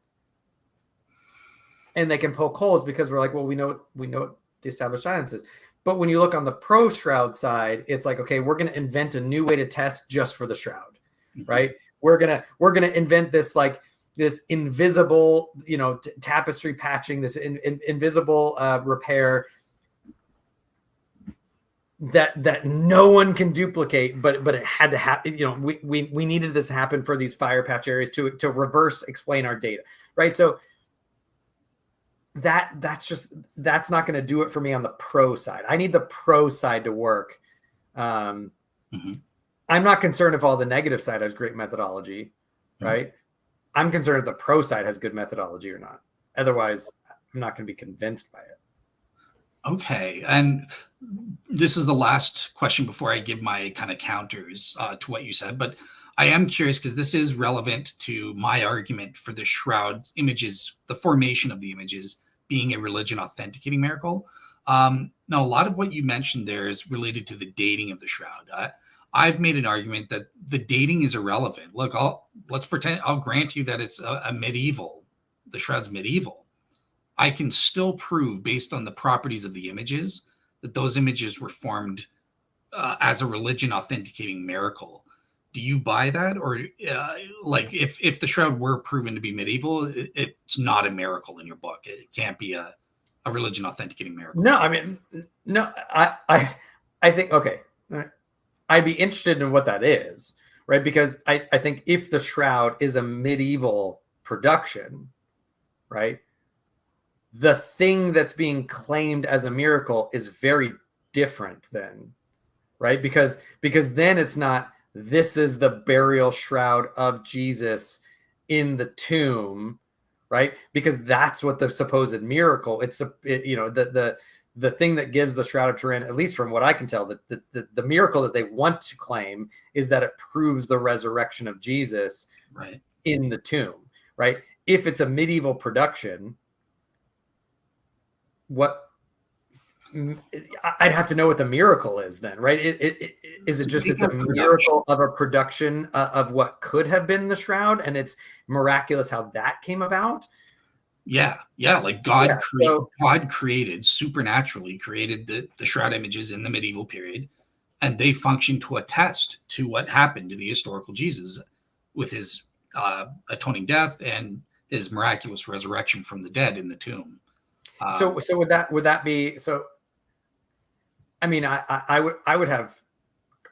and they can poke holes, because we're like, well, we know what the established science is. But when you look on the pro Shroud side, it's like, okay, we're going to invent a new way to test just for the Shroud, right? We're gonna invent this, like, this invisible, tapestry patching, this invisible repair that no one can duplicate, but it had to happen. We needed this to happen for these fire patch areas to reverse explain our data, right? So that's not going to do it for me on the pro side. I need the pro side to work. I'm not concerned if all the negative side has great methodology, right? I'm concerned if the pro side has good methodology or not. Otherwise, I'm not going to be convinced by it. Okay. And this is the last question before I give my kind of counters to what you said. But I am curious, because this is relevant to my argument for the Shroud images, the formation of the images being a religion authenticating miracle. Now, a lot of what you mentioned there is related to the dating of the Shroud. I've made an argument that the dating is irrelevant. Look, I'll grant you that it's a medieval, the Shroud's medieval. I can still prove, based on the properties of the images, that those images were formed as a religion authenticating miracle. Do you buy that? Or like, if the Shroud were proven to be medieval, it's not a miracle in your book. It can't be a religion authenticating miracle. No, I mean, no, I think, okay, I'd be interested in what that is, right? Because I think if the Shroud is a medieval production, right, the thing that's being claimed as a miracle is very different then, right? Because then it's not, this is the burial shroud of Jesus in the tomb, right? Because that's what the supposed miracle, the thing that gives the Shroud of Turin, at least from what I can tell, the miracle that they want to claim is that it proves the resurrection of Jesus, right, in the tomb, right? If it's a medieval production, I'd have to know what the miracle is then, right? Is it just, it's a miracle of a production of what could have been the Shroud, and it's miraculous how that came about? Yeah. Like God created, supernaturally created the Shroud images in the medieval period, and they function to attest to what happened to the historical Jesus with his atoning death and his miraculous resurrection from the dead in the tomb. So would that be so? I mean, I would have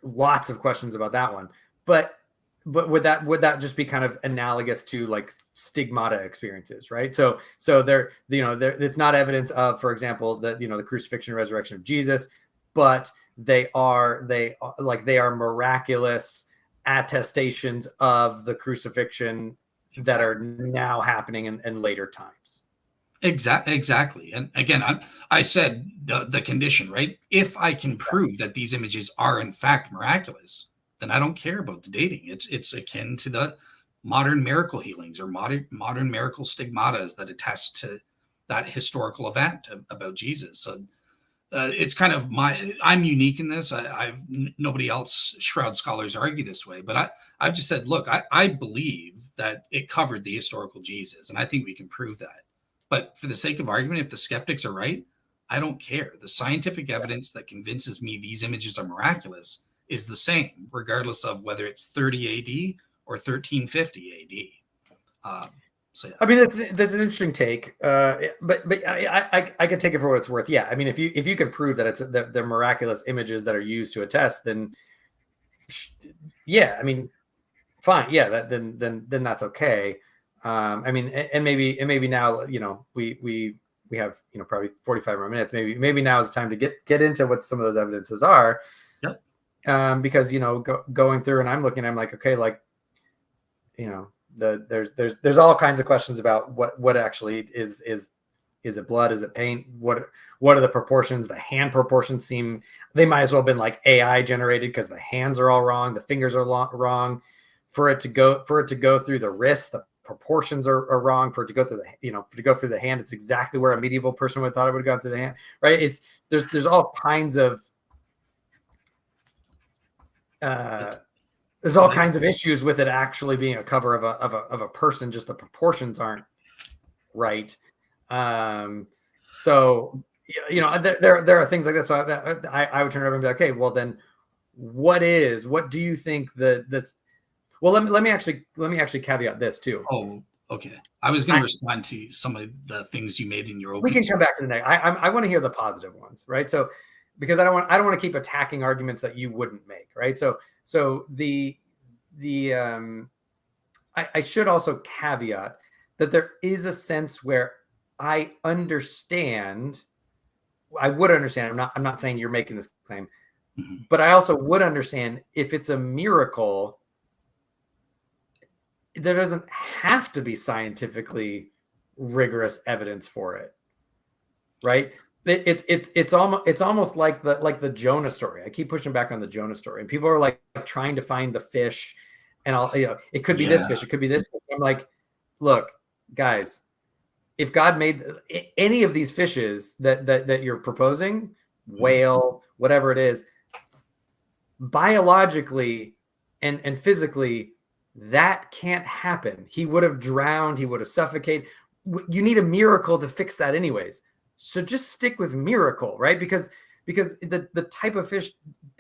lots of questions about that one, but would that just be kind of analogous to like stigmata experiences, right? So there, it's not evidence of, for example, the crucifixion and resurrection of Jesus, but they are miraculous attestations of the crucifixion that are now happening in later times. Exactly. And again, I said the condition, right? If I can prove that these images are in fact miraculous, then I don't care about the dating. It's akin to the modern miracle healings or modern miracle stigmatas that attest to that historical event about Jesus. So it's kind of I'm unique in this. I've nobody else, Shroud scholars, argue this way, but I've just said, look, I believe that it covered the historical Jesus, and I think we can prove that. But for the sake of argument, if the skeptics are right, I don't care. The scientific evidence that convinces me these images are miraculous is the same, regardless of whether it's 30 AD or 1350 AD. So yeah. I mean, that's an interesting take, but I could take it for what it's worth. Yeah, I mean, if you can prove that they're miraculous images that are used to attest, then yeah, I mean, fine, yeah, then that's okay. I mean, and maybe now, we have, probably 45 more minutes. Maybe now is the time to get into what some of those evidences are. Yep. Because, going through and I'm like, okay, like, there's all kinds of questions about what actually is Is it blood? Is it paint? What are the proportions? The hand proportions they might as well have been like AI generated, because the hands are all wrong, the fingers are wrong. For it to go through the wrist, the proportions are wrong. For it to go through the hand, it's exactly where a medieval person would have thought it would have gone through the hand, right? There's all kinds of issues with it actually being a cover of a person. Just the proportions aren't right. So there are things like that. So I would turn it over and be like, okay, well then, what do you think that's? Well, let me actually caveat this too. Oh, okay. I was going to respond to some of the things you made in your opening. We can come back to the next. I want to hear the positive ones, right? So, because I don't want to keep attacking arguments that you wouldn't make, right? So I should also caveat that there is a sense where I would understand. I'm not saying you're making this claim, but I also would understand if it's a miracle. There doesn't have to be scientifically rigorous evidence for it, right? It's almost like the Jonah story. I keep pushing back on the Jonah story, and people are like trying to find the fish, and it could be this fish, it could be this fish. I'm like, look, guys, if God made any of these fishes that you're proposing, whale, whatever it is, biologically and physically, that can't happen. He would have drowned. He would have suffocated. You need a miracle to fix that anyways. So just stick with miracle, right? Because the type of fish,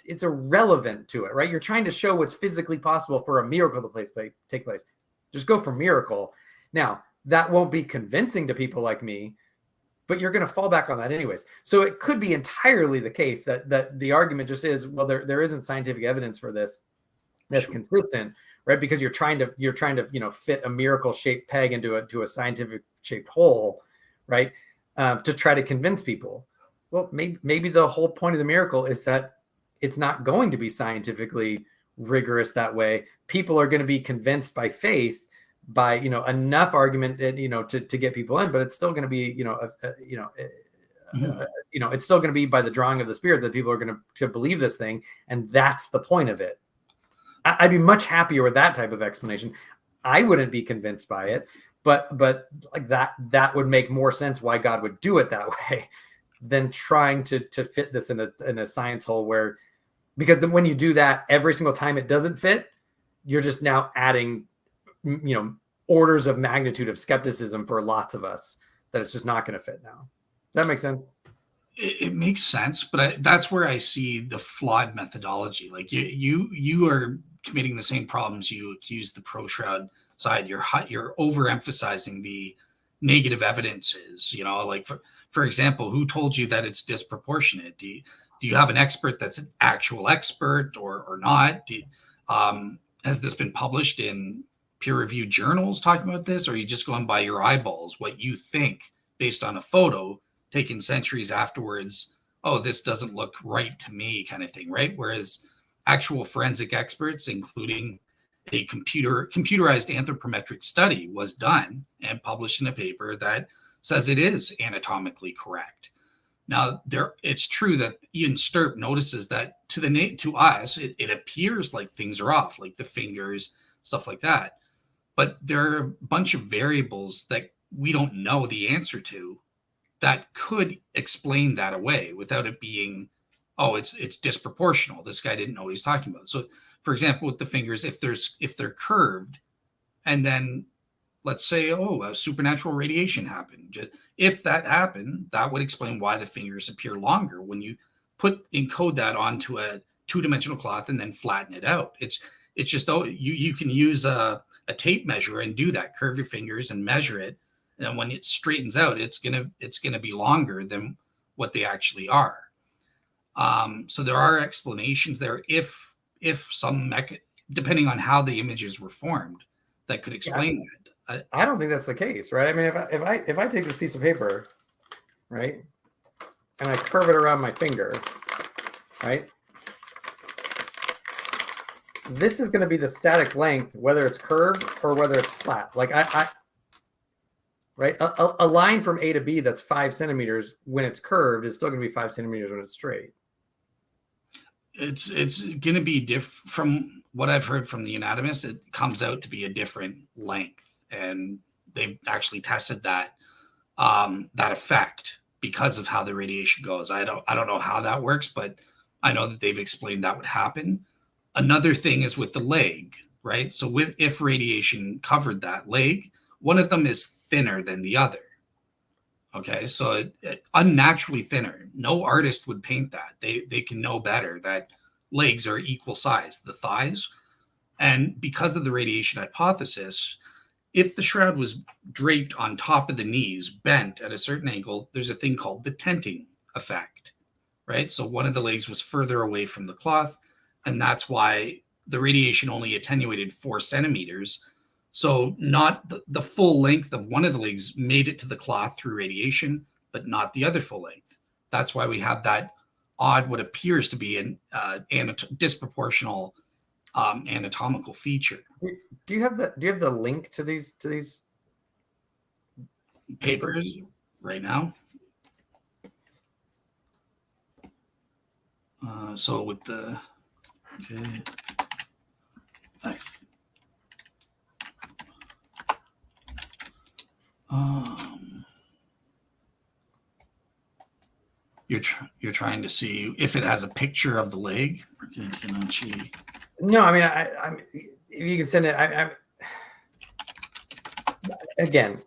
it's irrelevant to it, right? You're trying to show what's physically possible for a miracle to take place. Just go for miracle. Now, that won't be convincing to people like me, but you're going to fall back on that anyways. So it could be entirely the case that the argument just is, well, there isn't scientific evidence for this that's consistent, right? Because you're trying to fit a miracle shaped peg into a scientific shaped hole, right? To try to convince people. Well, maybe the whole point of the miracle is that it's not going to be scientifically rigorous that way. People are going to be convinced by faith, by enough argument to get people in, but it's still going to be it's still going to be by the drawing of the Spirit that people are going to believe this thing, and that's the point of it. I'd be much happier with that type of explanation. I wouldn't be convinced by it, but like that would make more sense why God would do it that way than trying to fit this in a science hole where, because then when you do that every single time it doesn't fit, you're just now adding orders of magnitude of skepticism for lots of us that it's just not going to fit now. Does that make sense? It makes sense, but that's where I see the flawed methodology. Like you are committing the same problems you accuse the pro-Shroud side. You're overemphasizing the negative evidences. Like for example, who told you that it's disproportionate? Do you have an expert that's an actual expert or not? Has this been published in peer-reviewed journals talking about this, or are you just going by your eyeballs, what you think based on a photo taken centuries afterwards? Oh, this doesn't look right to me, kind of thing, right? Whereas actual forensic experts, including a computerized anthropometric study, was done and published in a paper that says it is anatomically correct. Now, it's true that Ian Sturp notices that to us, it appears like things are off, like the fingers, stuff like that. But there are a bunch of variables that we don't know the answer to that could explain that away without it being, oh, it's disproportional. This guy didn't know what he's talking about. So, for example, with the fingers, if they're curved, and then let's say, oh, a supernatural radiation happened. If that happened, that would explain why the fingers appear longer when you encode that onto a two-dimensional cloth and then flatten it out. It's just, oh, you can use a tape measure and do that. Curve your fingers and measure it. And when it straightens out, it's gonna be longer than what they actually are. So there are explanations there if some depending on how the images were formed, that could explain that. I don't think that's the case, right? I mean, if I take this piece of paper, right, and I curve it around my finger, right, this is going to be the static length, whether it's curved or whether it's flat. Like right? A line from A to B that's 5 centimeters when it's curved is still going to be 5 centimeters when it's straight. It's going to be different. From what I've heard from the anatomists, it comes out to be a different length, and they've actually tested that that effect because of how the radiation goes. I don't know how that works, but I know that they've explained that would happen. Another thing is with the leg, right? So if radiation covered that leg, one of them is thinner than the other. Okay, so unnaturally thinner. No artist would paint that. They can know better that legs are equal size, the thighs. And because of the radiation hypothesis, if the shroud was draped on top of the knees, bent at a certain angle, there's a thing called the tenting effect, right? So one of the legs was further away from the cloth, and that's why the radiation only attenuated 4 centimeters. So not the full length of one of the legs made it to the cloth through radiation, but not the other full length. That's why we have that odd, what appears to be an disproportional anatomical feature. Do you have the link to these papers right now? So with the okay, you're trying to see if it has a picture of the leg. No, I mean, I if you can send it. Again,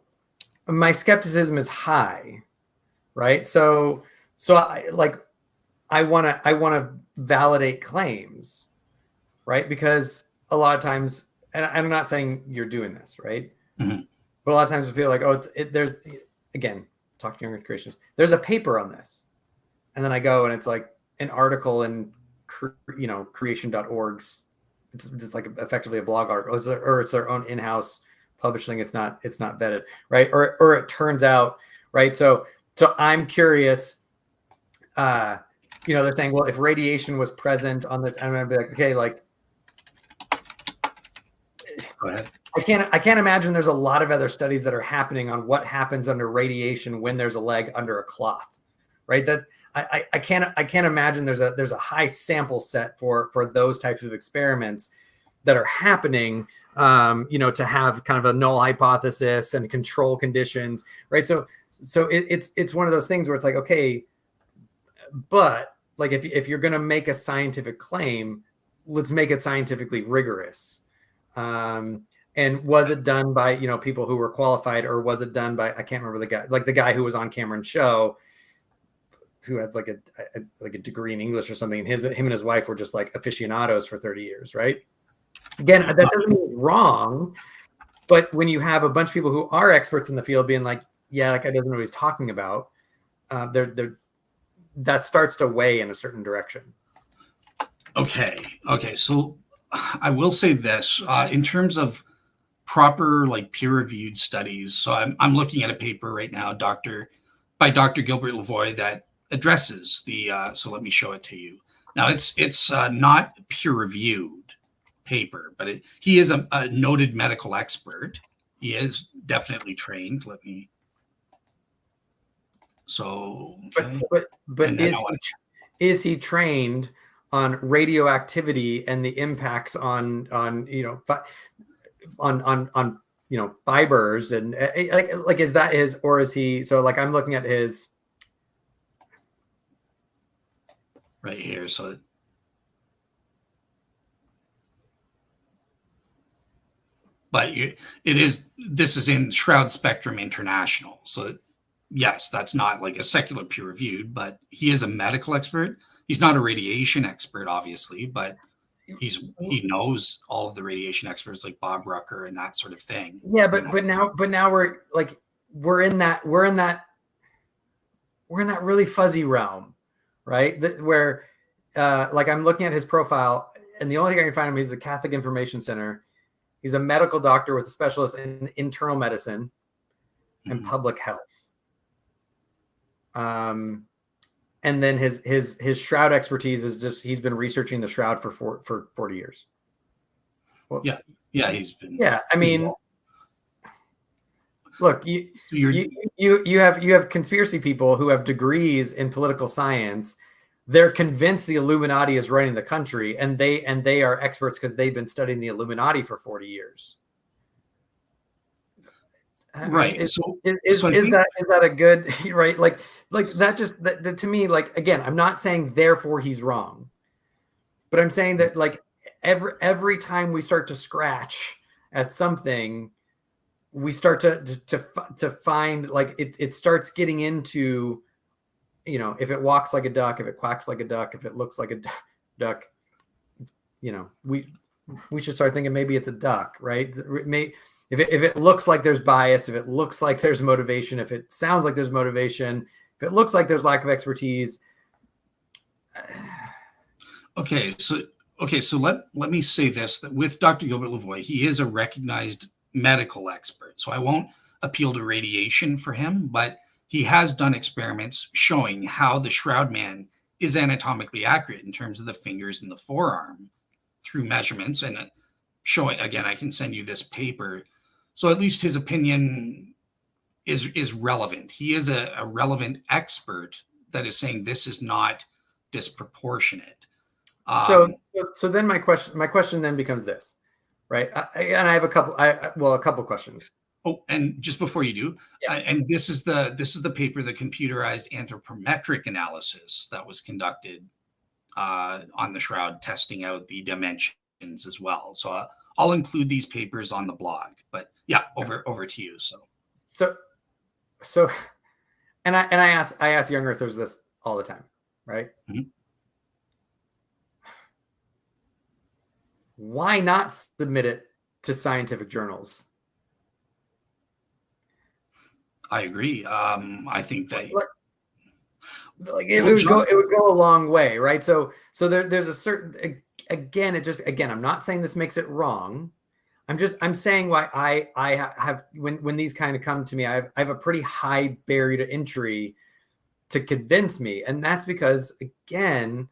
my skepticism is high, right? So I want to validate claims, right? Because a lot of times, and I'm not saying you're doing this, right? Mm-hmm. But a lot of times we feel like, oh, there's, again, talking with creationists, there's a paper on this. And then I go and it's like an article in, creation.org's. It's just like effectively a blog article, or it's their own in-house publishing. It's not vetted, right? Or it turns out, right? So I'm curious, they're saying, well, if radiation was present on this, I'm going to be like, okay, like, go ahead. I can't imagine there's a lot of other studies that are happening on what happens under radiation when there's a leg under a cloth, right? That I can't imagine there's a high sample set for those types of experiments that are happening, to have kind of a null hypothesis and control conditions, right? So it's one of those things where it's like, okay, but like if you're going to make a scientific claim, let's make it scientifically rigorous. And was it done by, people who were qualified, or was it done by, I can't remember the guy who was on Cameron's show, who had like a degree in English or something. And him and his wife were just like aficionados for 30 years. Right. Again, that doesn't mean it's wrong, but when you have a bunch of people who are experts in the field being like, yeah, that guy doesn't know what he's talking about, that starts to weigh in a certain direction. Okay. So I will say this, in terms of proper, like, peer-reviewed studies. So I'm looking at a paper right now, by Dr. Gilbert Lavoie, that addresses the. So let me show it to you. Now it's not peer-reviewed paper, but he is a noted medical expert. He is definitely trained. Okay. But is he trained on radioactivity and the impacts on fibers, and like is that his, or is he, so like I'm looking at his right here, so but this is in Shroud Spectrum International, so yes, that's not like a secular peer reviewed, but he is a medical expert. He's not a radiation expert, obviously, but he knows all of the radiation experts like Bob Rucker and that sort of thing. Yeah, but now we're in that really fuzzy realm, right? Where like I'm looking at his profile, and the only thing I can find him, he's the Catholic Information Center. He's a medical doctor with a specialist in internal medicine and public health. And then his shroud expertise is just, he's been researching the shroud for 40 years. Well, yeah, he's been. Yeah, I mean, look, you have conspiracy people who have degrees in political science. They're convinced the Illuminati is running the country, and they are experts because they've been studying the Illuminati for 40 years. Right. Is that a good, right? Like that to me, like, again, I'm not saying therefore he's wrong, but I'm saying that, like, every time we start to scratch at something, we start to find, like, it starts getting into, if it walks like a duck, if it quacks like a duck, if it looks like a duck, we should start thinking maybe it's a duck, right? If it looks like there's bias, if it looks like there's motivation, if it sounds like there's motivation, if it looks like there's lack of expertise. Okay, so let me say this, that with Dr. Gilbert Lavoie, he is a recognized medical expert. So I won't appeal to radiation for him, but he has done experiments showing how the Shroud man is anatomically accurate in terms of the fingers and the forearm through measurements, and showing, again, I can send you this paper. So at least his opinion is relevant. He is a relevant expert that is saying this is not disproportionate. So then my question then becomes this, right? And I have a couple questions. Oh, and just before you do, and this is the paper, the computerized anthropometric analysis that was conducted on the Shroud, testing out the dimensions as well. So I'll include these papers on the blog. But yeah, over to you. So, and I ask young earthers this all the time, right? Mm-hmm. Why not submit it to scientific journals? I agree. I think that it would go a long way, right? So there's a certain, again, I'm not saying this makes it wrong. I'm saying why I have, when these kind of come to me, I have a pretty high barrier to entry to convince me, and that's because, again,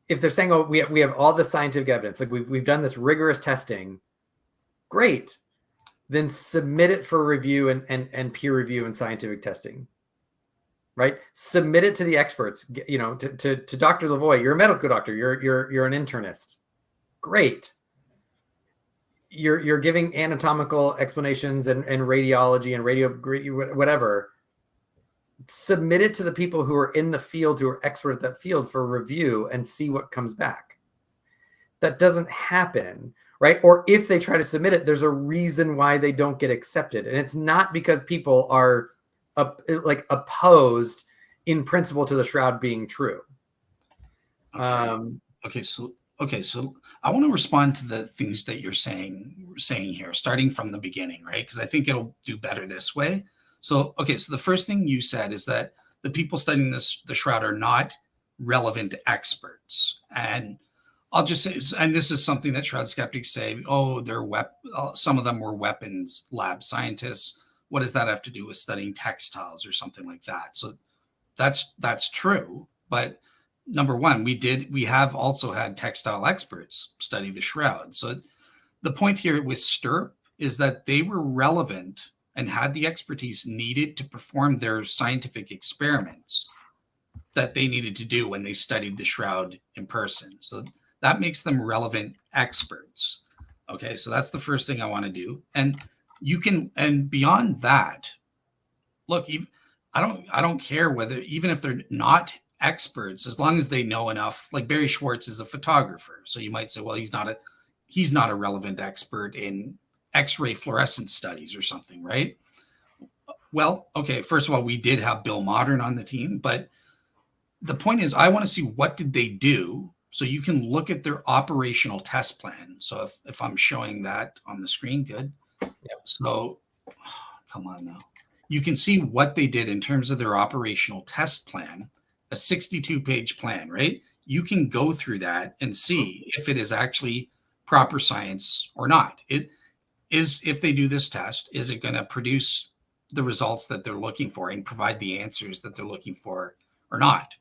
if they're saying, oh, we have all the scientific evidence, like we've done this rigorous testing, great, then submit it for review and peer review and scientific testing, right? Submit it to the experts, to Dr. Lavoie. You're a medical doctor. You're an internist. Great. You're giving anatomical explanations and radiology and radio, whatever. Submit it to the people who are in the field, who are expert at that field, for review, and see what comes back. That doesn't happen, right? Or if they try to submit it, there's a reason why they don't get accepted. And it's not because people are opposed in principle to the Shroud being true. Okay. So I want to respond to the things that you're saying here, starting from the beginning, right? Because I think it'll do better this way. So the first thing you said is that the people studying the Shroud are not relevant experts. And I'll just say, and this is something that Shroud skeptics say, oh, some of them were weapons lab scientists. What does that have to do with studying textiles or something like that? So that's true. But number one, we have also had textile experts study the Shroud. So the point here with Stirp is that they were relevant and had the expertise needed to perform their scientific experiments that they needed to do when they studied the Shroud in person. So that makes them relevant experts. Okay, so that's the first thing I want to do. And beyond that, look, I don't care whether, even if they're not experts, as long as they know enough. Like Barry Schwartz is a photographer, so you might say, well, he's not a relevant expert in X-ray fluorescence studies or something, right? Well, okay, first of all, we did have Bill Modern on the team, but the point is, I want to see what did they do, so you can look at their operational test plan. So if I'm showing that on the screen, good. Yep. So come on now. You can see what they did in terms of their operational test plan, a 62-page plan, right? You can go through that and see if it is actually proper science or not. It is, if they do this test, is it going to produce the results that they're looking for and provide the answers that they're looking for or not?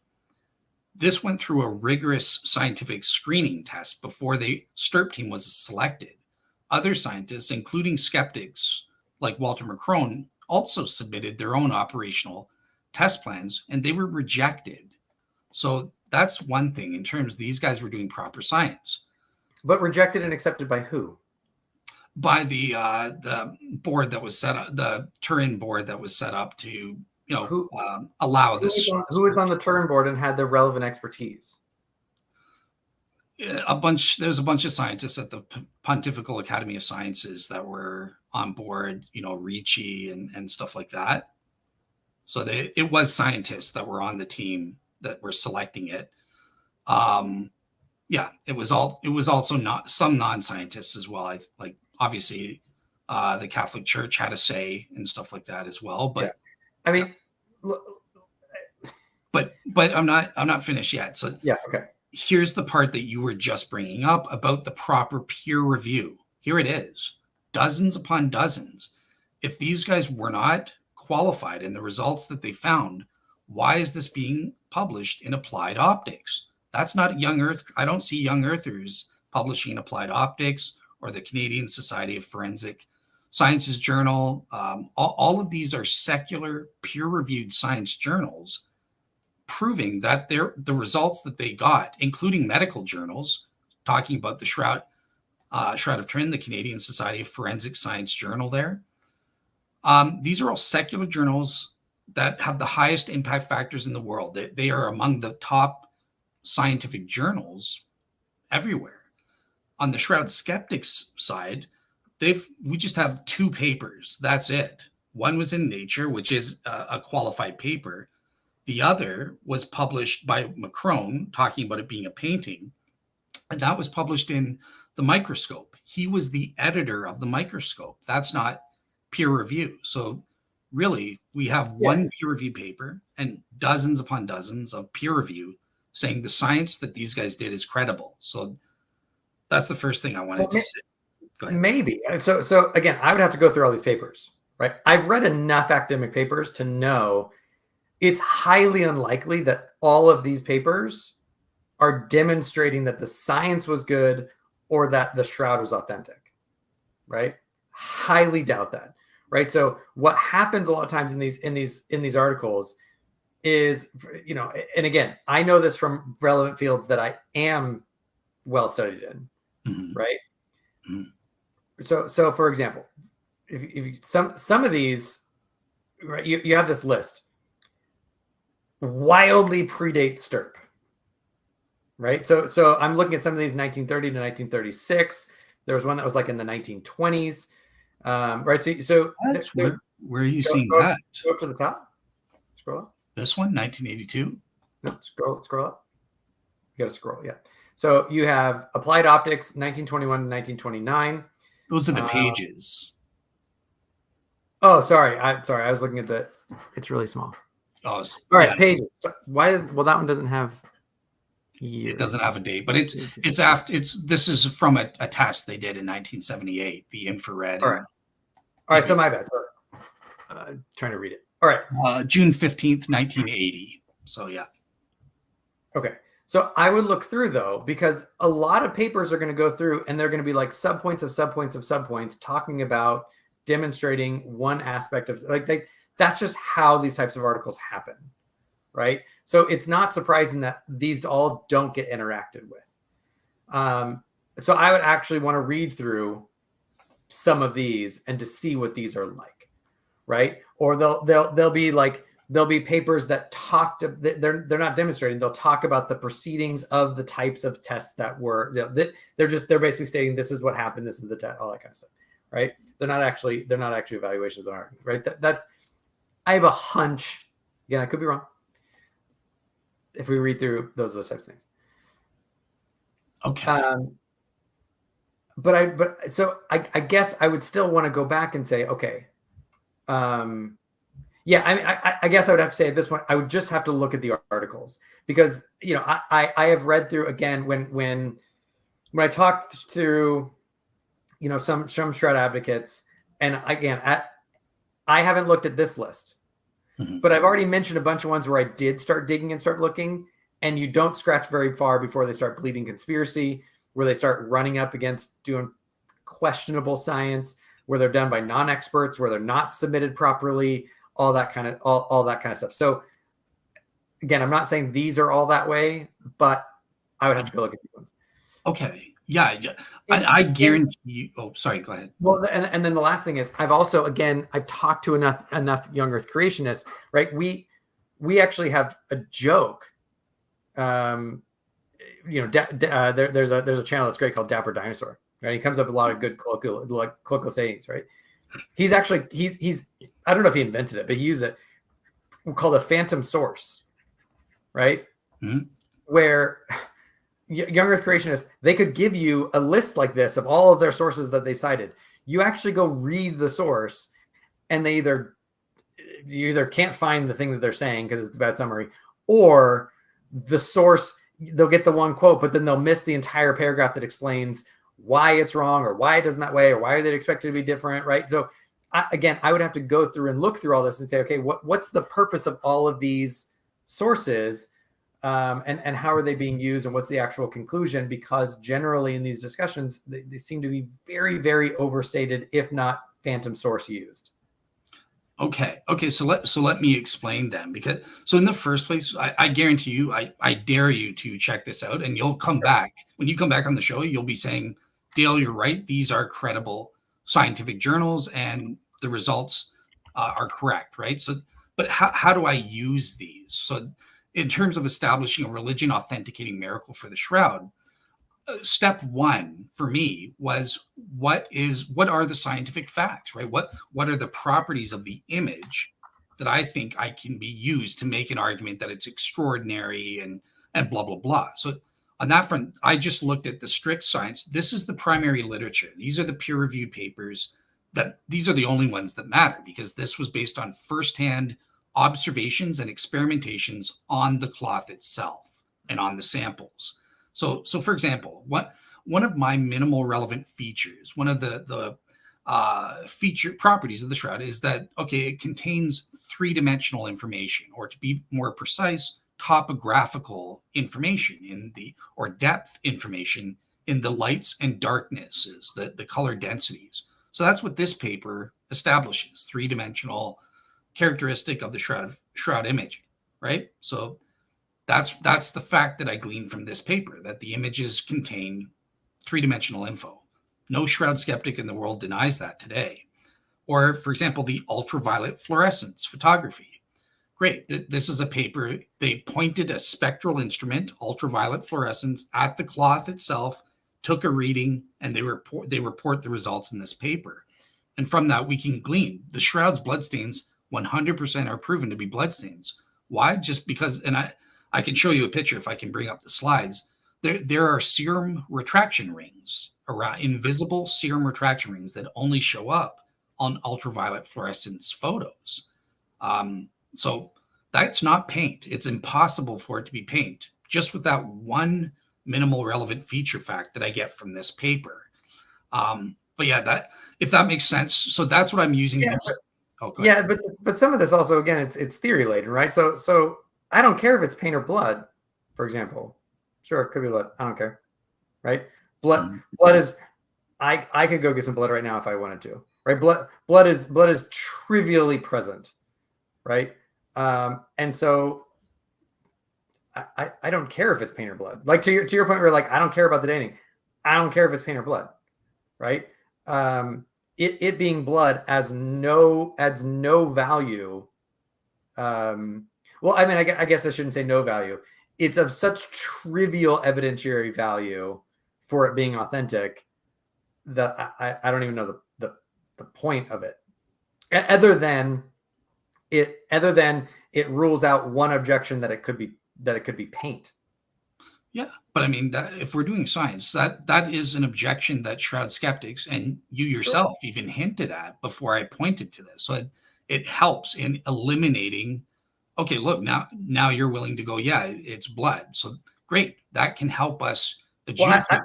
This went through a rigorous scientific screening test before the Stirp team was selected. Other scientists, including skeptics like Walter McCrone, also submitted their own operational test plans, and they were rejected. So that's one thing in terms these guys were doing proper science. But rejected and accepted by who? By the board that was set up, the Turin board that was set up to allow this. Who was on the Turin board and had the relevant expertise? There's a bunch of scientists at the Pontifical Academy of Sciences that were on board, Ricci and stuff like that. So it was scientists that were on the team that were selecting it. It was also not some non-scientists as well. Like obviously the Catholic Church had a say and stuff like that as well. But I mean, but I'm not finished yet. So okay. Here's the part that you were just bringing up about the proper peer review. Here it is, dozens upon dozens. If these guys were not qualified in the results that they found, why is this being published in Applied Optics? That's not Young Earth. I don't see Young Earthers publishing in Applied Optics or the Canadian Society of Forensic Sciences Journal. All of these are secular, peer-reviewed science journals proving that the results that they got, including medical journals, talking about the Shroud of Turin, the Canadian Society of Forensic Science Journal there. These are all secular journals that have the highest impact factors in the world. They are among the top scientific journals everywhere. On the Shroud skeptics side, we just have 2 papers. That's it. One was in Nature, which is a qualified paper. The other was published by McCrone, talking about it being a painting, and that was published in the Microscope. He was the editor of the Microscope. That's not peer review. So really, we have one peer review paper and dozens upon dozens of peer review saying the science that these guys did is credible. So that's the first thing I wanted to say. Go ahead. Maybe. So again, I would have to go through all these papers, right? I've read enough academic papers to know it's highly unlikely that all of these papers are demonstrating that the science was good or that the Shroud was authentic, right? Highly doubt that, right? So what happens a lot of times in these articles is, and again, I know this from relevant fields that I am well studied in, right? Mm-hmm. So for example, if some of these, right, you have this list. Wildly predates Stirp, right? So I'm looking at some of these 1930 to 1936. There was one that was like in the 1920s, right? So where are you seeing that? Go up to the top. Scroll up. This one, 1982. No, scroll up. You got to scroll, yeah. So you have Applied Optics, 1921 to 1929. Those are the pages. Oh, sorry. I was looking at it's really small. Oh, all right, pages. That one doesn't have years. It doesn't have a date, but it's after. This is from a test they did in 1978, the infrared. All right. So my bad. Sorry. Trying to read it. All right. June 15th, 1980. So yeah. Okay. So I would look through though, because a lot of papers are going to go through and they're going to be like subpoints of subpoints of subpoints talking about demonstrating one aspect of that's just how these types of articles happen, right? So it's not surprising that these all don't get interacted with. So I would actually want to read through some of these and to see what these are like, right? Or they'll be papers that they're not demonstrating. They'll talk about the proceedings of the types of tests that were. They're basically stating this is what happened. This is the test, all that kind of stuff, right? They're not actually evaluations on arguments, right? That's. I have a hunch. Again, I could be wrong. If we read through those types of things. Okay. I guess I would still want to go back and say, okay. I guess I would have to say at this point, I would just have to look at the articles because, I have read through again, when I talked through, some Shroud advocates, and again, I haven't looked at this list, but I've already mentioned a bunch of ones where I did start digging and start looking, and you don't scratch very far before they start bleeding conspiracy, where they start running up against doing questionable science. where they're done by non-experts, where they're not submitted properly, all that kind of stuff. So again, I'm not saying these are all that way, but I would have to go look at these ones. Okay. Yeah. I guarantee you. Oh, sorry. Go ahead. Well, and then the last thing is, I've talked to enough young Earth creationists, right? We actually have a joke. There's a channel that's great called Dapper Dinosaur, right? He comes up with a lot of good colloquial sayings, right? He's I don't know if he invented it, but he used it called a phantom source, right? Mm-hmm. Where young Earth creationists, they could give you a list like this of all of their sources that they cited. You actually go read the source, and you either can't find the thing that they're saying because it's a bad summary, or the source, they'll get the one quote, but then they'll miss the entire paragraph that explains why it's wrong, or why it isn't that way, or why they expect it to be different, right? So I would have to go through and look through all this and say, okay, what's the purpose of all of these sources? And how are they being used, and what's the actual conclusion? Because generally in these discussions, they seem to be very, very overstated, if not phantom source used. Okay. So let me explain them, because in the first place, I guarantee you, I dare you to check this out, and you'll come back. When you come back on the show, you'll be saying, Dale, you're right. These are credible scientific journals, and the results are correct, right? So, but how do I use these? So, in terms of establishing a religion authenticating miracle for the Shroud, step one for me was what are the scientific facts, right? What are the properties of the image that I think I can be used to make an argument that it's extraordinary and blah blah blah. So on that front, I just looked at the strict science. This is the primary literature. These are the peer-reviewed papers. These are the only ones that matter, because this was based on firsthand observations and experimentations on the cloth itself and on the samples. So for example, one of my minimal relevant features, one of the feature properties of the Shroud is that, okay, it contains three-dimensional information, or to be more precise, topographical information or depth information in the lights and darknesses, the color densities. So that's what this paper establishes, three-dimensional characteristic of the Shroud image, right? So that's the fact that I gleaned from this paper, that the images contain three-dimensional info. No Shroud skeptic in the world denies that today. Or, for example, the ultraviolet fluorescence photography. Great. This is a paper. They pointed a spectral instrument, ultraviolet fluorescence, at the cloth itself, took a reading, and they report the results in this paper. And from that, we can glean the Shroud's bloodstains 100% are proven to be bloodstains. Why? Just because, and I can show you a picture if I can bring up the slides. There are serum retraction rings, around invisible serum retraction rings that only show up on ultraviolet fluorescence photos. So that's not paint. It's impossible for it to be paint, just with that one minimal relevant feature fact that I get from this paper. But yeah, if that makes sense. So that's what I'm using. Yeah, but some of this also, again, it's theory laden, right? So I don't care if it's paint or blood, for example. Sure, it could be blood. I don't care, right? Blood is. I could go get some blood right now if I wanted to, right? Blood is trivially present, right? And so I don't care if it's paint or blood. Like to your point, where like I don't care about the dating. I don't care if it's paint or blood, right? It being blood adds no value. Well, I mean, I guess I shouldn't say no value. It's of such trivial evidentiary value for it being authentic that I don't even know the point of it, other than it rules out one objection that it could be paint. Yeah, but I mean, that if we're doing science, that is an objection that Shroud skeptics and you yourself even hinted at before I pointed to this. So it helps in eliminating. Okay, look, now you're willing to go, yeah, it's blood. So great, that can help us adjudicate. Well,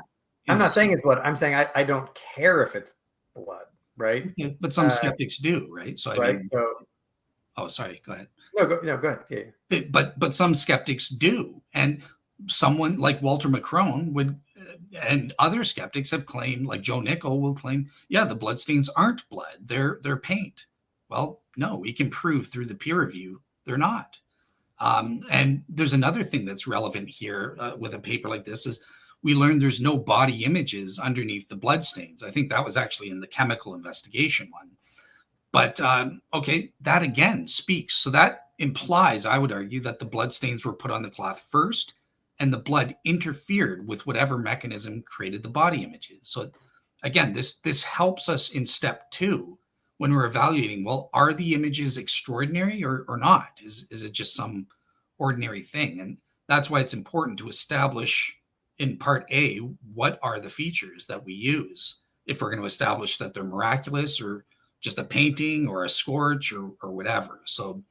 I'm not saying it's blood. I'm saying I don't care if it's blood, right? Okay, but some skeptics do, right? So I mean, oh, sorry, go ahead. No, go ahead. Yeah. But some skeptics do, and someone like Walter Macron would and other skeptics have claimed, like Joe Nickel will claim, yeah, the bloodstains aren't blood, they're paint. Well, no, we can prove through the peer review they're not. And there's another thing that's relevant here with a paper like this is we learned there's no body images underneath the bloodstains. I think that was actually in the chemical investigation one. But okay, that again speaks. So that implies, I would argue, that the bloodstains were put on the cloth first and the blood interfered with whatever mechanism created the body images. So again, this helps us in step 2 when we're evaluating, well, are the images extraordinary or not? Is it just some ordinary thing? And that's why it's important to establish in part A, what are the features that we use if we're going to establish that they're miraculous or just a painting or a scorch or whatever. So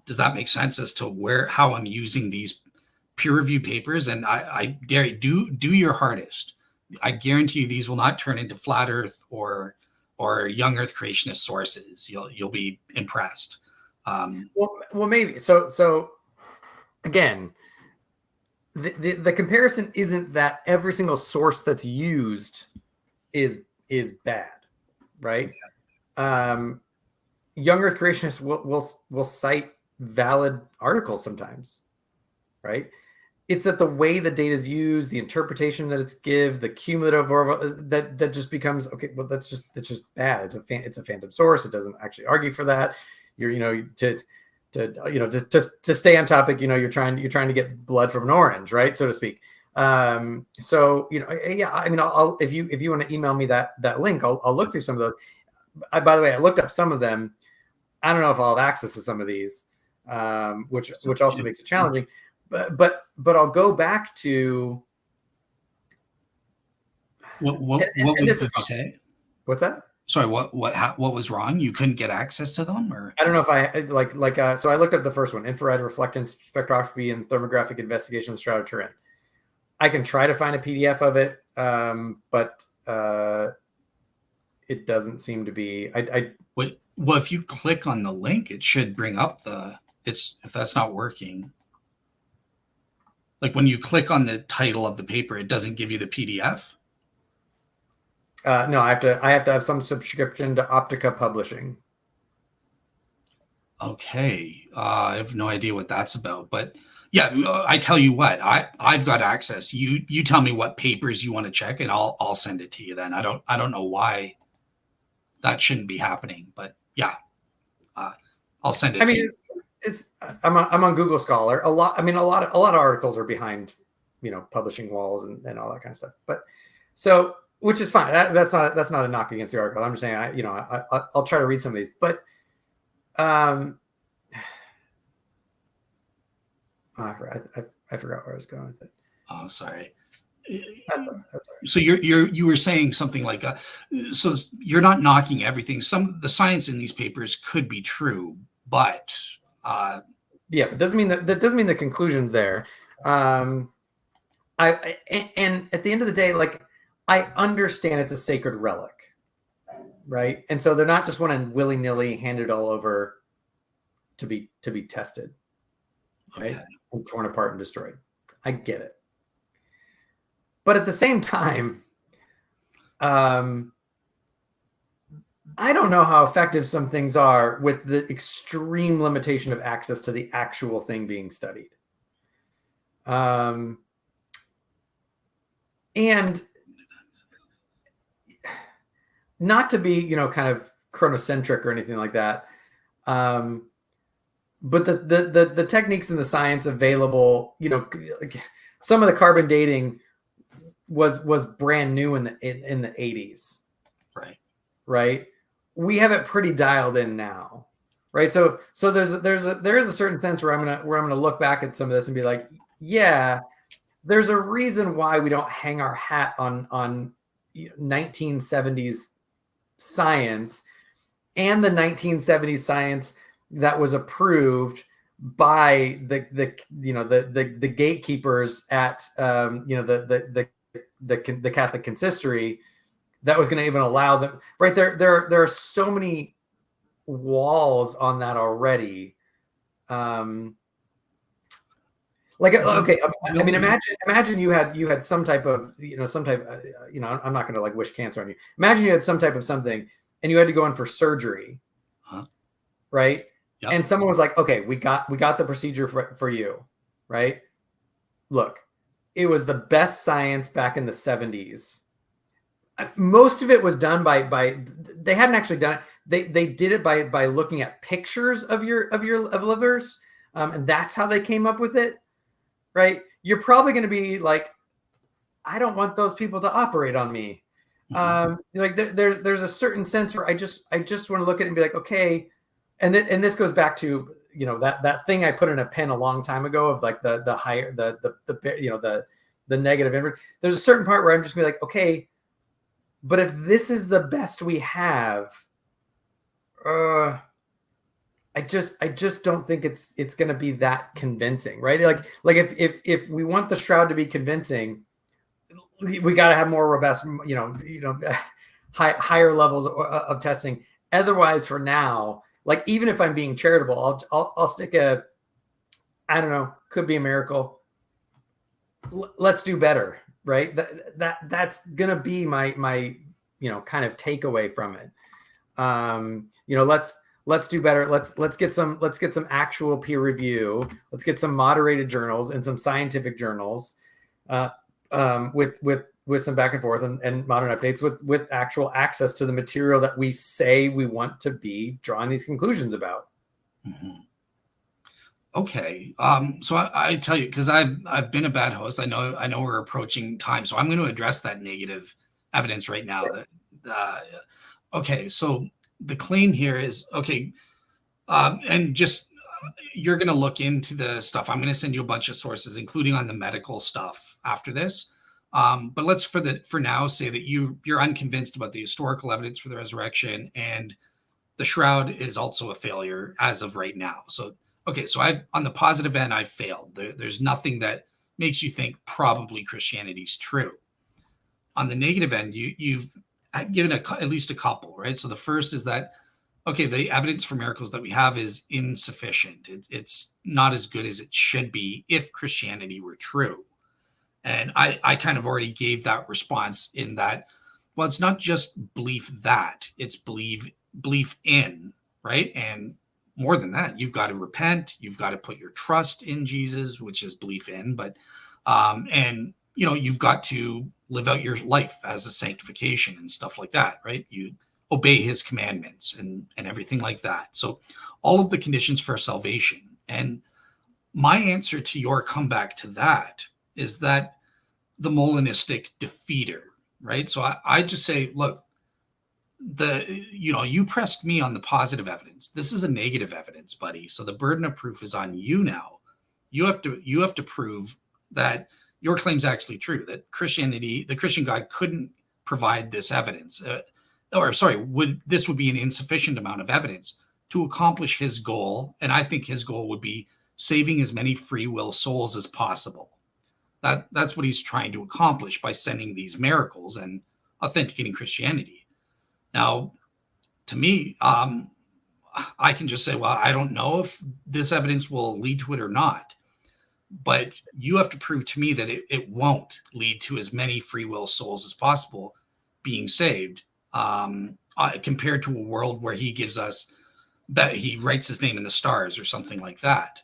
does that make sense as to how I'm using these peer review papers? And I dare you, do your hardest. I guarantee you these will not turn into flat earth or young earth creationist sources. You'll be impressed. Well, maybe. So again, the comparison isn't that every single source that's used is bad, right? Okay. Young earth creationists will cite valid articles sometimes, right? It's that the way the data is used, the interpretation that it's give, the cumulative that just becomes okay. Well, that's just bad. It's a phantom source. It doesn't actually argue for that. To stay on topic, you're trying to get blood from an orange, right, so to speak. So yeah. I mean, I'll if you want to email me that link, I'll look through some of those. By the way, I looked up some of them. I don't know if I'll have access to some of these, which also makes it challenging. But I'll go back to what did you say? What's that? Sorry, what was wrong? You couldn't get access to them, or I don't know if I so I looked up the first one, infrared reflectance spectroscopy and thermographic investigation of Shroud Turin. I can try to find a PDF of it, but it doesn't seem to be. Well, if you click on the link, it should bring up if that's not working. Like when you click on the title of the paper, it doesn't give you the PDF. No, I have to have some subscription to Optica Publishing. Okay, I have no idea what that's about, but yeah, I tell you what, I've got access. You tell me what papers you want to check, and I'll send it to you. Then I don't know why that shouldn't be happening, but yeah, I'll send it to you. I'm on Google Scholar. A lot of articles are behind, publishing walls and all that kind of stuff. But so, which is fine. That's not a knock against the article. I'm just saying, I'll try to read some of these. But I forgot where I was going with it. Oh, sorry. That's all right. So you were saying something like, so you're not knocking everything. The science in these papers could be true, but yeah, but doesn't mean that doesn't mean the conclusion's there. And at the end of the day, like, I understand it's a sacred relic, right? And so they're not just want to willy-nilly hand it all over to be tested, right? Okay. And torn apart and destroyed. I get it. But at the same time, I don't know how effective some things are with the extreme limitation of access to the actual thing being studied. And not to be, kind of chronocentric or anything like that. But the techniques and the science available, some of the carbon dating was brand new in the 80s. Right. We have it pretty dialed in now. Right. So there is a certain sense where I'm gonna look back at some of this and be like, yeah, there's a reason why we don't hang our hat on 1970s science and the 1970s science that was approved by the gatekeepers at the Catholic consistory that was going to even allow them. Right there are so many walls on that already. Like, okay, I mean, imagine you had some type of, some type, I'm not going to like wish cancer on you. Imagine you had some type of something and you had to go in for surgery, right? Yep. And someone was like, okay, we got the procedure for you, right? Look, it was the best science back in the 70s. Most of it was done by they hadn't actually done it. They did it by looking at pictures of livers, and that's how they came up with it. Right? You're probably going to be like, I don't want those people to operate on me. Like there's a certain sense where I just want to look at it and be like, okay, and this goes back to that thing I put in a pen a long time ago of like the higher the negative inverse. There's a certain part where I'm just be like, okay, but if this is the best we have, I just don't think it's going to be that convincing, right? Like if we want the Shroud to be convincing, we got to have more robust, higher levels of testing. Otherwise, for now, like even if I'm being charitable, I'll stick a, I don't know, could be a miracle. Let's do better, right? That's gonna be my kind of takeaway from it. Let's do better. Let's get some actual peer review. Let's get some moderated journals and some scientific journals with some back and forth and modern updates with actual access to the material that we say we want to be drawing these conclusions about. Okay. So I tell you, because I've been a bad host. I know we're approaching time, so I'm going to address that negative evidence right now. That okay. So the claim here is okay, and just you're going to look into the stuff. I'm going to send you a bunch of sources, including on the medical stuff after this. But let's for now say that you're unconvinced about the historical evidence for the resurrection, and the Shroud is also a failure as of right now. So okay, so I've on the positive end, I've failed. There's nothing that makes you think probably Christianity's true. On the negative end, you've given at least a couple, right? So the first is that okay, the evidence for miracles that we have is insufficient. It's not as good as it should be if Christianity were true. And I kind of already gave that response in that, well, it's not just belief that, it's belief in, right? And more than that, you've got to repent, you've got to put your trust in Jesus, which is belief in, but and you've got to live out your life as a sanctification and stuff like that, right? You obey his commandments and everything like that. So all of the conditions for salvation. And my answer to your comeback to that is that the Molinistic defeater, right? So I just say, look, you pressed me on the positive evidence. This is a negative evidence, buddy. So the burden of proof is on you now. You have to prove that your claim's actually true, that Christianity, the Christian God couldn't provide this evidence. This would be an insufficient amount of evidence to accomplish his goal. And I think his goal would be saving as many free will souls as possible. That's what he's trying to accomplish by sending these miracles and authenticating Christianity. Now, to me, I can just say, well, I don't know if this evidence will lead to it or not. But you have to prove to me that it won't lead to as many free will souls as possible being saved, compared to a world where he gives us that he writes his name in the stars or something like that.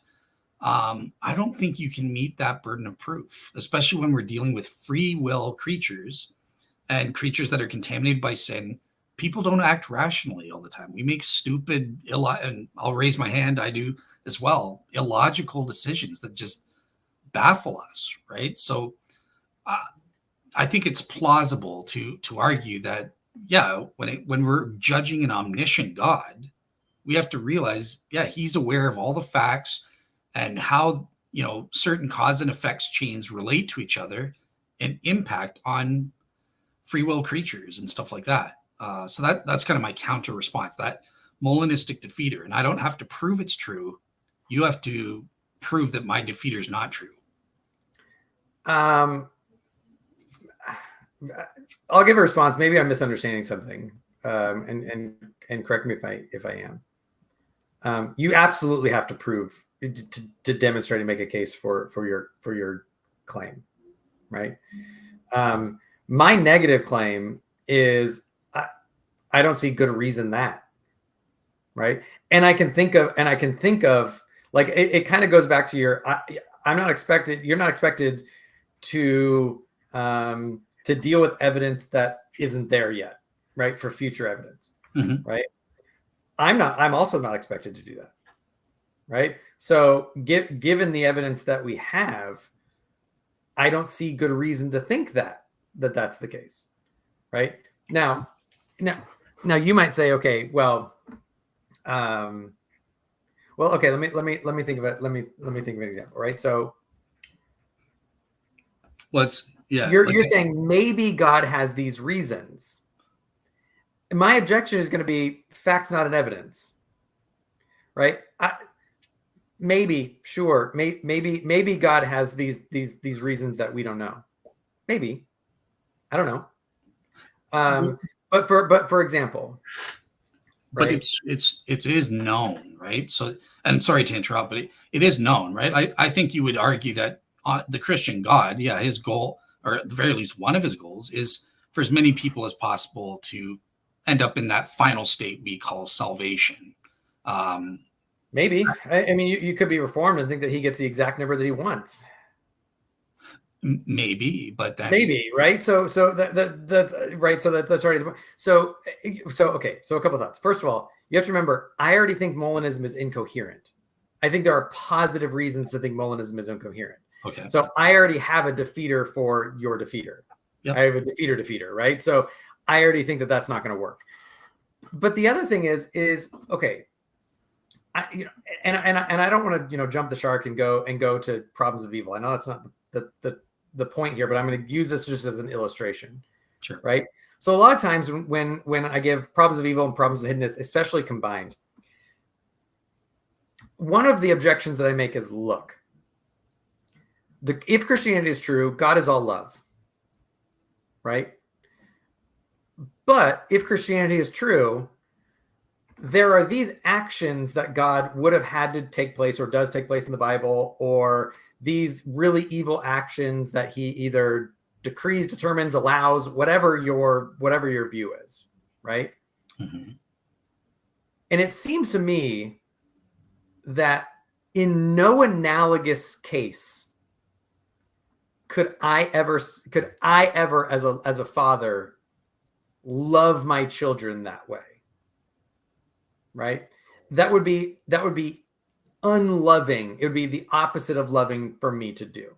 I don't think you can meet that burden of proof, especially when we're dealing with free will creatures and creatures that are contaminated by sin. People don't act rationally all the time. We make stupid, and I'll raise my hand, I do as well, illogical decisions that just baffle us, right? So I think it's plausible to argue that, yeah, when we're judging an omniscient God, we have to realize, yeah, he's aware of all the facts and how certain cause and effects chains relate to each other and impact on free will creatures and stuff like that. So that's kind of my counter response, that Molinistic defeater. And I don't have to prove it's true. You have to prove that my defeater is not true. I'll give a response. Maybe I'm misunderstanding something, and correct me if I am. You absolutely have to prove to demonstrate and make a case for your claim, right? My negative claim is I don't see good reason that, right? And I can think of like it kind of goes back to your I'm not expected. You're not expected to deal with evidence that isn't there yet, right? For future evidence, right? I'm also not expected to do that, right? So given the evidence that we have, I don't see good reason to think that's the case, right? Now you might say, okay, well, okay, let me think of it. Let me think of an example, right? So you're saying maybe God has these reasons. My objection is going to be facts, not an evidence, right? Maybe God has these reasons that we don't know. Maybe, I don't know. But for example, right? But it is known, right? So, and sorry to interrupt, but it is known, right? I think you would argue that the Christian God, yeah, his goal, or at the very least one of his goals, is for as many people as possible to end up in that final state we call salvation. Maybe. I mean, you could be reformed and think that he gets the exact number that he wants. Maybe, but then maybe, right? So that right. So that's already the point. So okay. So a couple of thoughts. First of all, you have to remember, I already think Molinism is incoherent. I think there are positive reasons to think Molinism is incoherent. Okay. So I already have a defeater for your defeater. Yep. I have a defeater, right? So I already think that that's not going to work. But the other thing is okay. And I don't want to jump the shark and go to problems of evil. I know that's not the point here, but I'm going to use this just as an illustration. Sure. Right. So a lot of times when I give problems of evil and problems of hiddenness, especially combined, one of the objections that I make is, look, if Christianity is true, God is all love. Right. But if Christianity is true, there are these actions that God would have had to take place or does take place in the Bible, or these really evil actions that he either decrees, determines, allows, whatever your view is, right? Mm-hmm. And it seems to me that in no analogous case could I ever as a father love my children that way. Right? That would be unloving. It would be the opposite of loving for me to do.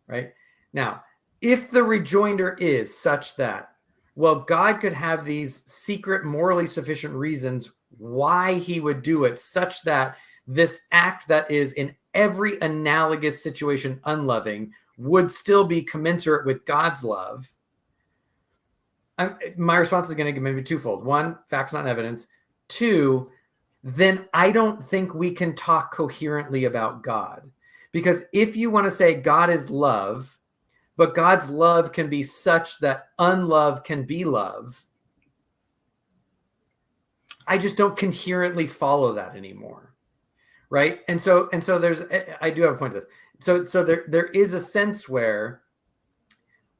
Right? Now, if the rejoinder is such that, well, God could have these secret, morally sufficient reasons why he would do it, such that this act that is in every analogous situation unloving would still be commensurate with God's love, my response is going to be maybe twofold. One, facts, not evidence. Two, then I don't think we can talk coherently about God. Because if you want to say God is love, but God's love can be such that unlove can be love, I just don't coherently follow that anymore. Right? And so I do have a point to this. So there is a sense where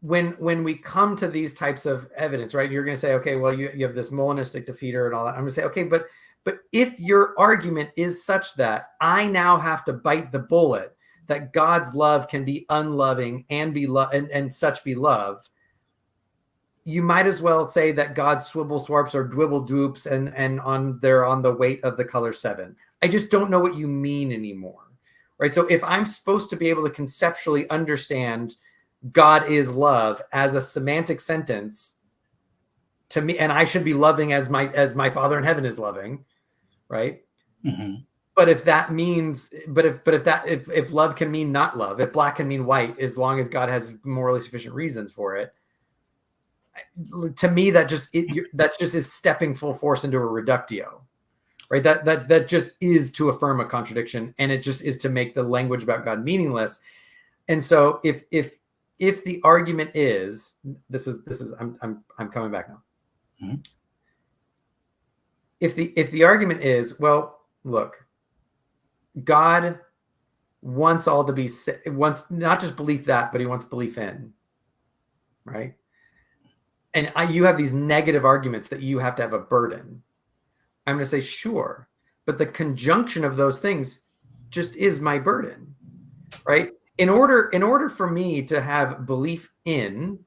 when we come to these types of evidence, right, you're going to say, okay, well, you have this Molinistic defeater and all that. I'm going to say, okay, but if your argument is such that I now have to bite the bullet that God's love can be unloving and be and such be love, you might as well say that God's swivel swarps or dwibble doops and they're on the weight of the color 7. I just don't know what you mean anymore, right? So if I'm supposed to be able to conceptually understand God is love as a semantic sentence to me, and I should be loving as my Father in heaven is loving, right? Mm-hmm. But if that means, if love can mean not love, if black can mean white, as long as God has morally sufficient reasons for it, to me that just is stepping full force into a reductio, right? That just is to affirm a contradiction, and it just is to make the language about God meaningless. And so if the argument is this is I'm coming back now. Mm-hmm. If the argument is, well, look, God wants all to be, wants not just belief that, but he wants belief in, right? And you have these negative arguments that you have to have a burden. I'm going to say, sure, but the conjunction of those things just is my burden, right? In order for me to have belief in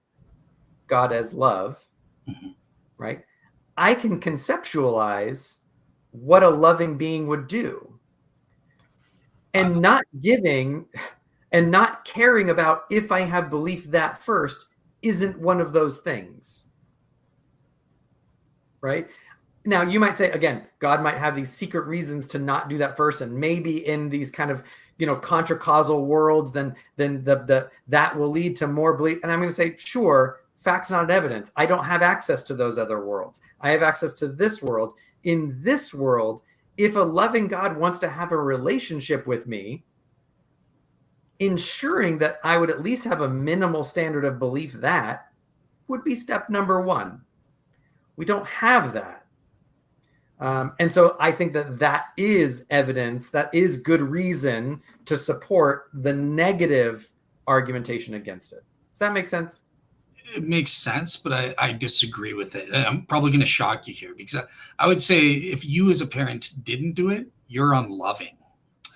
God as love, right, I can conceptualize what a loving being would do. And not giving and not caring about if I have belief that first isn't one of those things, right? Now, you might say, again, God might have these secret reasons to not do that first, and maybe in these kind of, contra-causal worlds, then that will lead to more belief. And I'm going to say, sure, facts, not evidence. I don't have access to those other worlds. I have access to this world. In this world, if a loving God wants to have a relationship with me, ensuring that I would at least have a minimal standard of belief, that would be step number one. We don't have that. And so I think that is evidence, that is good reason to support the negative argumentation against it. Does that make sense? It makes sense, but I disagree with it. And I'm probably going to shock you here, because I would say if you as a parent didn't do it, you're unloving.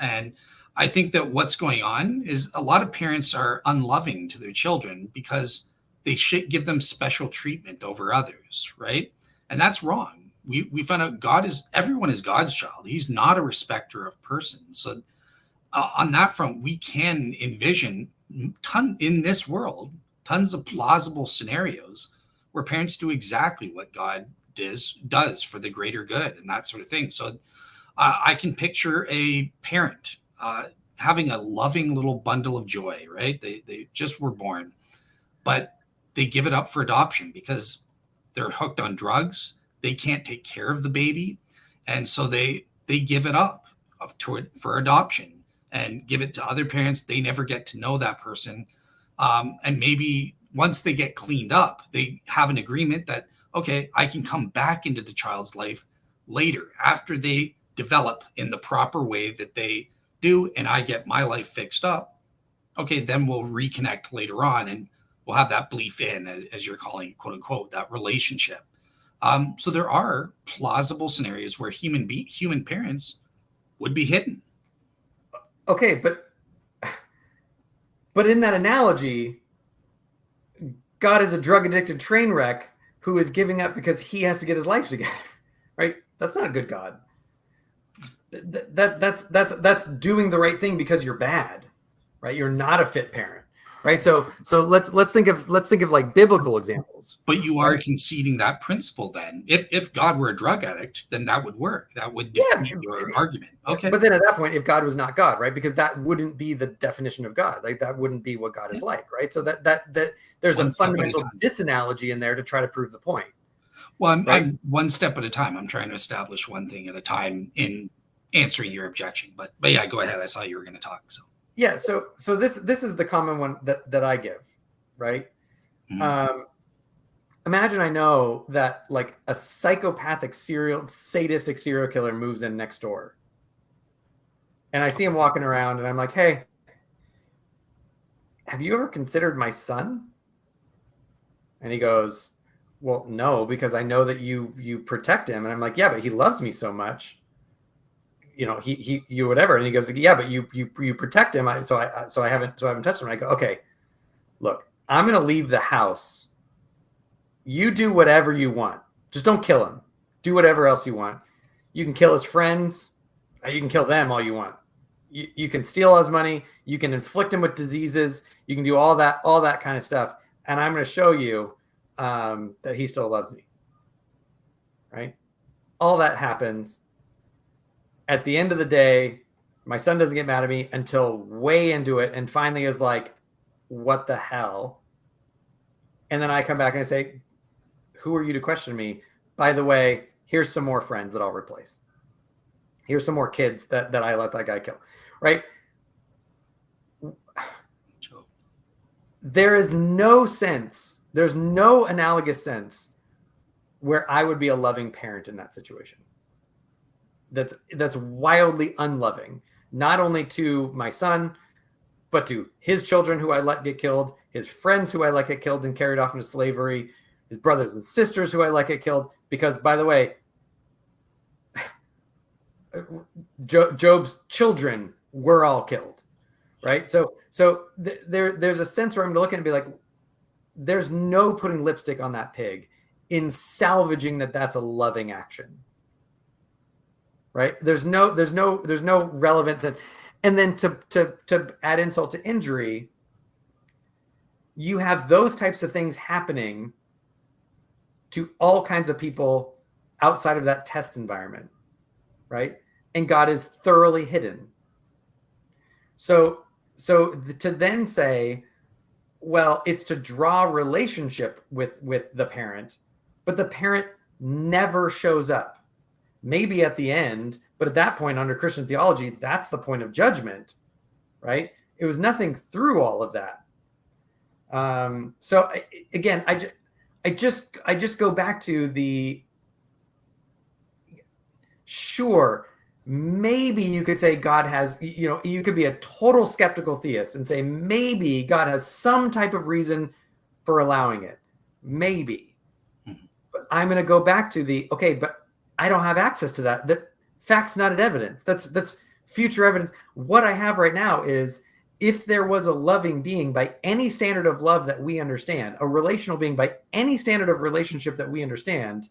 And I think that what's going on is a lot of parents are unloving to their children because they should give them special treatment over others, right? And that's wrong. We found out everyone is God's child. He's not a respecter of persons. So on that front, we can envision in this world tons of plausible scenarios where parents do exactly what God does for the greater good and that sort of thing. So I can picture a parent having a loving little bundle of joy, right? They just were born, but they give it up for adoption because they're hooked on drugs. They can't take care of the baby. And so they give it up for adoption and give it to other parents. They never get to know that person. And maybe once they get cleaned up, they have an agreement that, okay, I can come back into the child's life later after they develop in the proper way that they do, and I get my life fixed up. Okay, then we'll reconnect later on and we'll have that belief in, as you're calling it, quote unquote, that relationship. So there are plausible scenarios where human parents would be hidden. Okay, but in that analogy, God is a drug addicted train wreck who is giving up because he has to get his life together, right? That's not a good God. That's doing the right thing because you're bad, right? You're not a fit parent. Right. So let's think of like biblical examples. But you are conceding that principle then. If God were a drug addict, then that would work. That would defeat your argument. Okay. But then at that point, if God was not God, right? Because that wouldn't be the definition of God. Like that wouldn't be what God is like, right? So that there's a fundamental disanalogy in there to try to prove the point. Well, I'm one step at a time. I'm trying to establish one thing at a time in answering your objection. But yeah, go ahead. I saw you were going to talk. So. Yeah, so this is the common one that I give, right? Mm-hmm. Imagine I know that like a psychopathic sadistic serial killer moves in next door, and I see him walking around, and I'm like, "Hey, have you ever considered my son?" And he goes, "Well, no, because I know that you protect him." And I'm like, "Yeah, but he loves me so much." You whatever. And he goes, yeah, but you protect him. So I haven't touched him. And I go, okay, look, I'm going to leave the house. You do whatever you want. Just don't kill him. Do whatever else you want. You can kill his friends. You can kill them all you want. You can steal his money. You can inflict him with diseases. You can do all that kind of stuff. And I'm going to show you that he still loves me. Right? All that happens. At the end of the day, my son doesn't get mad at me until way into it and finally is like, what the hell? And then I come back and I say, who are you to question me? By the way, here's some more friends that I'll replace. Here's some more kids that I let that guy kill, right? There is no sense, there's no analogous sense where I would be a loving parent in that situation. that's wildly unloving, not only to my son, but to his children who I let get killed, his friends who I let get killed and carried off into slavery, his brothers and sisters who I let get killed. Because, by the way, Job's children were all killed, right? So there's a sense where I'm looking and be like, there's no putting lipstick on that pig in salvaging that's a loving action, right? There's no relevance. And then to add insult to injury, you have those types of things happening to all kinds of people outside of that test environment, right? And God is thoroughly hidden. So to then say, well, it's to draw relationship with the parent, but the parent never shows up. Maybe at the end, but at that point under Christian theology, that's the point of judgment, right? It was nothing through all of that. So again, I just go back to the, sure, maybe you could say God has, you could be a total skeptical theist and say maybe God has some type of reason for allowing it. Maybe. But I'm going to go back to but I don't have access to that. That fact's not evidence. That's future evidence. What I have right now is, if there was a loving being by any standard of love that we understand, a relational being by any standard of relationship that we understand,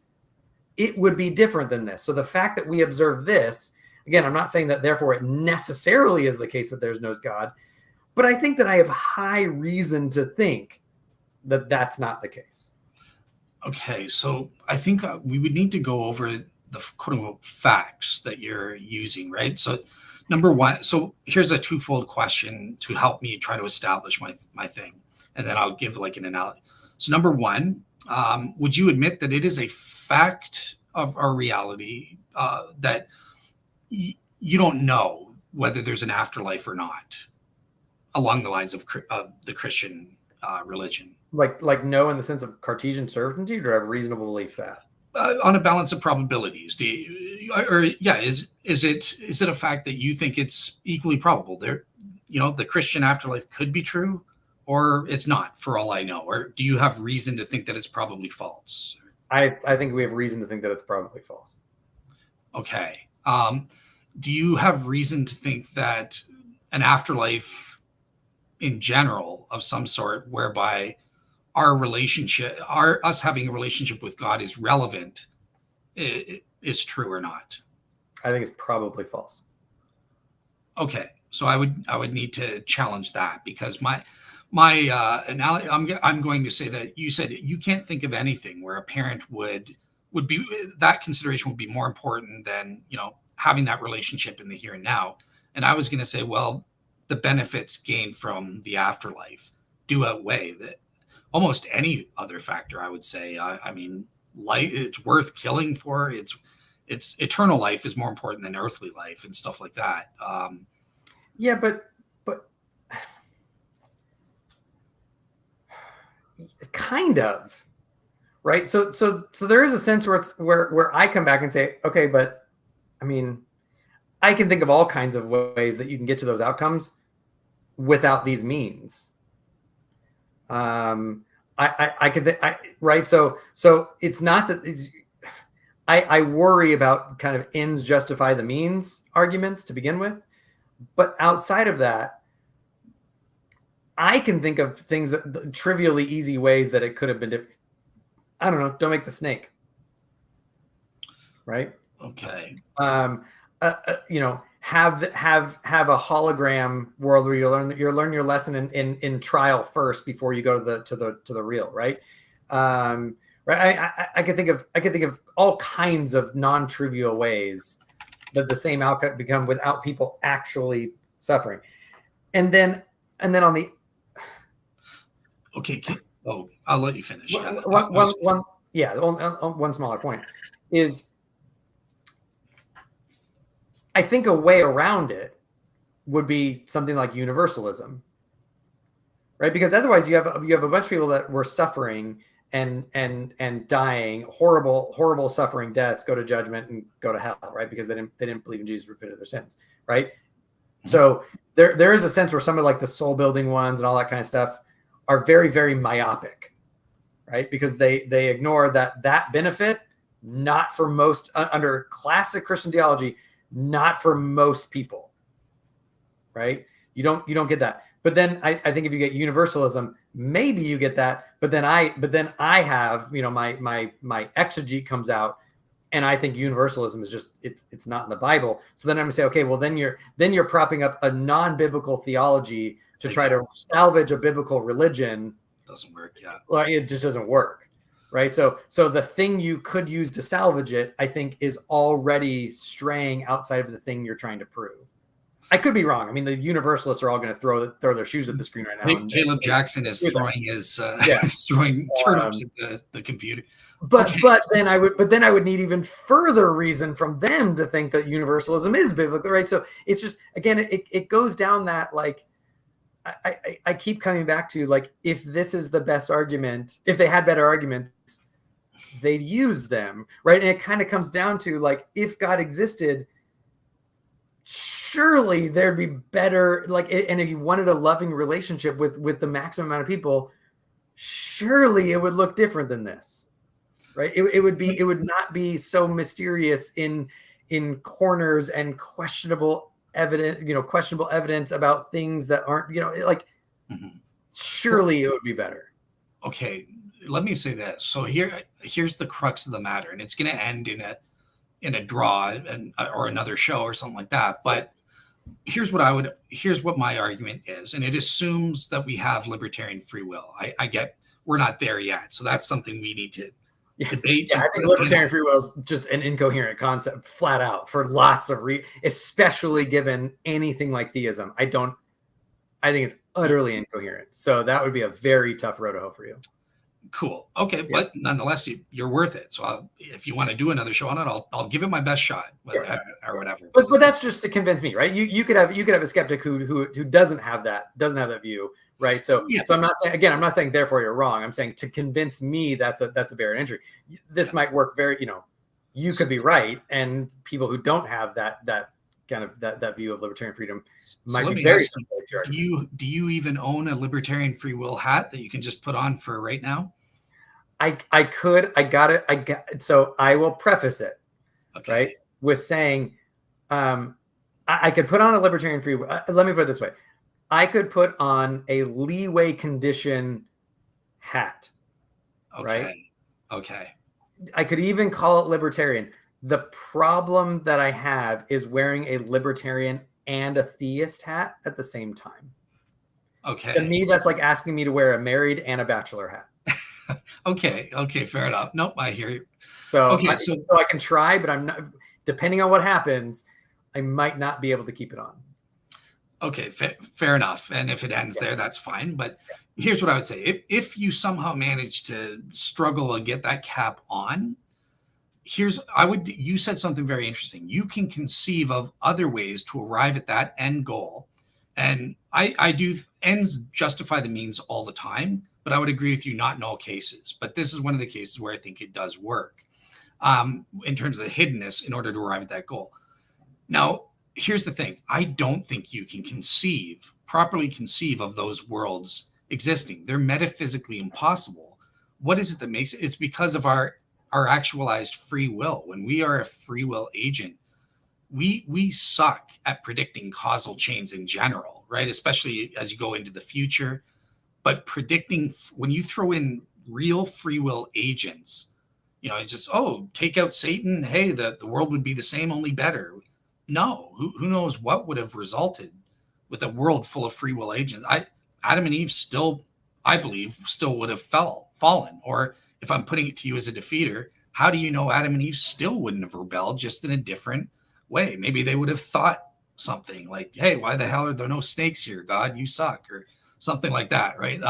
it would be different than this. So the fact that we observe this, again, I'm not saying that therefore it necessarily is the case that there's no God, but I think that I have high reason to think that that's not the case. Okay, so I think we would need to go over the quote unquote facts that you're using, right? So number one, so here's a twofold question to help me try to establish my thing, and then I'll give like an analogy. So number one, would you admit that it is a fact of our reality that you don't know whether there's an afterlife or not, along the lines of the Christian religion? Like no, in the sense of Cartesian certainty, or have reasonable belief that? On a balance of probabilities, is it a fact that you think it's equally probable there, the Christian afterlife could be true, or it's not, for all I know? Or do you have reason to think that it's probably false? I think we have reason to think that it's probably false. Okay. Do you have reason to think that an afterlife in general of some sort, whereby us having a relationship with God is relevant, is true or not? I think it's probably false. Okay, so I would need to challenge that, because my analogy, I'm going to say that you said you can't think of anything where a parent would be, that consideration would be more important than having that relationship in the here and now. And I was going to say, well, the benefits gained from the afterlife do outweigh that almost any other factor, I would say. I mean, life, it's worth killing for. It's eternal life is more important than earthly life and stuff like that. Yeah, but kind of, right? So there is a sense where it's where I come back and say, okay, but I mean, I can think of all kinds of ways that you can get to those outcomes without these means. I could, right. So it's not that I worry about kind of ends justify the means arguments to begin with, but outside of that, I can think of things that trivially easy ways that it could have been different. I don't know. Don't make the snake. Right. Okay. Have a hologram world where you learn your lesson in trial first before you go to the real, right? Right. I could think of all kinds of non-trivial ways that the same outcome become without people actually suffering. And then on the I'll let you finish. One smaller point is, I think a way around it would be something like universalism, right? Because otherwise you have a bunch of people that were suffering and dying, horrible suffering deaths, go to judgment and go to hell, right? Because they didn't believe in Jesus, repented of their sins, right? Mm-hmm. So there is a sense where some of like the soul building ones and all that kind of stuff are very, very myopic, right? Because they ignore that benefit, not for most, under classic Christian theology, not for most people, right? You don't get that. But then I think if you get universalism, maybe you get that. But then I have, my exegete comes out, and I think universalism is just it's not in the Bible. So then I'm gonna say, okay, well then you're propping up a non-biblical theology to try to salvage a biblical religion. Doesn't work, yeah. Well, it just doesn't work, right? So the thing you could use to salvage it, I think, is already straying outside of the thing you're trying to prove. I could be wrong. I mean, the universalists are all going to throw their shoes at the screen right now. Caleb Jackson is throwing his throwing turnips at the computer. But then I would need even further reason from them to think that universalism is biblical, right? So it's just, again, it goes down that, like, I keep coming back to, like, if this is the best argument, if they had better arguments, they'd use them, right? And it kind of comes down to, like, if God existed, surely there'd be better, like, and if you wanted a loving relationship with the maximum amount of people, surely it would look different than this, right? It would not be so mysterious in corners and questionable evidence about things that aren't, surely it would be better. Okay, let me say this. So here's the crux of the matter, and it's going to end in a draw or another show or something like that. But here's what my argument is. And it assumes that we have libertarian free will. I get, we're not there yet. So that's something we need to debate. Yeah, I think libertarian free will is just an incoherent concept, flat out, for lots of especially given anything like theism. I think it's utterly incoherent. So that would be a very tough road to hoe for you. Cool. Okay. Yeah. But nonetheless, you're worth it. So if you want to do another show on it, I'll give it my best shot or whatever. But that's just to convince me, right? You could have a skeptic who doesn't have that view, right? So I'm not saying therefore you're wrong. I'm saying to convince me that's a barrier to entry. This might work very, you could be right, and people who don't have that kind of that view of libertarian freedom might be very. Do you even own a libertarian free will hat that you can just put on for right now? I could. I got it. So I will preface it, right, with saying, I could put on a libertarian free will. Let me put it this way: I could put on a leeway condition hat. Okay. Right. Okay. I could even call it libertarian. The problem that I have is wearing a libertarian and a theist hat at the same time. Okay. To me, that's like asking me to wear a married and a bachelor hat. Okay, fair enough. Nope, I hear you. So I can try, but I'm not. Depending on what happens, I might not be able to keep it on. Okay, fair enough. And if it ends there, that's fine. But here's what I would say: if you somehow manage to struggle and get that cap on, you said something very interesting. You can conceive of other ways to arrive at that end goal. And I do, ends justify the means all the time, but I would agree with you, not in all cases. But this is one of the cases where I think it does work in terms of the hiddenness in order to arrive at that goal. Now, here's the thing. I don't think you can properly conceive of those worlds existing. They're metaphysically impossible. What is it that makes it? It's because of our actualized free will. When we are a free will agent, we suck at predicting causal chains in general, right? Especially as you go into the future. But predicting, when you throw in real free will agents, just, take out Satan. Hey, the world would be the same, only better. No, who knows what would have resulted with a world full of free will agents. Adam and Eve still, I believe, still would have fallen. Or if I'm putting it to you as a defeater, how do you know Adam and Eve still wouldn't have rebelled, just in a different way? Maybe they would have thought something like, hey, why the hell are there no snakes here? God, you suck, or something like that, right?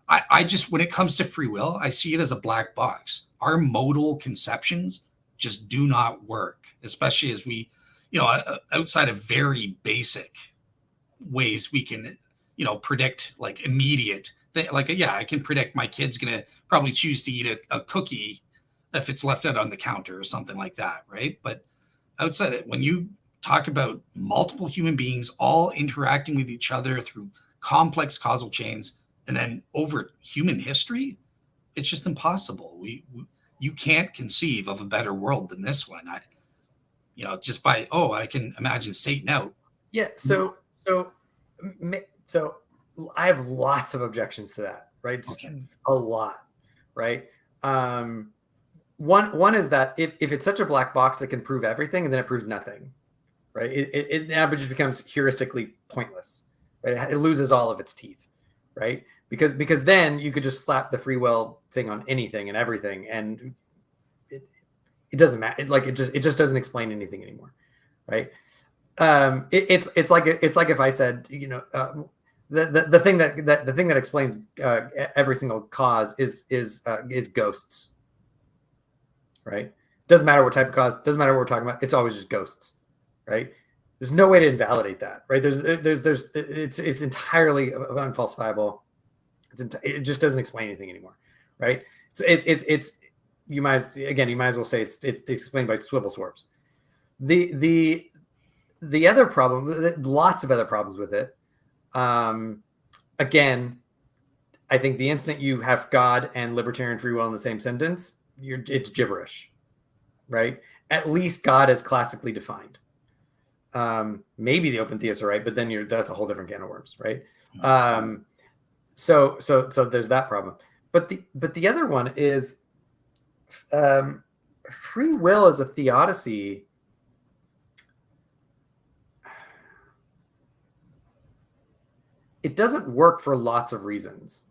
I just, when it comes to free will, I see it as a black box. Our modal conceptions just do not work, especially as we, outside of very basic ways we can, predict like immediate like, yeah, I can predict my kid's going to probably choose to eat a cookie if it's left out on the counter or something like that, right? But outside it, when you talk about multiple human beings all interacting with each other through complex causal chains and then over human history, it's just impossible. You can't conceive of a better world than this one. Just by, I can imagine Satan out. Yeah. So I have lots of objections to that, right? Okay. A lot, right? One is that if it's such a black box that can prove everything, and then it proves nothing, right? It now just becomes heuristically pointless, right? It loses all of its teeth, right? Because then you could just slap the free will thing on anything and everything, and it doesn't matter. It just doesn't explain anything anymore, right? It's like if I said, the thing that explains every single cause is ghosts, right? Doesn't matter what type of cause, doesn't matter what we're talking about. It's always just ghosts, right? There's no way to invalidate that, right? It's entirely unfalsifiable. It just doesn't explain anything anymore, right? You might as well say it's explained by swivel swarps. The other problem, lots of other problems with it. Again, I think the instant you have God and libertarian free will in the same sentence, it's gibberish, right? At least God is classically defined. Maybe the open theists are right, but then that's a whole different can of worms, right? So there's that problem. But the other one is free will as a theodicy. It doesn't work for lots of reasons.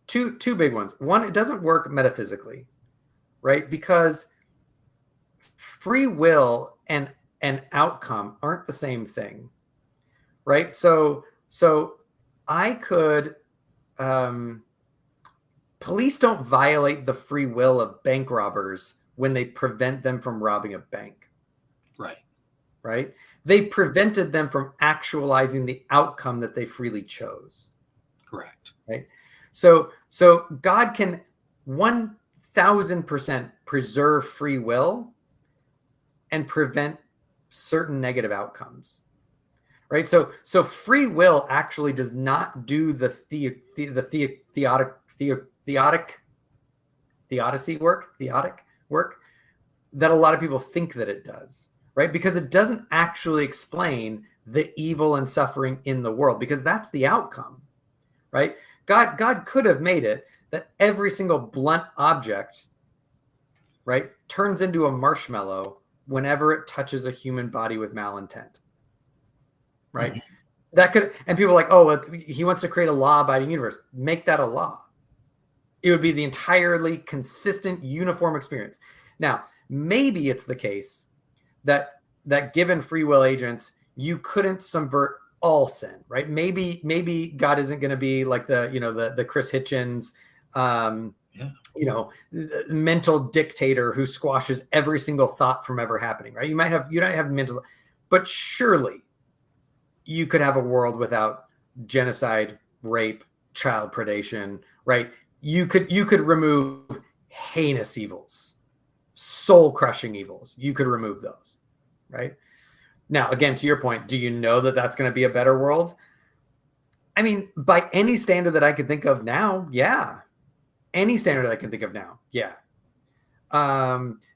Two big ones. One, it doesn't work metaphysically, right? Because free will and outcome aren't the same thing, right? So I could, police don't violate the free will of bank robbers when they prevent them from robbing a bank. Right? They prevented them from actualizing the outcome that they freely chose. Correct. Right? So God can 1000% preserve free will and prevent certain negative outcomes. Right? So free will actually does not do the theodicy work that a lot of people think that it does. Right? Because it doesn't actually explain the evil and suffering in the world, because that's the outcome, right? God could have made it that every single blunt object, right, turns into a marshmallow whenever it touches a human body with malintent, right? Mm-hmm. That could, and people are like, oh, he wants to create a law-abiding universe. Make that a law. It would be the entirely consistent, uniform experience. Now, maybe it's the case that given free will agents, you couldn't subvert all sin, right? Maybe God isn't going to be like the Chris Hitchens, mental dictator who squashes every single thought from ever happening, right? You might have mental, but surely you could have a world without genocide, rape, child predation, right? You could remove heinous evils, soul-crushing evils. You could remove those, right? Now, again, to your point, do you know that that's going to be a better world? I mean, by any standard that I could think of now, yeah. Any standard that I can think of now, yeah.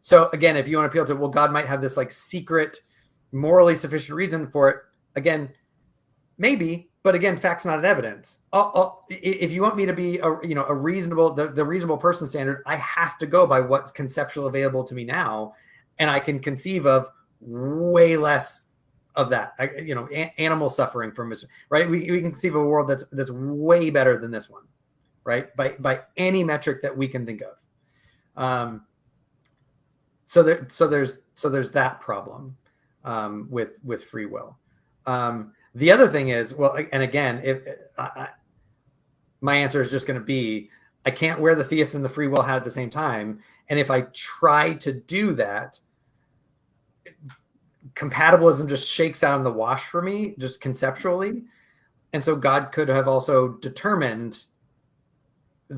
So again, if you want to appeal to, well, God might have this like secret, morally sufficient reason for it. Again, maybe, but again, facts not evidence. If you want me to be a reasonable, the reasonable person standard, I have to go by what's conceptual available to me now, and I can conceive of way less of that. Animal suffering from this, right? We can conceive of a world that's way better than this one, right? By any metric that we can think of. So there's that problem with free will. The other thing is, well, and again, my answer is just going to be, I can't wear the theist and the free will hat at the same time. And if I try to do that, compatibilism just shakes out in the wash for me, just conceptually. And so God could have also determined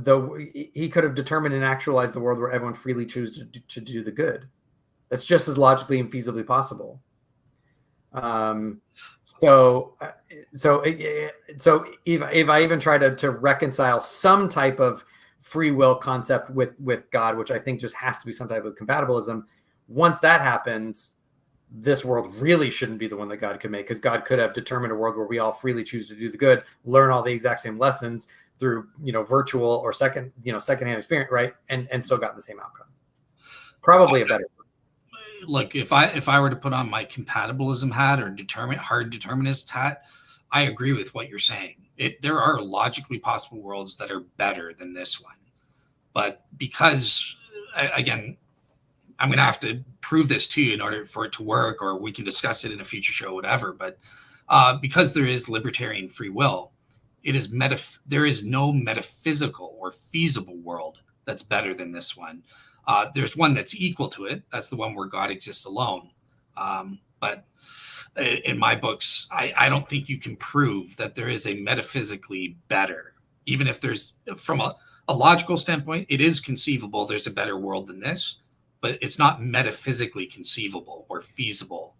he could have determined and actualized the world where everyone freely chooses to do the good. That's just as logically and feasibly possible. So if I even try to reconcile some type of free will concept with God, which I think just has to be some type of compatibilism, once that happens, this world really shouldn't be the one that God could make, because God could have determined a world where we all freely choose to do the good, learn all the exact same lessons through, virtual or secondhand experience, right? And still got the same outcome. Probably a better. Look, if I were to put on my compatibilism hat or hard determinist hat, I agree with what you're saying. There are logically possible worlds that are better than this one, but because, again, I'm going to have to prove this to you in order for it to work, or we can discuss it in a future show, whatever. But because there is libertarian free will, there is no metaphysical or feasible world that's better than this one. There's one that's equal to it. That's the one where God exists alone. But in my books, I don't think you can prove that there is a metaphysically better, even if there's, from a logical standpoint, it is conceivable there's a better world than this, but it's not metaphysically conceivable or feasible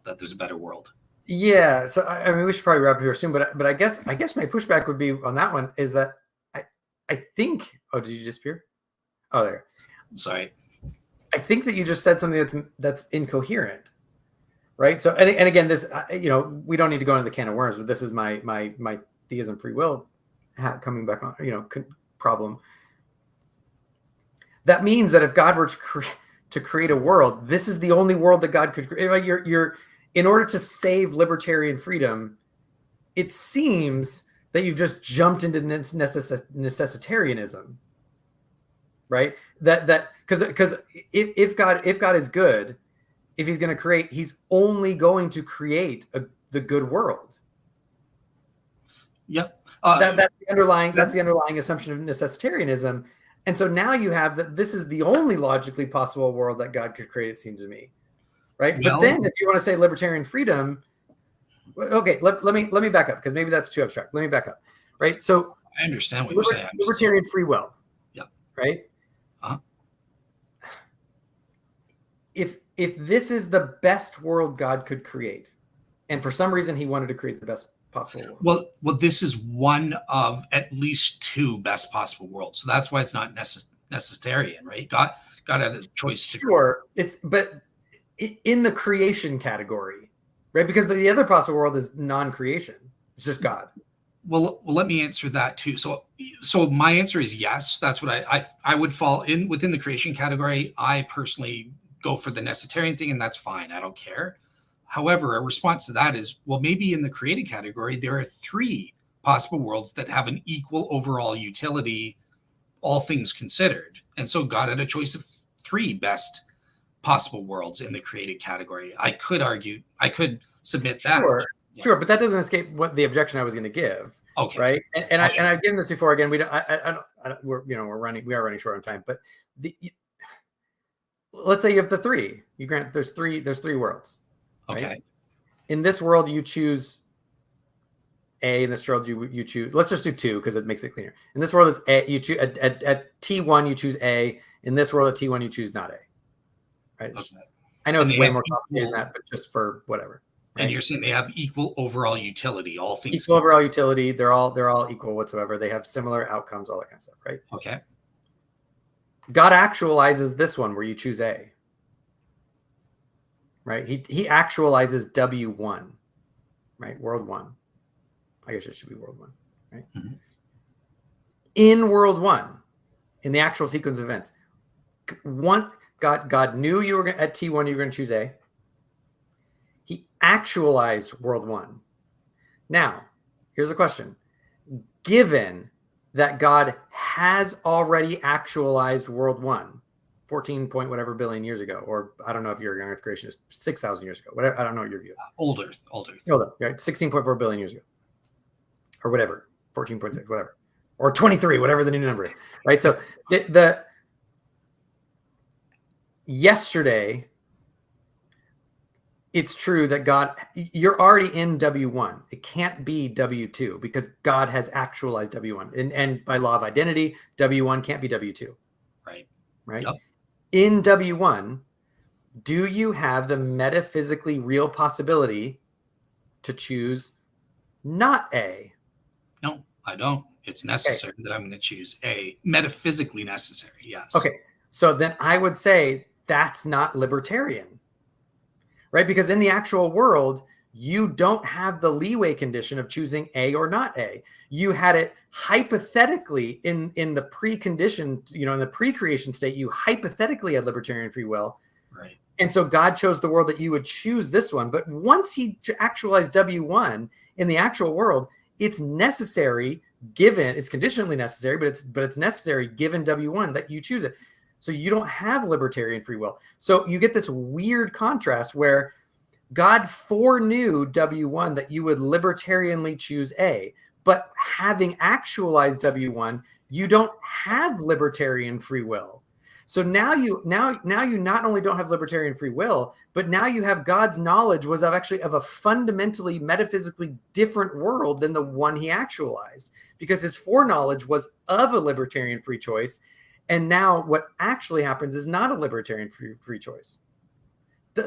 that there's a better world. Yeah. So, I mean, we should probably wrap up here soon, but I guess my pushback would be on that one is that I think, oh, did you disappear? Oh, there. Sorry. I think that you just said something that's incoherent, right? So, and again, this, we don't need to go into the can of worms, but this is my theism free will hat coming back on, problem. That means that if God were to create a world, this is the only world that God could create. Like you're in order to save libertarian freedom, it seems that you've just jumped into necessitarianism, right? That because if God is good, if he's going to create, he's only going to create the good world. Yep. That's the underlying assumption of necessitarianism. And so now you have that this is the only logically possible world that God could create, it seems to me. Right. Well, but then if you want to say libertarian freedom, okay, let me back up, because maybe that's too abstract. Let me back up. Right. So I understand what you're saying. Libertarian free will. Yeah. Right. If this is the best world God could create, and for some reason he wanted to create the best possible world. Well, this is one of at least two best possible worlds. So that's why it's not necessitarian, right? God had a choice. Sure. But in the creation category, right? Because the other possible world is non-creation. It's just God. Well, let me answer that too. So my answer is yes. That's what I would fall in within the creation category. I personally go for the necessitarian thing, and that's fine. I don't care. However, a response to that is, well, maybe in the created category, there are three possible worlds that have an equal overall utility, all things considered. And so God had a choice of three best possible worlds in the created category. I could submit that. Sure, but that doesn't escape what the objection I was going to give. Okay. Right. And I've given this before. Again, we are running short on time, but let's say you have the three. You grant there's three worlds. Right? Okay. In this world, you choose A. In this world, you choose. Let's just do two because it makes it cleaner. In this world, it's A. You choose at T1, you choose A. In this world, at T1, you choose not A. Right. Okay. I know it's way more complicated than that, but just for whatever. Right? And you're saying they have equal overall utility, all things equal overall utility. They're all equal whatsoever. They have similar outcomes, all that kind of stuff. Right. Okay. God actualizes this one where you choose A. Right. He actualizes W1, right? World 1. I guess it should be World 1, right? Mm-hmm. In World 1, in the actual sequence of events, God knew you were at T1, you were going to choose A. He actualized World 1. Now, here's the question. Given that God has already actualized World 1, 14 point whatever billion years ago, or I don't know if you're a young Earth creationist, 6,000 years ago, whatever. I don't know what your view is. Old Earth, right? 16.4 billion years ago, or whatever, 14.6, whatever, or 23, whatever the new number is, right? So the yesterday, it's true that God, you're already in W1. It can't be W2 because God has actualized W1. And by law of identity, W1 can't be W2. Right. Right. Yep. In W1, do you have the metaphysically real possibility to choose not A? No, I don't. It's necessary that I'm going to choose A. Metaphysically necessary, yes. Okay. So then I would say that's not libertarian. Right? Because in the actual world, you don't have the leeway condition of choosing A or not A. You had it hypothetically in the precondition, in the pre-creation state, you hypothetically had libertarian free will. Right. And so God chose the world that you would choose this one. But once he actualized W1 in the actual world, it's necessary given, it's conditionally necessary, but it's necessary given W1 that you choose it. So you don't have libertarian free will. So you get this weird contrast where God foreknew W1 that you would libertarianly choose A, but having actualized W1, you don't have libertarian free will. So now you not only don't have libertarian free will, but now you have God's knowledge was of a fundamentally metaphysically different world than the one he actualized, because his foreknowledge was of a libertarian free choice. And now what actually happens is not a libertarian free choice.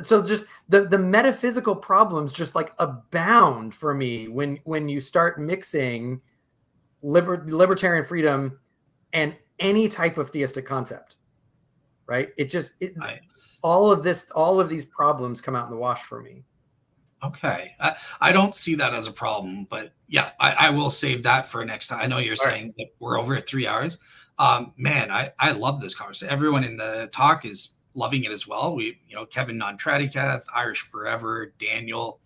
So just the metaphysical problems just like abound for me when you start mixing libertarian freedom and any type of theistic concept, right? All of these problems come out in the wash for me. Okay. I don't see that as a problem, but yeah, I will save that for next time. I know you're saying that we're over at 3 hours. Man, I love this conversation. Everyone in the talk is loving it as well. Kevin Non-Tradicath, Irish Forever, Daniel.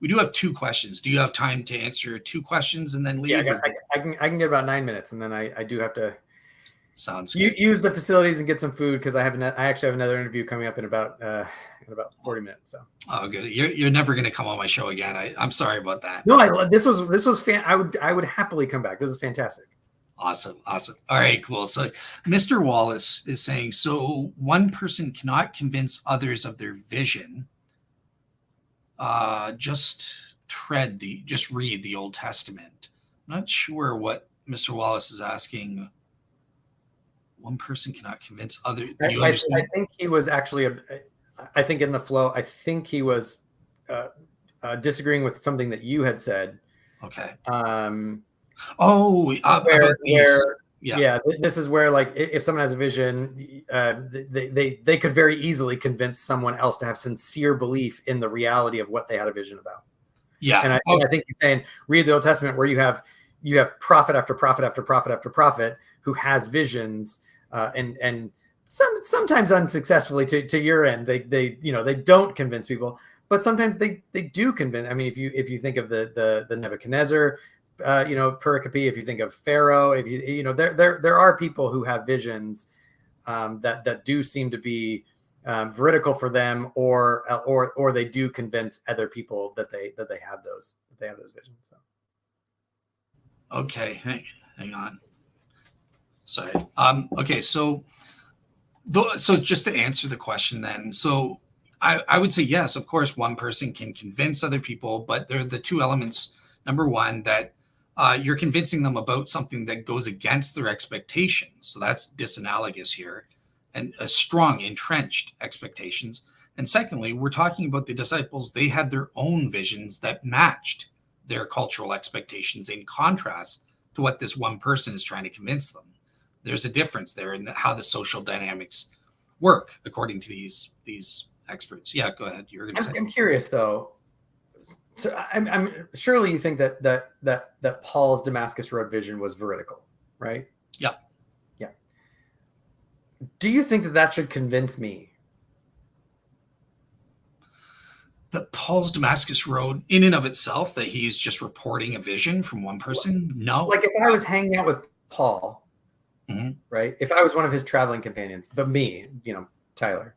We do have 2 questions. Do you have time to answer 2 questions and then leave? Yeah, I can get about 9 minutes, and then I do have to use the facilities and get some food because I actually have another interview coming up in about 40 minutes. So. Oh, good. You're never going to come on my show again. I'm sorry about that. No, this was fan. I would happily come back. This is fantastic. Awesome. All right, cool. So Mr. Wallace is saying, so one person cannot convince others of their vision. Just read the Old Testament. I'm not sure what Mr. Wallace is asking. One person cannot convince others. Do you understand? I think he was actually I think in the flow, I think he was disagreeing with something that you had said. Okay. This is where, like, if someone has a vision, they could very easily convince someone else to have sincere belief in the reality of what they had a vision about. Yeah. And I think he's saying, read the Old Testament where you have prophet after prophet after prophet after prophet who has visions, and sometimes unsuccessfully to your end. They don't convince people, but sometimes they do convince. I mean, if you think of the Nebuchadnezzar pericope, if you think of Pharaoh, there are people who have visions that do seem to be veridical for them, or they do convince other people that they have those visions. So. Okay, hang on. Sorry. Okay, so just to answer the question then, so I would say yes, of course, one person can convince other people, but there are the 2 elements. Number one, that you're convincing them about something that goes against their expectations. So that's disanalogous here, and a strong entrenched expectations. And secondly, we're talking about the disciples. They had their own visions that matched their cultural expectations in contrast to what this one person is trying to convince them. There's a difference there in how the social dynamics work according to these experts. Yeah, go ahead. You're going to say. I'm curious though. So I'm surely you think that Paul's Damascus Road vision was veridical, right? Yeah. Do you think that should convince me? That Paul's Damascus Road, in and of itself, that he's just reporting a vision from one person? No. Like if I was hanging out with Paul, right? If I was one of his traveling companions, but me, Tyler,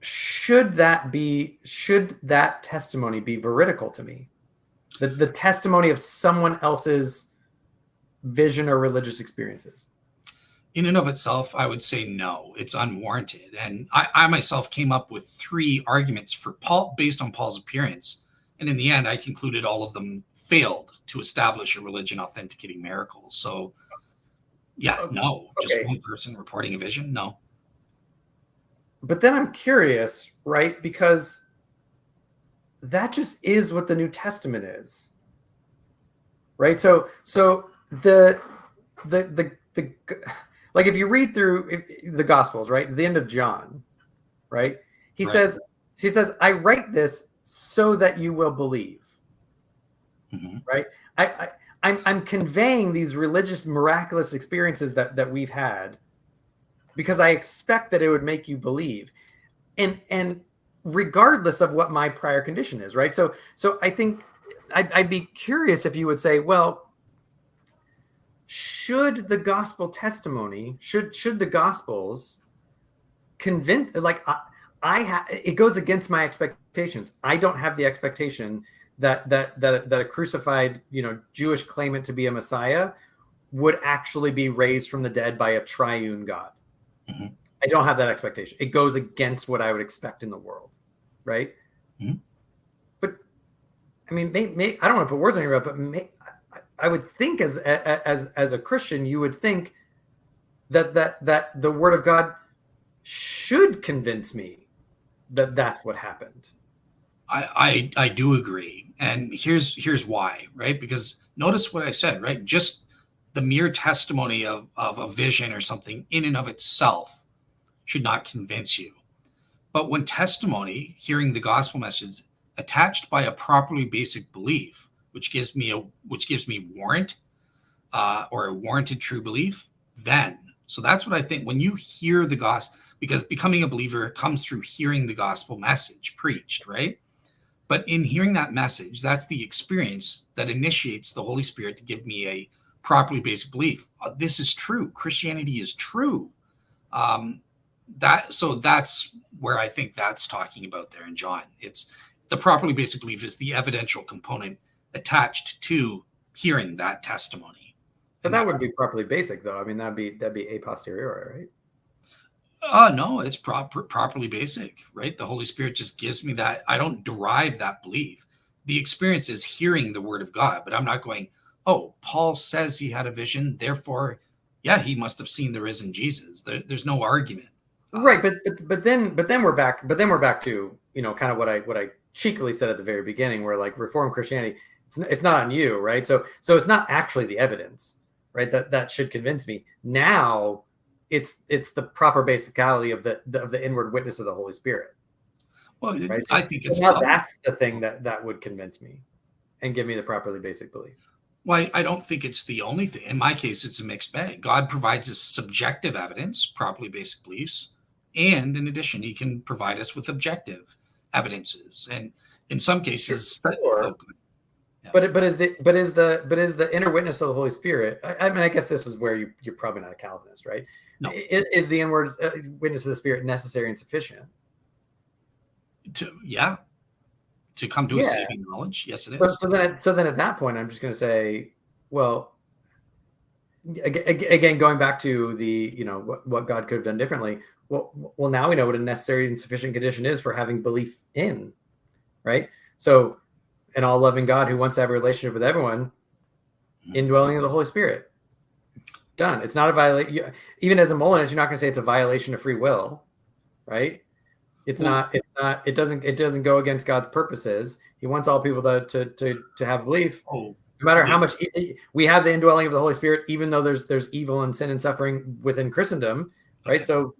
should that testimony be veridical to me? The testimony of someone else's vision or religious experiences? In and of itself, I would say no, it's unwarranted. And I myself came up with 3 arguments for Paul based on Paul's appearance. And in the end, I concluded all of them failed to establish a religion authenticating miracles. So, yeah, no, just Okay. one person reporting a vision, no. But then I'm curious, right? Because that just is what the New Testament is, right? So the like if you read through the Gospels, right, the end of John, right, he says, I write this so that you will believe, right? I'm conveying these religious miraculous experiences that we've had because I expect that it would make you believe, and regardless of what my prior condition is, right? So I think I'd be curious if you would say, well, should the gospel testimony, should the gospels convince, like it goes against my expectations. I don't have the expectation that a crucified, Jewish claimant to be a Messiah would actually be raised from the dead by a triune God. I don't have that expectation. It goes against what I would expect in the world, right? But I mean, I don't want to put words on your mouth, but I would think as a Christian, you would think that the Word of God should convince me that that's what happened. I do agree, and here's why, right? Because notice what I said, right? Just the mere testimony of a vision or something in and of itself should not convince you. But when testimony, hearing the gospel message attached by a properly basic belief, which gives me warrant or a warranted true belief, then so that's what I think when you hear the gospel, because becoming a believer comes through hearing the gospel message preached, right? But in hearing that message, that's the experience that initiates the Holy Spirit to give me a properly basic belief. This is true. Christianity is true. That's where I think that's talking about there in John. It's the properly basic belief is the evidential component attached to hearing that testimony. But that wouldn't be properly basic, though. I mean, that'd be a posteriori, right? No, it's properly basic, right? The Holy Spirit just gives me that. I don't derive that belief. The experience is hearing the word of God, but I'm not going, oh, Paul says he had a vision, therefore, yeah, he must have seen the risen Jesus. There's no argument. Right, but then we're back to, kind of what I cheekily said at the very beginning, where like Reformed Christianity, it's not on you, right? So it's not actually the evidence, right? That should convince me. Now it's the proper basicality of the inward witness of the Holy Spirit. Well, right? I think it's now that's the thing that would convince me and give me the properly basic belief. Well, I don't think it's the only thing. In my case, it's a mixed bag. God provides us subjective evidence, properly basic beliefs, and in addition, he can provide us with objective evidences. And in some cases, sure. But is the inner witness of the Holy Spirit? I mean, I guess this is where you're probably not a Calvinist, right? No. Is the inward witness of the Spirit necessary and sufficient? To come to a saving knowledge, yes, it is. So then at that point, I'm just going to say, well, again, going back to the what God could have done differently. Well, now we know what a necessary and sufficient condition is for having belief in, right? So, an all-loving God who wants to have a relationship with everyone, indwelling of the Holy Spirit. Done. It's not a violation. Even as a Molinist, you're not going to say it's a violation of free will, right? It's not. It doesn't go against God's purposes. He wants all people to have belief. No matter how much we have the indwelling of the Holy Spirit, even though there's evil and sin and suffering within Christendom, right? Okay. So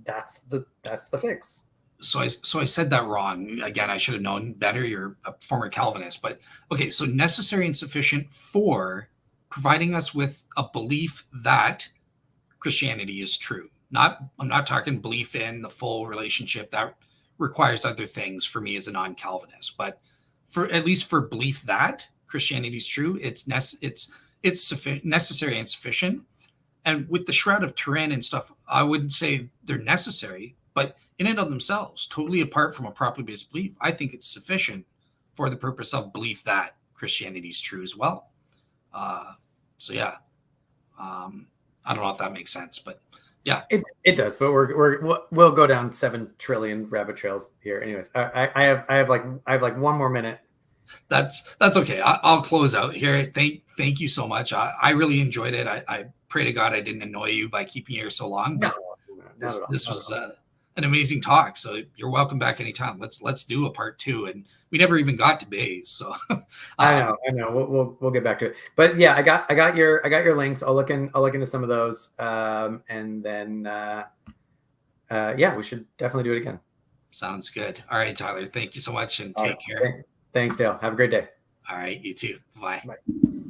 that's the fix. So I said that wrong. Again, I should have known better. You're a former Calvinist, but okay. So necessary and sufficient for providing us with a belief that Christianity is true. I'm not talking belief in the full relationship that requires other things for me as a non-Calvinist, but for at least for belief that Christianity is true, it's necessary and sufficient. And with the Shroud of Turin and stuff, I wouldn't say they're necessary, but in and of themselves, totally apart from a properly based belief, I think it's sufficient for the purpose of belief that Christianity is true as well. So yeah. I don't know if that makes sense, but yeah, it does. But we'll go down 7 trillion rabbit trails here. Anyways, I have like one more minute. That's okay. I'll close out here. Thank you so much. I really enjoyed it. I pray to God I didn't annoy you by keeping you here so long, but this was an amazing talk. So you're welcome back anytime. Let's do a part 2. And we never even got to Bayes. So I know. We'll get back to it. But yeah, I got your links. I'll look into some of those. And then yeah, we should definitely do it again. Sounds good. All right, Tyler. Thank you so much and take care. Thanks, Dale. Have a great day. All right, you too. Bye. Bye.